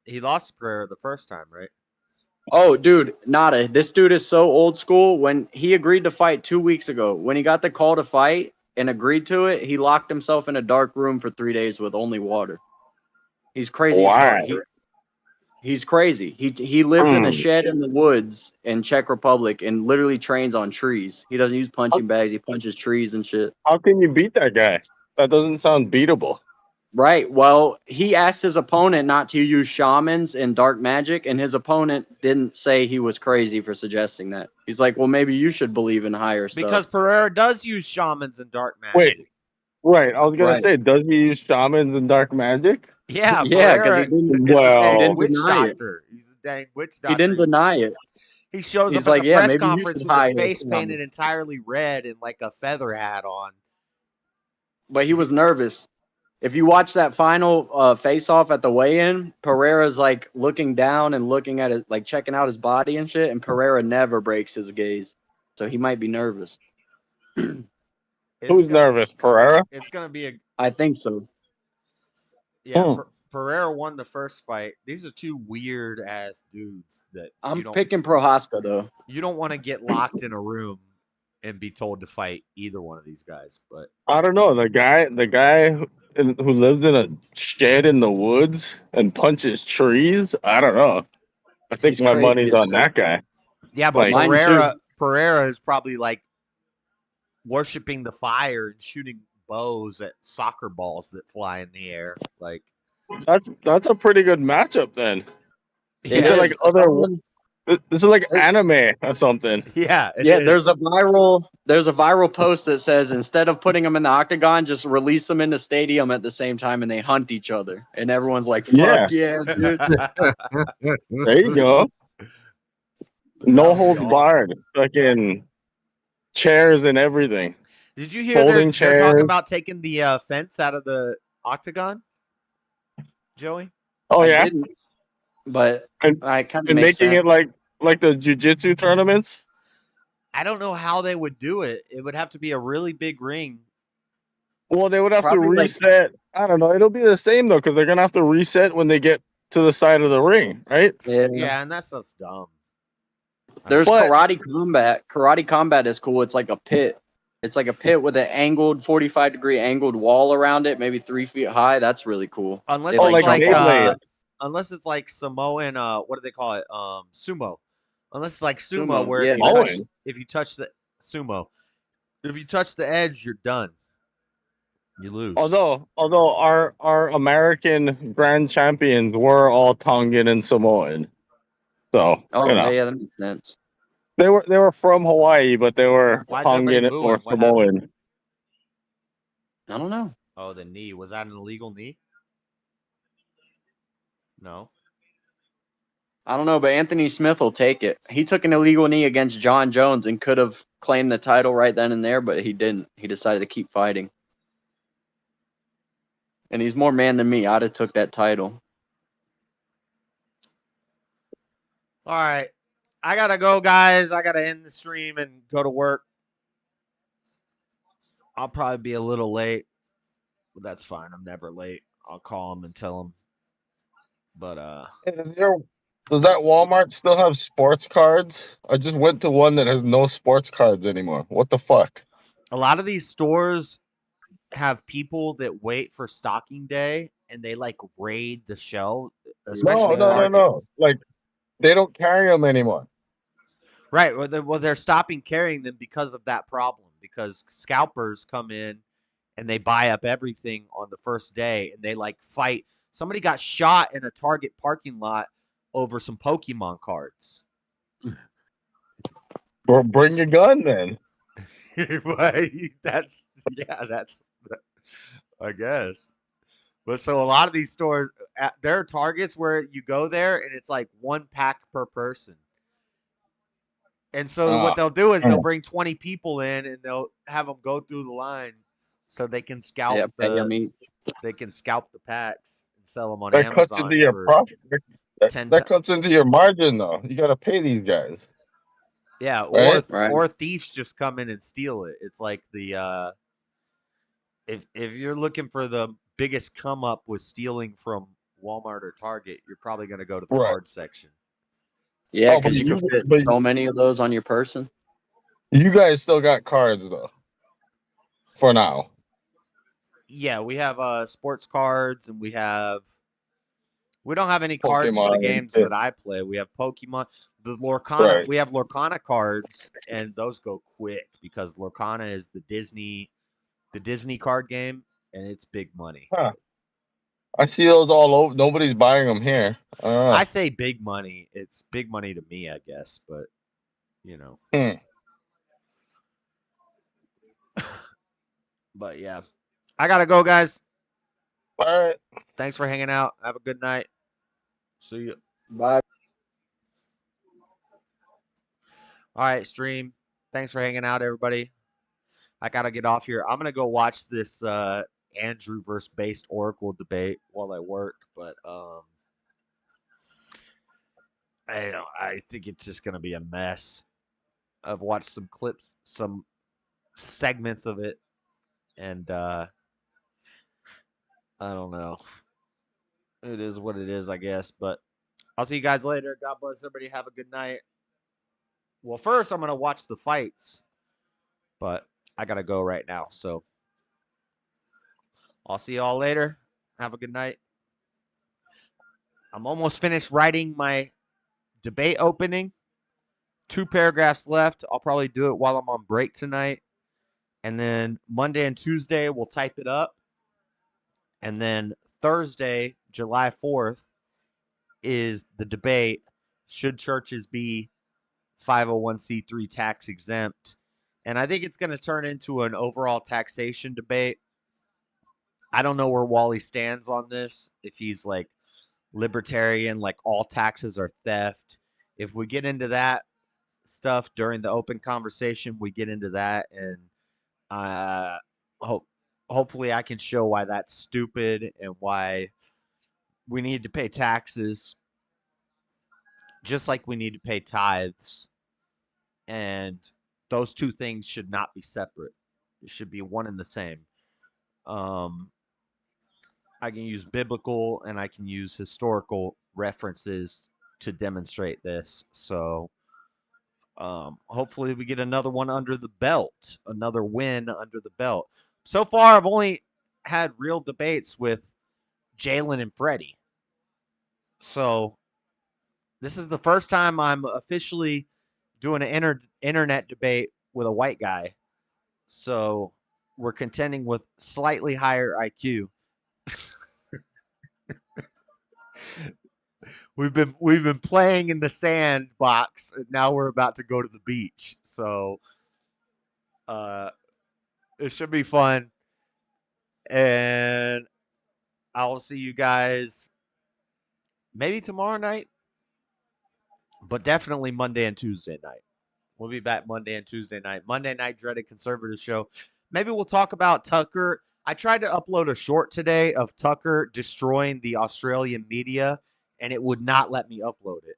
He lost to Pereira the first time, right?
Oh, dude, Nada. This dude is so old school. When he agreed to fight 2 weeks ago, when he got the call to fight and agreed to it, he locked himself in a dark room for 3 days with only water. He's crazy.
Why?
He's crazy. He lives in a shed in the woods in Czech Republic and literally trains on trees. He doesn't use punching bags. He punches trees and shit.
How can you beat that guy? That doesn't sound beatable.
Right. Well, he asked his opponent not to use shamans and dark magic, and his opponent didn't say he was crazy for suggesting that. He's like, well, maybe you should believe in higher stuff.
Because Pereira does use shamans and dark magic.
Wait. Right. I was gonna
Right.
say, does he use shamans and dark magic?
Yeah,
Yeah,
Pereira
because he didn't,
is a
Well,
dang
didn't
witch
deny it.
doctor. He's a dang witch
He
doctor.
didn't deny it.
He shows
He's
up
like,
at the
yeah,
press
maybe you
conference
should
with his
hide
face
it.
painted entirely red and like a feather hat on.
But he was nervous. If you watch that final face-off at the weigh-in, Pereira's like looking down and looking at it, like checking out his body and shit, and Pereira never breaks his gaze. So he might be nervous.
Who's nervous? Pereira?
It's gonna be a
I think so.
yeah. Pereira won the first fight. These are 2 weird ass dudes that
I'm
you don't,
picking Prohaska though.
you don't want to get locked in a room and be told to fight either one of these guys. But
I don't know. The guy who lives in a shed in the woods and punches trees. I don't know. I think
He's
my
crazy
money's
as
on
shit.
that guy.
yeah, but
Mine
Pereira is probably like worshiping the fire and shooting bows at soccer balls that fly in the air. Like
That's a pretty good matchup then.
It
These are
is.
like this is like anime or something.
yeah, it
Yeah,
is.
there's a viral post that says instead of putting them in the octagon, just release them in the stadium at the same time and they hunt each other. And everyone's like, fuck yeah, dude.
There you go. No holds barred. Fucking
chairs and everything.
Did you hear they're
Folding
talking
chairs.
about taking the fence out of the octagon, Joey?
Oh
I
yeah,
didn't, but
and,
I kind of
and
makes
making
sense.
it like the jiu-jitsu tournaments.
I don't know how they would do it. It would have to be a really big ring.
Well, they would have to
Probably like
reset. I don't know. It'll be the same though, because they're gonna have to reset when they get to the side of the ring, right?
Yeah, and that stuff's dumb.
There's
But-
karate combat. Karate combat is cool. It's like a pit. It's like a pit with an angled 45-degree angled wall around it, maybe 3 feet high. That's really cool.
Unless
They,
it's like
jump off it.
unless it's like Samoan what do they call it? Sumo. Unless it's like sumo,
Sumo,
where
yeah.
if you touch the sumo, if you touch the edge, you're done. You lose.
Although our American grand champions were all Tongan and Samoan, so
Oh
you know.
yeah, that makes sense.
They were from Hawaii, but they were
Why is everybody
Tongan or
booing? What happened?
Samoan.
I don't know.
Oh, the knee. Was that an illegal knee? No.
I don't know, but Anthony Smith will take it. He took an illegal knee against John Jones and could have claimed the title right then and there, but he didn't. He decided to keep fighting. And he's more man than me. I'd have took that title.
All right. I gotta go, guys. I gotta end the stream and go to work. I'll probably be a little late, but that's fine. I'm never late. I'll call him and tell him. But
Does that Walmart still have sports cards? I just went to one that has no sports cards anymore. What the fuck?
a lot of these stores have people that wait for stocking day and they like raid the shelf, especially
No. Like they don't carry them anymore.
Right. Well, they're stopping carrying them because of that problem. Because scalpers come in and they buy up everything on the first day, and they like fight. Somebody got shot in a Target parking lot over some Pokemon cards.
Well, bring your gun then.
That's I guess. But so a lot of these stores, there are Targets where you go there and it's like 1 pack per person. And so what they'll do is they'll bring 20 people in and they'll have them go through the line so they can scalp they can scalp the packs and sell them on
That
Amazon.
cuts into your profit.
$10
That cuts into your margin though. You got to pay these guys.
Yeah,
Right?
or thieves just come in and steal it. It's like the if you're looking for the biggest come up with stealing from Walmart or Target, you're probably going to go to the card section.
Yeah, because you can fit so many of those on your person.
You guys still got cards though. For now.
Yeah, we have sports cards and we don't have any cards for the
Pokemon
games
and
that I play. We have Pokemon, the Lorcana.
Right.
We have Lorcana cards, and those go quick because Lorcana is the Disney card game, and it's big money.
Huh. I see those all over. Nobody's buying them here.
I say big money. It's big money to me, I guess, but you know. But yeah, I gotta go, guys.
All right.
Thanks for hanging out. Have a good night. See you.
Bye.
All right, stream. Thanks for hanging out, everybody. I gotta get off here. I'm gonna go watch this Andrew versus Based Oracle debate while I work, but I think it's just gonna be a mess. I've watched some clips, some segments of it, and I don't know. It is what it is, I guess. But I'll see you guys later. God bless everybody. Have a good night. Well, first I'm gonna watch the fights, but I gotta go right now. So I'll see you all later. Have a good night. I'm almost finished writing my debate opening. 2 paragraphs left. I'll probably do it while I'm on break tonight. And then Monday and Tuesday, we'll type it up. And then Thursday, July 4th, is the debate. Should churches be 501c3 tax exempt? And I think it's going to turn into an overall taxation debate. I don't know where Wally stands on this. If he's like libertarian, like all taxes are theft. If we get into that, stuff during the open conversation. We get into that, and uh, hopefully I can show why that's stupid and why we need to pay taxes, just like we need to pay tithes, and those two things should not be separate. It should be one and the same. I can use biblical and I can use historical references to demonstrate this. So hopefully we get another one under the belt, another win under the belt. So far, I've only had real debates with Jalen and Freddie. So this is the first time I'm officially doing an internet debate with a white guy. So we're contending with slightly higher IQ. We've been playing in the sandbox, and now we're about to go to the beach. So it should be fun. And I'll see you guys maybe tomorrow night, but definitely Monday and Tuesday night. We'll be back Monday and Tuesday night. Monday night, Dreaded Conservative show. Maybe we'll talk about Tucker. I tried to upload a short today of Tucker destroying the Australian media, and it would not let me upload it.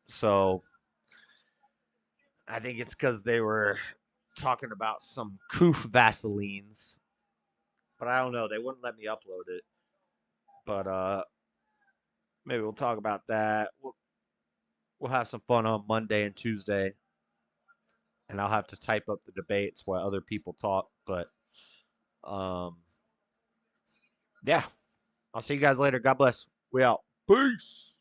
So I think it's because they were talking about some Coof Vaselines, but I don't know. They wouldn't let me upload it. But maybe we'll talk about that. We'll have some fun on Monday and Tuesday, and I'll have to type up the debates while other people talk. But yeah, I'll see you guys later. God bless. We out. Peace.